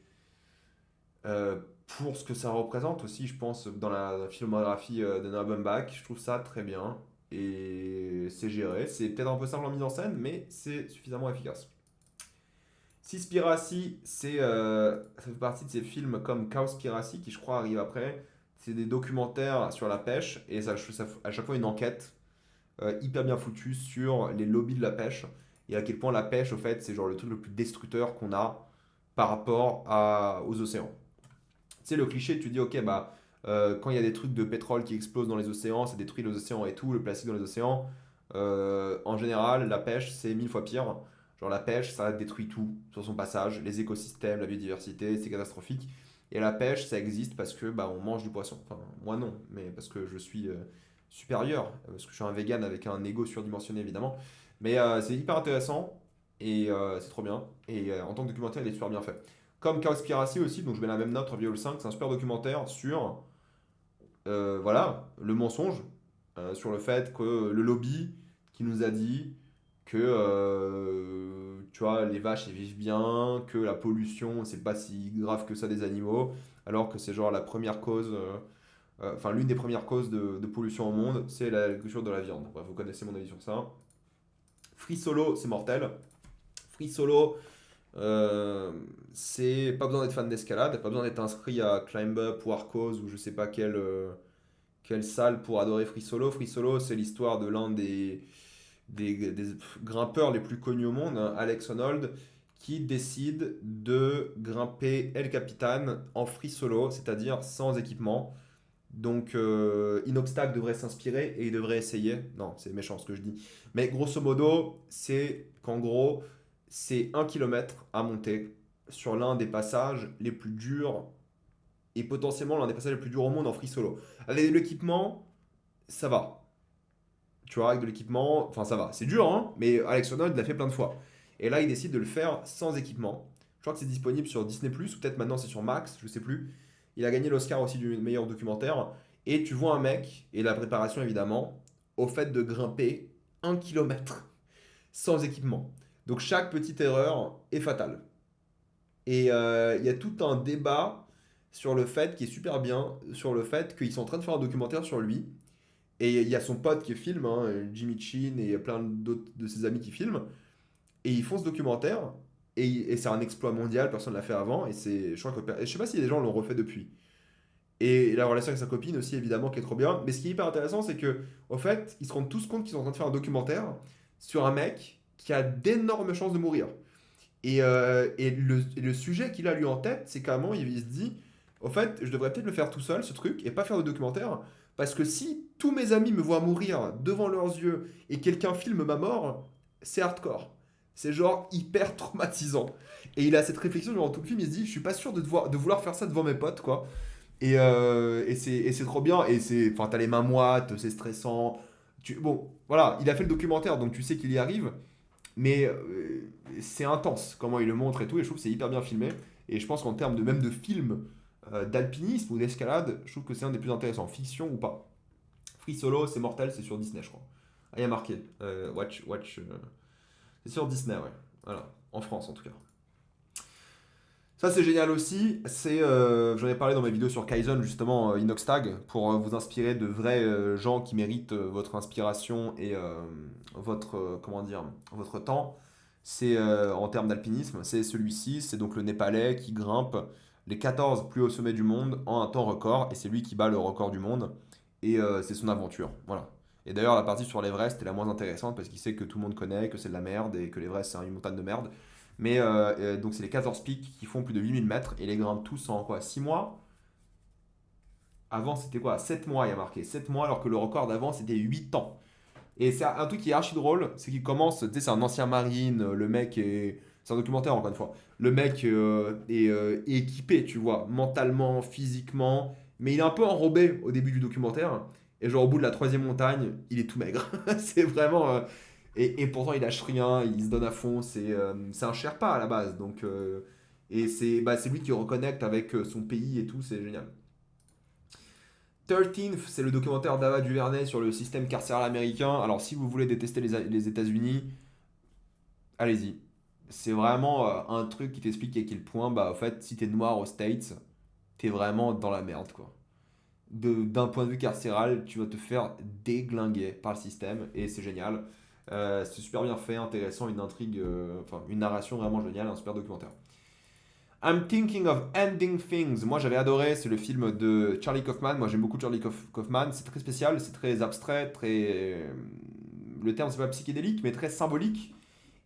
Pour ce que ça représente aussi, je pense, dans la filmographie de Noah Baumbach, je trouve ça très bien. Et c'est géré. C'est peut-être un peu simple en mise en scène, mais c'est suffisamment efficace. Seaspiracy, ça fait partie de ces films comme Cowspiracy, qui je crois arrive après. C'est des documentaires sur la pêche, et à chaque fois une enquête hyper bien foutue sur les lobbies de la pêche, et à quel point la pêche, au fait, c'est genre le truc le plus destructeur qu'on a par rapport aux océans. Tu sais, le cliché, tu dis, ok, bah, quand il y a des trucs de pétrole qui explosent dans les océans, ça détruit les océans et tout, le plastique dans les océans. En général, la pêche, c'est 1000 fois pire. Genre, la pêche, ça détruit tout sur son passage, les écosystèmes, la biodiversité, c'est catastrophique. Et la pêche, ça existe parce que bah, on mange du poisson. Enfin, moi non, mais parce que je suis supérieur, parce que je suis un vegan avec un ego surdimensionné évidemment. Mais c'est hyper intéressant et c'est trop bien. Et en tant que documentaire, il est super bien fait. Comme Cowspiracy aussi, donc je mets la même note, 3,5. C'est un super documentaire sur voilà, le mensonge, sur le fait que le lobby qui nous a dit que tu vois, les vaches elles vivent bien, que la pollution c'est pas si grave que ça des animaux, alors que c'est genre la première cause, enfin l'une des premières causes de pollution au monde, c'est la culture de la viande. Bref, vous connaissez mon avis sur ça. Free Solo, c'est mortel. Free Solo, c'est pas besoin d'être fan d'escalade, pas besoin d'être inscrit à Climb Up ou Arcos ou je sais pas quelle salle pour adorer Free Solo. Free Solo, c'est l'histoire de l'un des grimpeurs les plus connus au monde, hein, Alex Honnold, qui décide de grimper El Capitan en free solo, c'est-à-dire sans équipement. Donc, Inoxtag devrait s'inspirer et il devrait essayer. Non, c'est méchant ce que je dis. Mais grosso modo, c'est qu'en gros, c'est 1 kilomètre à monter sur l'un des passages les plus durs et potentiellement l'un des passages les plus durs au monde en free solo. Avec de l'équipement, ça va. Tu vois, avec de l'équipement, enfin ça va. C'est dur, hein, mais Alex Honnold l'a fait plein de fois. Et là, il décide de le faire sans équipement. Je crois que c'est disponible sur Disney+, ou peut-être maintenant c'est sur Max, je sais plus. Il a gagné l'Oscar aussi du meilleur documentaire. Et tu vois un mec, et la préparation évidemment, au fait de grimper 1 kilomètre sans équipement. Donc chaque petite erreur est fatale. Et il y a tout un débat sur le fait, qui est super bien, sur le fait qu'ils sont en train de faire un documentaire sur lui. Et il y a son pote qui filme, hein, Jimmy Chin, et il y a plein d'autres de ses amis qui filment. Et ils font ce documentaire, et c'est un exploit mondial, personne ne l'a fait avant. Et c'est, je crois que, et je sais pas si les gens l'ont refait depuis. Et la relation avec sa copine aussi, évidemment, qui est trop bien. Mais ce qui est hyper intéressant, c'est que, au fait, ils se rendent tous compte qu'ils sont en train de faire un documentaire sur un mec qui a d'énormes chances de mourir. Et le sujet qu'il a lui en tête, c'est carrément, il se dit, au fait, je devrais peut-être le faire tout seul, ce truc, et pas faire de documentaire, parce que si tous mes amis me voient mourir devant leurs yeux et quelqu'un filme ma mort, c'est hardcore. C'est genre hyper traumatisant. Et il a cette réflexion durant tout le film, il se dit, je suis pas sûr de vouloir faire ça devant mes potes, quoi. Et c'est trop bien, et enfin, t'as les mains moites, c'est stressant. Bon, voilà, il a fait le documentaire, donc tu sais qu'il y arrive, mais c'est intense comment il le montre et tout, et je trouve que c'est hyper bien filmé. Et je pense qu'en termes de même de film d'alpinisme ou d'escalade, je trouve que c'est un des plus intéressants, fiction ou pas. Free Solo, c'est mortel, c'est sur Disney, je crois. Ah, il y a marqué. C'est sur Disney, ouais. Voilà, en France en tout cas. Ça c'est génial aussi, j'en ai parlé dans mes vidéos sur Kaizen justement, Inoxtag, pour vous inspirer de vrais gens qui méritent votre inspiration et comment dire, votre temps. C'est en termes d'alpinisme, c'est celui-ci, c'est donc le Népalais qui grimpe les 14 plus hauts sommets du monde en un temps record, et c'est lui qui bat le record du monde, et c'est son aventure, voilà. Et d'ailleurs la partie sur l'Everest est la moins intéressante parce qu'il sait que tout le monde connaît, que c'est de la merde et que l'Everest c'est une montagne de merde. Mais donc c'est les 14 pics qui font plus de 8000 mètres et les grimpent tous en quoi 6 mois. Avant c'était quoi 7 mois il y a marqué. 7 mois alors que le record d'avant c'était 8 ans. Et c'est un truc qui est archi drôle, c'est qu'il commence, tu sais c'est un ancien marine, le mec est... C'est un documentaire encore une fois. Le mec est équipé, tu vois, mentalement, physiquement, mais il est un peu enrobé au début du documentaire. Et genre au bout de la troisième montagne, il est tout maigre. C'est vraiment... et pourtant, il lâche rien, il se donne à fond. C'est un Sherpa à la base. Donc, et c'est lui qui reconnecte avec son pays et tout, c'est génial. 13, c'est le documentaire d'Ava DuVernay sur le système carcéral américain. Alors, si vous voulez détester les États-Unis, allez-y. C'est vraiment un truc qui t'explique à quel point, bah, en fait, si t'es noir aux States, t'es vraiment dans la merde, quoi. D'un point de vue carcéral, tu vas te faire déglinguer par le système et c'est génial. C'est super bien fait, intéressant, une intrigue, enfin une narration vraiment géniale, un super documentaire. I'm Thinking of Ending Things. Moi j'avais adoré, c'est le film de Charlie Kaufman. Moi j'aime beaucoup Charlie Kaufman. C'est très spécial, c'est très abstrait, très. Le terme c'est pas psychédélique, mais très symbolique.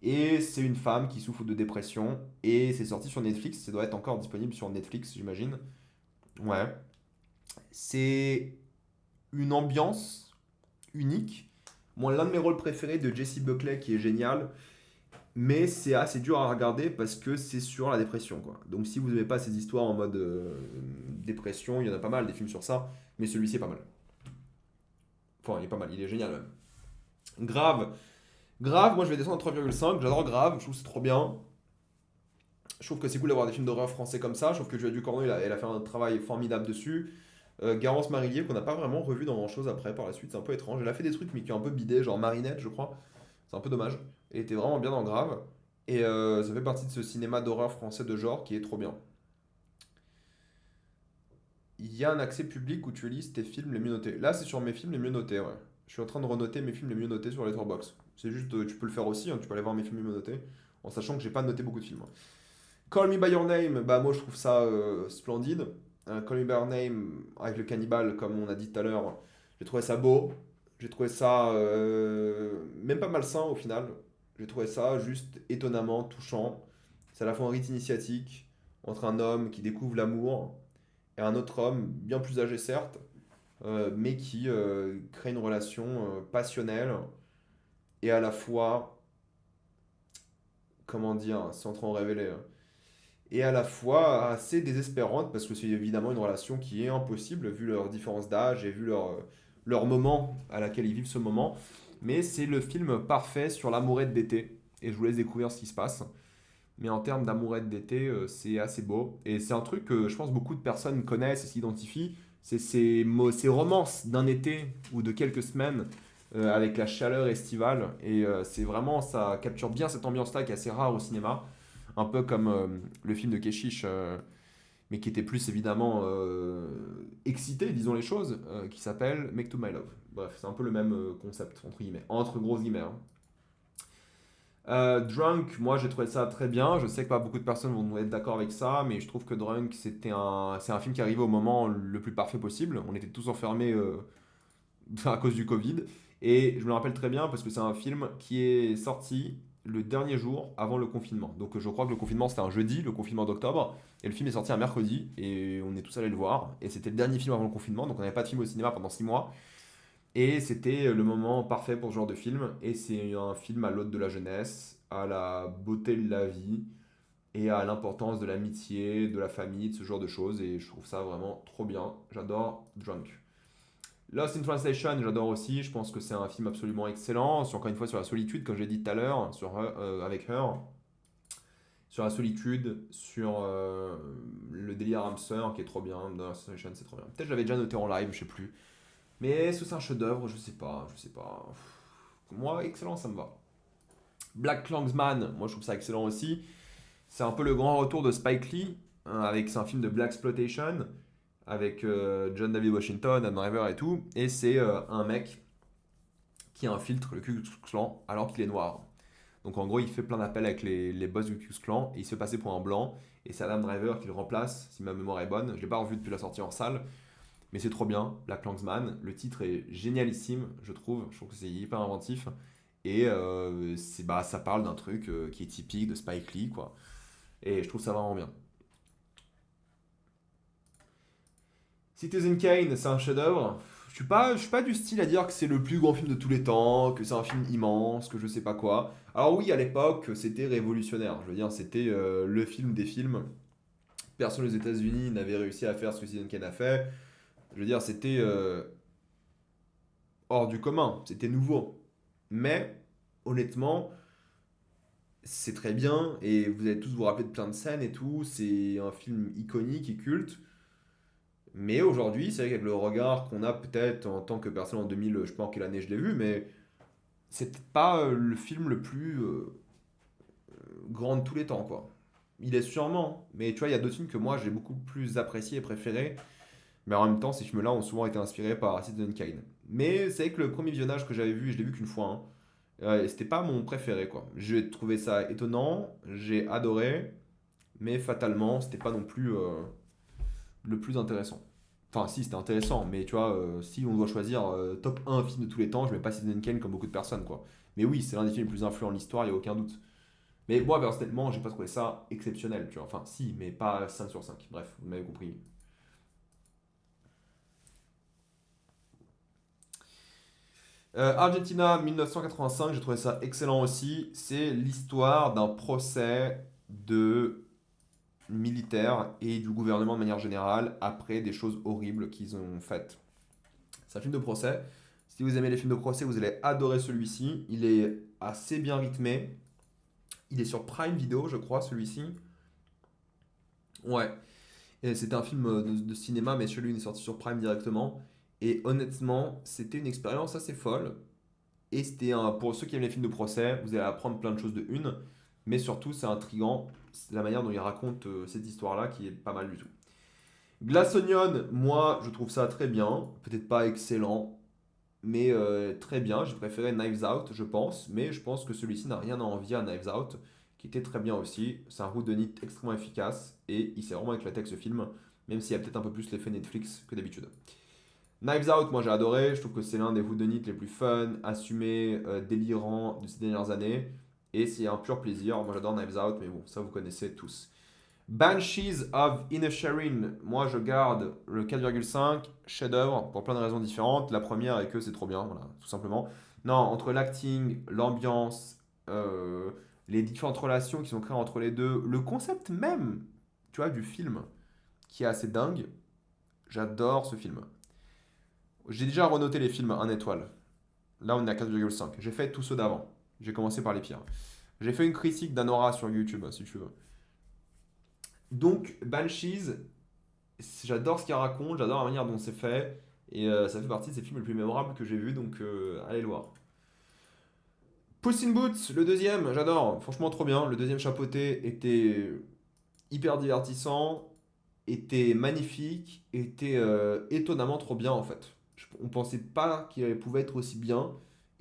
Et c'est une femme qui souffre de dépression. Et c'est sorti sur Netflix. Ça doit être encore disponible sur Netflix, j'imagine. Ouais. C'est une ambiance unique. Moi, l'un de mes rôles préférés de Jessie Buckley qui est génial, mais c'est assez dur à regarder parce que c'est sur la dépression, quoi. Donc si vous n'aimez pas ces histoires en mode dépression, il y en a pas mal des films sur ça, mais celui-ci est pas mal. Enfin, il est pas mal, il est génial même. Grave, Grave, moi je vais descendre à 3,5, j'adore Grave, je trouve que c'est trop bien. Je trouve que c'est cool d'avoir des films d'horreur français comme ça, je trouve que Julia Ducournau, elle a fait un travail formidable dessus. Garance Marillier, qu'on n'a pas vraiment revu dans grand chose après par la suite, c'est un peu étrange. Elle a fait des trucs mais qui ont un peu bidé, genre Marinette, je crois. C'est un peu dommage. Elle était vraiment bien dans Grave. Et ça fait partie de ce cinéma d'horreur français de genre qui est trop bien. Il y a un accès public où tu listes tes films les mieux notés. Là, c'est sur mes films les mieux notés, ouais. Je suis en train de renoter mes films les mieux notés sur Letterboxd. C'est juste, tu peux le faire aussi, hein, tu peux aller voir mes films les mieux notés, en sachant que j'ai pas noté beaucoup de films, hein. Call Me By Your Name, bah moi je trouve ça splendide. Call Me By Your Name avec le cannibale, comme on a dit tout à l'heure, j'ai trouvé ça beau. J'ai trouvé ça même pas malsain au final. J'ai trouvé ça juste étonnamment touchant. C'est à la fois un rite initiatique entre un homme qui découvre l'amour et un autre homme, bien plus âgé certes, mais qui crée une relation passionnelle et à la fois, comment dire, sans trop en révéler, hein, et à la fois assez désespérante parce que c'est évidemment une relation qui est impossible vu leur différence d'âge et vu leur moment à laquelle ils vivent ce moment. Mais c'est le film parfait sur l'amourette d'été et je vous laisse découvrir ce qui se passe. Mais en termes d'amourette d'été, c'est assez beau et c'est un truc que je pense beaucoup de personnes connaissent et s'identifient. C'est ces romances d'un été ou de quelques semaines avec la chaleur estivale et c'est vraiment ça capture bien cette ambiance-là qui est assez rare au cinéma. un peu comme le film de Keshish, mais qui était plus évidemment excité, disons les choses, qui s'appelle Make to My Love. Bref, c'est un peu le même concept, entre guillemets, entre grosses guillemets, hein. Drunk, moi j'ai trouvé ça très bien. Je sais que pas beaucoup de personnes vont être d'accord avec ça, mais je trouve que Drunk c'est un film qui arrivait au moment le plus parfait possible. On était tous enfermés à cause du Covid. Et je me rappelle très bien parce que c'est un film qui est sorti le dernier jour avant le confinement. Donc je crois que le confinement c'était un jeudi, le confinement d'octobre, et le film est sorti un mercredi, et on est tous allés le voir. Et c'était le dernier film avant le confinement, donc on n'avait pas de film au cinéma pendant 6 mois. Et c'était le moment parfait pour ce genre de film. Et c'est un film à l'ode de la jeunesse, à la beauté de la vie et à l'importance de l'amitié, de la famille, de ce genre de choses. Et je trouve ça vraiment trop bien. J'adore Drunk. Lost in Translation, j'adore aussi. Je pense que c'est un film absolument excellent. Encore une fois, sur la solitude, comme j'ai dit tout à l'heure, avec Her. Sur la solitude, sur le délire hamster qui est trop bien. Lost in Translation, c'est trop bien. Peut-être que je l'avais déjà noté en live, je sais plus. Mais est-ce que c'est un chef-d'œuvre? Je sais pas, je sais pas. Moi, excellent, ça me va. Black Klansman, moi je trouve ça excellent aussi. C'est un peu le grand retour de Spike Lee, hein, c'est un film de Black Exploitation, avec John David Washington, Adam Driver et tout. Et c'est un mec qui infiltre le Ku Klux Klan alors qu'il est noir. Donc en gros, il fait plein d'appels avec les boss du Ku Klux Klan et il se fait passer pour un blanc. Et c'est Adam Driver qui le remplace, si ma mémoire est bonne. Je l'ai pas revu depuis la sortie en salle. Mais c'est trop bien, Black Klansman. Le titre est génialissime, je trouve. Je trouve que c'est hyper inventif. Et ça parle d'un truc qui est typique de Spike Lee, quoi. Et je trouve ça vraiment bien. Citizen Kane, c'est un chef-d'œuvre. Je suis pas du style à dire que c'est le plus grand film de tous les temps, que c'est un film immense, que je sais pas quoi. Alors oui, à l'époque, c'était révolutionnaire. Je veux dire, c'était le film des films. Personne aux États-Unis n'avait réussi à faire ce que Citizen Kane a fait. Je veux dire, c'était hors du commun, c'était nouveau. Mais honnêtement, c'est très bien et vous allez tous vous rappeler de plein de scènes et tout. C'est un film iconique et culte. Mais aujourd'hui, c'est vrai qu'avec le regard qu'on a peut-être en tant que personne en 2000, je sais pas en quelle année je l'ai vu, mais c'est peut-être pas le film le plus grand de tous les temps, quoi. Il est sûrement, mais tu vois, il y a d'autres films que moi j'ai beaucoup plus apprécié et préféré. Mais en même temps, ces films-là ont souvent été inspirés par Citizen Kane. Mais c'est vrai que le premier visionnage que j'avais vu, je l'ai vu qu'une fois, hein. Et c'était pas mon préféré, quoi. J'ai trouvé ça étonnant, j'ai adoré, mais fatalement, c'était pas non plus le plus intéressant. Enfin, si, c'était intéressant, mais tu vois, si on doit choisir top un film de tous les temps, je mets pas Citizen Kane comme beaucoup de personnes, quoi. Mais oui, c'est l'un des films les plus influents de l'histoire, il n'y a aucun doute. Mais moi, personnellement, j'ai pas trouvé ça exceptionnel, tu vois. Enfin, si, mais pas 5 sur 5. Bref, vous m'avez compris. Argentina 1985, j'ai trouvé ça excellent aussi. C'est l'histoire d'un procès de militaires et du gouvernement de manière générale après des choses horribles qu'ils ont faites. C'est un film de procès. Si vous aimez les films de procès, vous allez adorer celui-ci. Il est assez bien rythmé. Il est sur Prime Video, je crois, celui-ci. Ouais. Et c'était un film de cinéma, mais celui-là il est sorti sur Prime directement. Et honnêtement, c'était une expérience assez folle. Et pour ceux qui aiment les films de procès, vous allez apprendre plein de choses de une, mais surtout c'est intriguant, c'est la manière dont il raconte cette histoire-là qui est pas mal du tout. Glass Onion, moi je trouve ça très bien, peut-être pas excellent, mais très bien. J'ai préféré Knives Out, je pense, mais je pense que celui-ci n'a rien à envier à Knives Out, qui était très bien aussi. C'est un whodunit extrêmement efficace et il s'est vraiment éclaté avec ce film, même s'il y a peut-être un peu plus l'effet Netflix que d'habitude. Knives Out, moi j'ai adoré. Je trouve que c'est l'un des whodunits les plus fun, assumés, délirants de ces dernières années. Et c'est un pur plaisir. Moi j'adore Knives Out, mais bon, ça vous connaissez tous. Banshees of Inisherin, moi je garde le 4,5, chef-d'œuvre pour plein de raisons différentes. La première est que c'est trop bien, voilà, tout simplement. Non, entre l'acting, l'ambiance, les différentes relations qui sont créées entre les deux, le concept même, tu vois, du film, qui est assez dingue, j'adore ce film. J'ai déjà renoté les films 1 étoile. Là, on est à 4,5. J'ai fait tous ceux d'avant. J'ai commencé par les pires. J'ai fait une critique d'Anora sur YouTube, si tu veux. Donc, Banshees, j'adore ce qu'il raconte, j'adore la manière dont c'est fait. Et ça fait partie de ces films les plus mémorables que j'ai vus, donc allez le voir. Puss in Boots, le deuxième, j'adore. Franchement, trop bien. Le deuxième chapeauté était hyper divertissant, était magnifique, était étonnamment trop bien en fait. On pensait pas qu'il pouvait être aussi bien,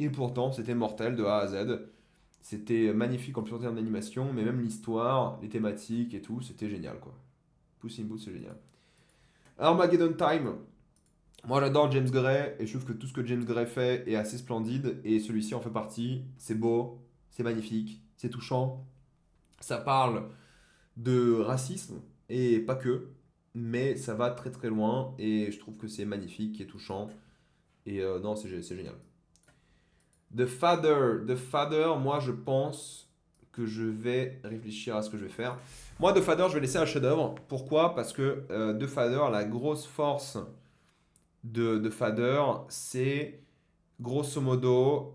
et pourtant c'était mortel de A à Z. C'était magnifique en plus en termes d'animation, mais même l'histoire, les thématiques et tout, c'était génial quoi. Puss in Boots, c'est génial. Armageddon Time, moi j'adore James Gray et je trouve que tout ce que James Gray fait est assez splendide et celui-ci en fait partie. C'est beau, c'est magnifique, c'est touchant. Ça parle de racisme et pas que, mais ça va très très loin et je trouve que c'est magnifique et touchant et non, c'est génial. The Father, moi je pense que je vais réfléchir à ce que je vais faire. Moi, The Father, je vais laisser un chef-d'œuvre. Pourquoi? Parce que The Father, la grosse force de Father, c'est grosso modo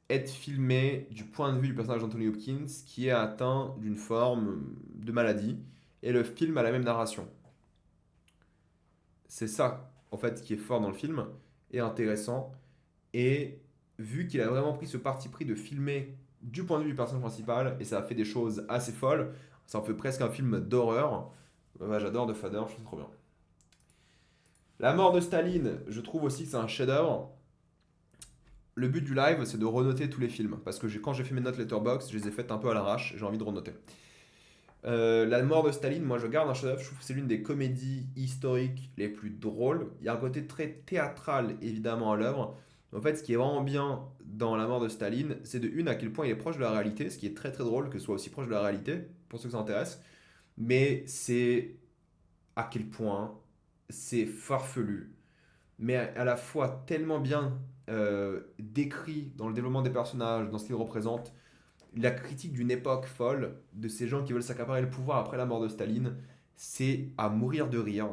être filmé du point de vue du personnage d'Anthony Hopkins qui est atteint d'une forme de maladie et le film a la même narration. C'est ça, en fait, qui est fort dans le film et intéressant. Et vu qu'il a vraiment pris ce parti pris de filmer du point de vue du personnage principal et ça a fait des choses assez folles, ça en fait presque un film d'horreur. Ouais, j'adore The Father, je trouve trop bien. La mort de Staline, je trouve aussi que c'est un chef-d'œuvre. Le but du live, c'est de renoter tous les films. Parce que quand j'ai fait mes notes Letterboxd, je les ai faites un peu à l'arrache. J'ai envie de renoter. La mort de Staline, moi je garde un chef-d'œuvre. Je trouve que c'est l'une des comédies historiques les plus drôles. Il y a un côté très théâtral, évidemment, à l'œuvre. En fait, ce qui est vraiment bien dans La mort de Staline, c'est de une à quel point il est proche de la réalité, ce qui est très très drôle que ce soit aussi proche de la réalité, pour ceux que ça intéresse. Mais c'est à quel point c'est farfelu, mais à la fois tellement bien décrit dans le développement des personnages, dans ce qu'ils représentent, la critique d'une époque folle, de ces gens qui veulent s'accaparer le pouvoir après la mort de Staline, c'est à mourir de rire,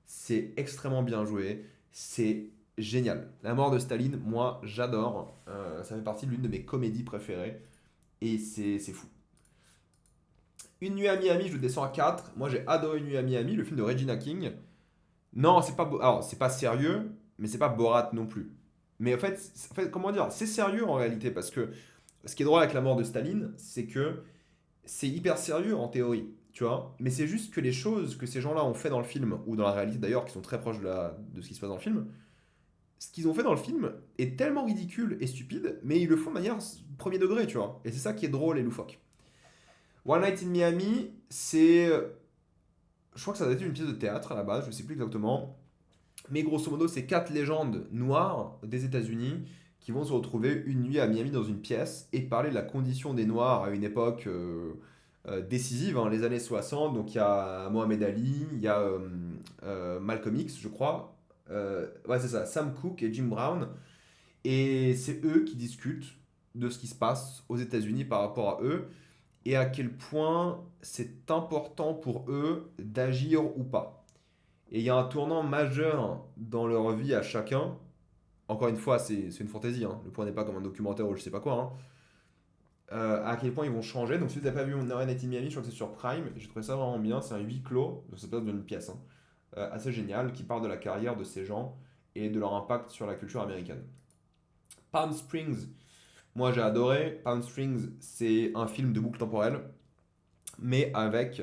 c'est extrêmement bien joué, c'est génial. La mort de Staline, moi j'adore, ça fait partie de l'une de mes comédies préférées, et c'est fou. Une nuit à Miami, je le descends à 4. Moi j'ai adoré Une nuit à Miami, le film de Regina King. Non, c'est pas, alors, c'est pas sérieux, mais c'est pas Borat non plus. Mais en fait, comment dire, c'est sérieux en réalité, parce que ce qui est drôle avec la mort de Staline, c'est que c'est hyper sérieux en théorie, tu vois. Mais c'est juste que les choses que ces gens-là ont fait dans le film, ou dans la réalité d'ailleurs, qui sont très proches de ce qui se passe dans le film, ce qu'ils ont fait dans le film est tellement ridicule et stupide, mais ils le font de manière premier degré, tu vois. Et c'est ça qui est drôle et loufoque. One Night in Miami, c'est. Je crois que ça a été une pièce de théâtre à la base, je sais plus exactement. Mais grosso modo, c'est quatre légendes noires des États-Unis qui vont se retrouver une nuit à Miami dans une pièce et parler de la condition des Noirs à une époque décisive, hein, les années 60. Donc il y a Mohamed Ali, il y a Malcolm X, je crois. Ouais, c'est ça, Sam Cooke et Jim Brown. Et c'est eux qui discutent de ce qui se passe aux États-Unis par rapport à eux et à quel point c'est important pour eux d'agir ou pas. Et il y a un tournant majeur dans leur vie à chacun. Encore une fois, c'est une fantaisie, hein. Le point n'est pas comme un documentaire ou je sais pas quoi, hein. À quel point ils vont changer. Donc si vous n'avez pas vu One Night in Miami, je crois que c'est sur Prime. J'ai trouvé ça vraiment bien. C'est un huis clos, donc ça passe d'une pièce, hein. Assez génial, qui parle de la carrière de ces gens et de leur impact sur la culture américaine. Palm Springs, moi j'ai adoré. Palm Springs, c'est un film de boucle temporelle, mais avec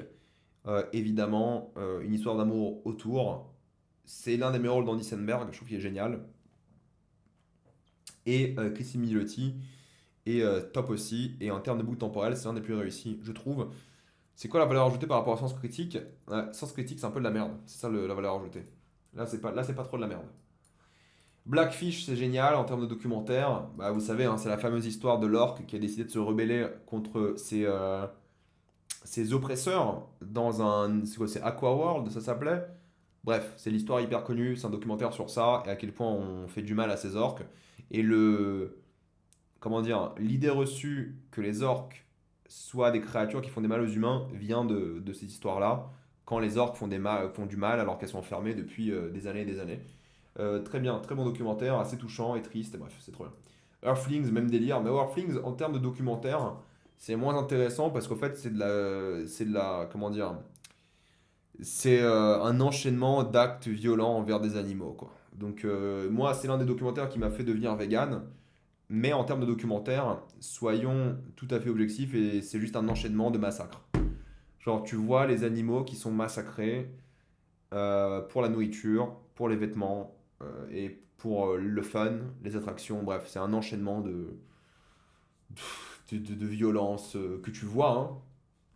évidemment une histoire d'amour autour. C'est l'un des meilleurs rôles d'Andy Samberg, je trouve qu'il est génial. Et Chrissy Milioti est top aussi. Et en termes de boucle temporelle, c'est l'un des plus réussis, je trouve. C'est quoi la valeur ajoutée par rapport à Sens Critique? Sens Critique, c'est un peu de la merde. C'est ça la valeur ajoutée. Là, c'est pas trop de la merde. Blackfish, c'est génial en termes de documentaire. Bah, vous savez, hein, c'est la fameuse histoire de l'orque qui a décidé de se rebeller contre ses oppresseurs dans un. C'est quoi? C'est Aquaworld, ça s'appelait? Bref, c'est l'histoire hyper connue, c'est un documentaire sur ça et à quel point on fait du mal à ces orques. Et comment dire, l'idée reçue que les orques soient des créatures qui font des mal aux humains vient de cette histoire-là, quand les orques font du mal alors qu'elles sont enfermées depuis des années et des années. Très bien, très bon documentaire, assez touchant et triste, et bref, c'est trop bien. Earthlings, même délire, mais Earthlings, en termes de documentaire, c'est moins intéressant parce qu'en fait, comment dire, c'est un enchaînement d'actes violents envers des animaux, quoi. Donc, moi, c'est l'un des documentaires qui m'a fait devenir vegan, Mais en termes de documentaire, soyons tout à fait objectifs et c'est juste un enchaînement de massacres. Genre, tu vois les animaux qui sont massacrés pour la nourriture, pour les vêtements et pour le fun, les attractions. Bref, c'est un enchaînement de violence que tu vois, hein.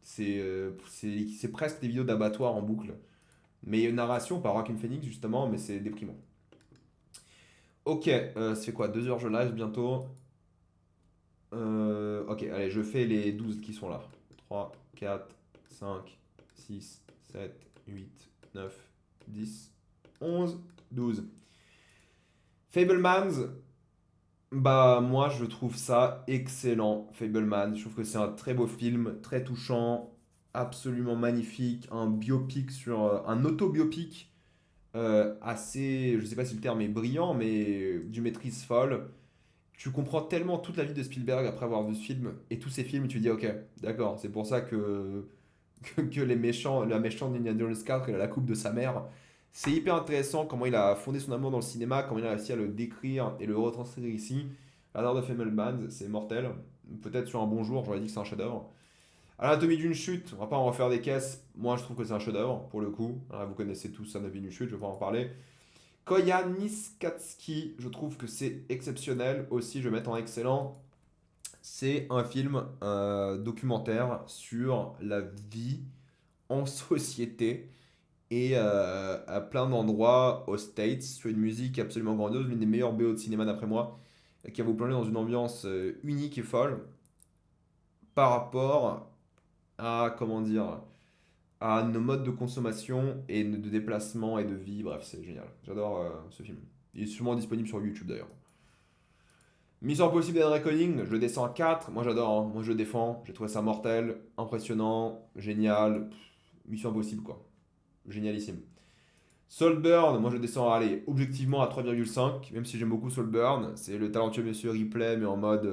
C'est presque des vidéos d'abattoir en boucle. Mais il y a une narration par Joaquin Phoenix, justement, mais c'est déprimant. Ok, ça fait quoi? 2 heures je live bientôt. Ok, allez, je fais les 12 qui sont là. 3, 4, 5, 6, 7, 8, 9, 10, 11, 12. Fablemans, bah moi je trouve ça excellent, Fableman. Je trouve que c'est un très beau film, très touchant, absolument magnifique, un biopic sur un autobiopic assez, je sais pas si le terme est brillant, mais d'une maîtrise folle. Tu comprends tellement toute la vie de Spielberg après avoir vu ce film et tous ces films, tu dis ok, d'accord, c'est pour ça que les méchants, la méchante d'Indiana Jones 4, elle a la coupe de sa mère. C'est hyper intéressant comment il a fondé son amour dans le cinéma, comment il a réussi à le décrire et le retranscrire ici. L'art de Fabelmans, c'est mortel. Peut-être sur un bon jour, j'aurais dit que c'est un chef-d'œuvre. Anatomie d'une chute, on va pas en refaire des caisses. Moi, je trouve que c'est un chef-d'œuvre pour le coup. Alors, vous connaissez tous Anatomie d'une chute, je vais pas en parler. Koya Niskatski, je trouve que c'est exceptionnel. Aussi, je vais mettre en excellent. C'est un film documentaire sur la vie en société et à plein d'endroits aux States sur une musique absolument grandiose, l'une des meilleures BO de cinéma d'après moi, qui va vous plonger dans une ambiance unique et folle par rapport à, comment dire, à nos modes de consommation et de déplacement et de vie. Bref, c'est génial. J'adore ce film. Il est sûrement disponible sur YouTube d'ailleurs. Mission Impossible Dead Reckoning, je le descends à 4. Moi j'adore, hein. Moi je le défends. J'ai trouvé ça mortel, impressionnant, génial. Mission Impossible quoi. Génialissime. Saltburn, moi je descends, allez, objectivement à 3,5, même si j'aime beaucoup Saltburn. C'est le talentueux monsieur Ripley, mais en mode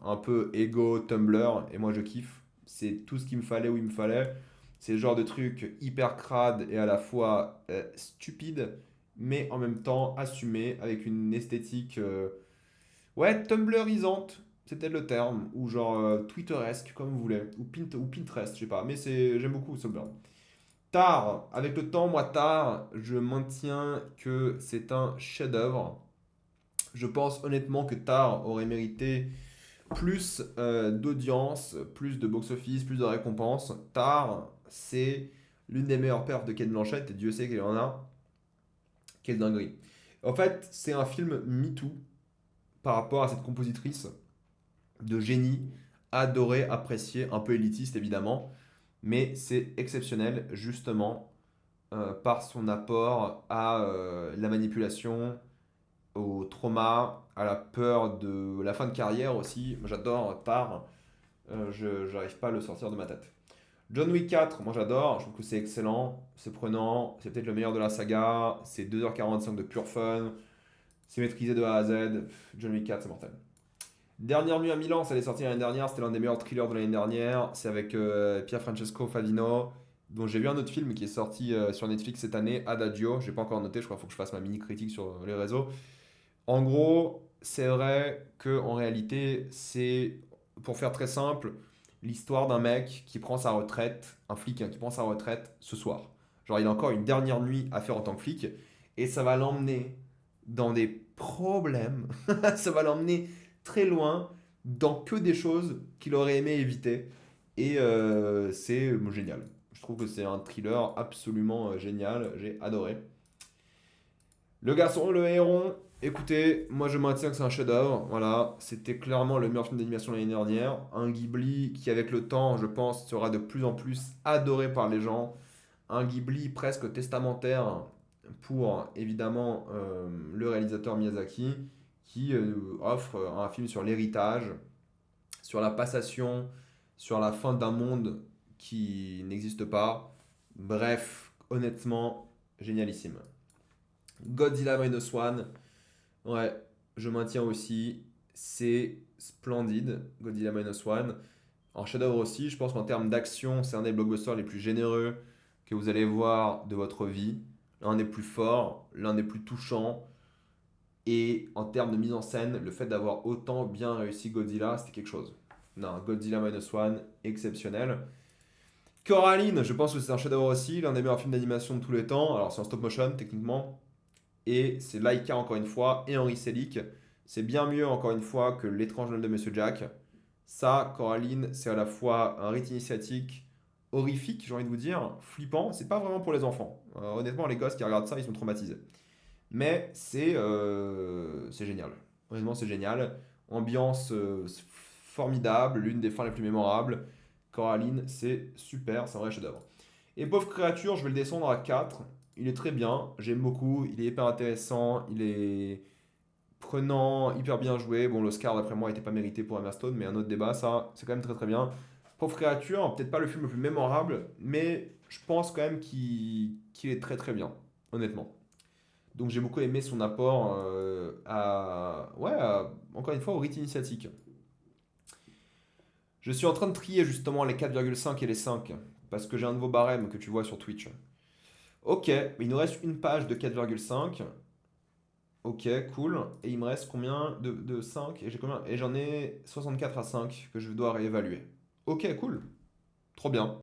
un peu égo Tumblr, et moi je kiffe. C'est tout ce qu'il me fallait où il me fallait. C'est le genre de truc hyper crade et à la fois stupide, mais en même temps assumé, avec une esthétique, ouais, Tumblerisante, c'était le terme, ou genre Twitteresque, comme vous voulez, ou Pinterest, je sais pas, mais j'aime beaucoup Saltburn. Tar, avec le temps, moi, Tar, je maintiens que c'est un chef-d'œuvre. Je pense honnêtement que Tar aurait mérité plus d'audience, plus de box-office, plus de récompenses. Tar, c'est l'une des meilleures perfs de Kate Blanchett, et Dieu sait qu'il en a. Quelle dinguerie. En fait, c'est un film MeToo par rapport à cette compositrice de génie, adorée, appréciée, un peu élitiste évidemment, mais c'est exceptionnel justement par son apport à la manipulation, au trauma, à la peur de la fin de carrière aussi. Moi, j'adore Tar, je n'arrive pas à le sortir de ma tête. John Wick 4, moi j'adore, je trouve que c'est excellent, c'est prenant, c'est peut-être le meilleur de la saga, c'est 2h45 de pur fun, c'est maîtrisé de A à Z. John Wick 4, c'est mortel. Dernière nuit à Milan, ça allait sortir l'année dernière, c'était l'un des meilleurs thrillers de l'année dernière. C'est avec Pier Francesco Favino, dont j'ai vu un autre film qui est sorti sur Netflix cette année, Adagio. J'ai pas encore noté, je crois qu'il faut que je fasse ma mini critique sur les réseaux. En gros, c'est vrai que en réalité, c'est, pour faire très simple, l'histoire d'un mec qui prend sa retraite, un flic hein, qui prend sa retraite ce soir. Genre, il a encore une dernière nuit à faire en tant que flic, et ça va l'emmener dans des problèmes. Ça va l'emmener très loin dans que des choses qu'il aurait aimé éviter. Et c'est génial. Je trouve que c'est un thriller absolument génial. J'ai adoré. Le garçon, le héron. Écoutez, moi je maintiens que c'est un chef-d'œuvre. Voilà, c'était clairement le meilleur film d'animation l'année dernière. Un Ghibli qui, avec le temps, je pense, sera de plus en plus adoré par les gens. Un Ghibli presque testamentaire pour évidemment le réalisateur Miyazaki qui offre un film sur l'héritage, sur la passation, sur la fin d'un monde qui n'existe pas. Bref, honnêtement, génialissime. Godzilla Minus One, ouais, je maintiens aussi, c'est splendide, Godzilla Minus One. En chef-d'œuvre aussi, je pense qu'en termes d'action, c'est un des blockbusters les plus généreux que vous allez voir de votre vie. L'un des plus forts, l'un des plus touchants. Et en termes de mise en scène, le fait d'avoir autant bien réussi Godzilla, c'était quelque chose. Non, Godzilla Minus One, exceptionnel. Coraline, je pense que c'est un chef-d'œuvre aussi, l'un des meilleurs films d'animation de tous les temps. Alors c'est en stop motion techniquement, et c'est Laika encore une fois, et Henry Selick. C'est bien mieux encore une fois que L'étrange Noël de Monsieur Jack. Ça, Coraline, c'est à la fois un rite initiatique horrifique, j'ai envie de vous dire, flippant. C'est pas vraiment pour les enfants. Honnêtement, les gosses qui regardent ça, ils sont traumatisés. Mais c'est génial. Honnêtement, c'est génial. Ambiance formidable, l'une des fins les plus mémorables. Coraline, c'est super, c'est un vrai chef-d'œuvre. Et Pauvre créature, je vais le descendre à 4. Il est très bien, j'aime beaucoup, il est hyper intéressant, il est prenant, hyper bien joué. Bon, l'Oscar, d'après moi, n'était pas mérité pour Emma Stone, mais un autre débat, ça, c'est quand même très très bien. Pauvre créature, peut-être pas le film le plus mémorable, mais je pense quand même qu'il est très très bien, honnêtement. Donc j'ai beaucoup aimé son apport encore une fois, au rite initiatique. Je suis en train de trier justement les 4,5 et les 5, parce que j'ai un nouveau barème que tu vois sur Twitch. Ok, il nous reste une page de 4,5. Ok, cool. Et il me reste combien de 5? Et j'ai combien? Et j'en ai 64 à 5 que je dois réévaluer. Ok, cool. Trop bien.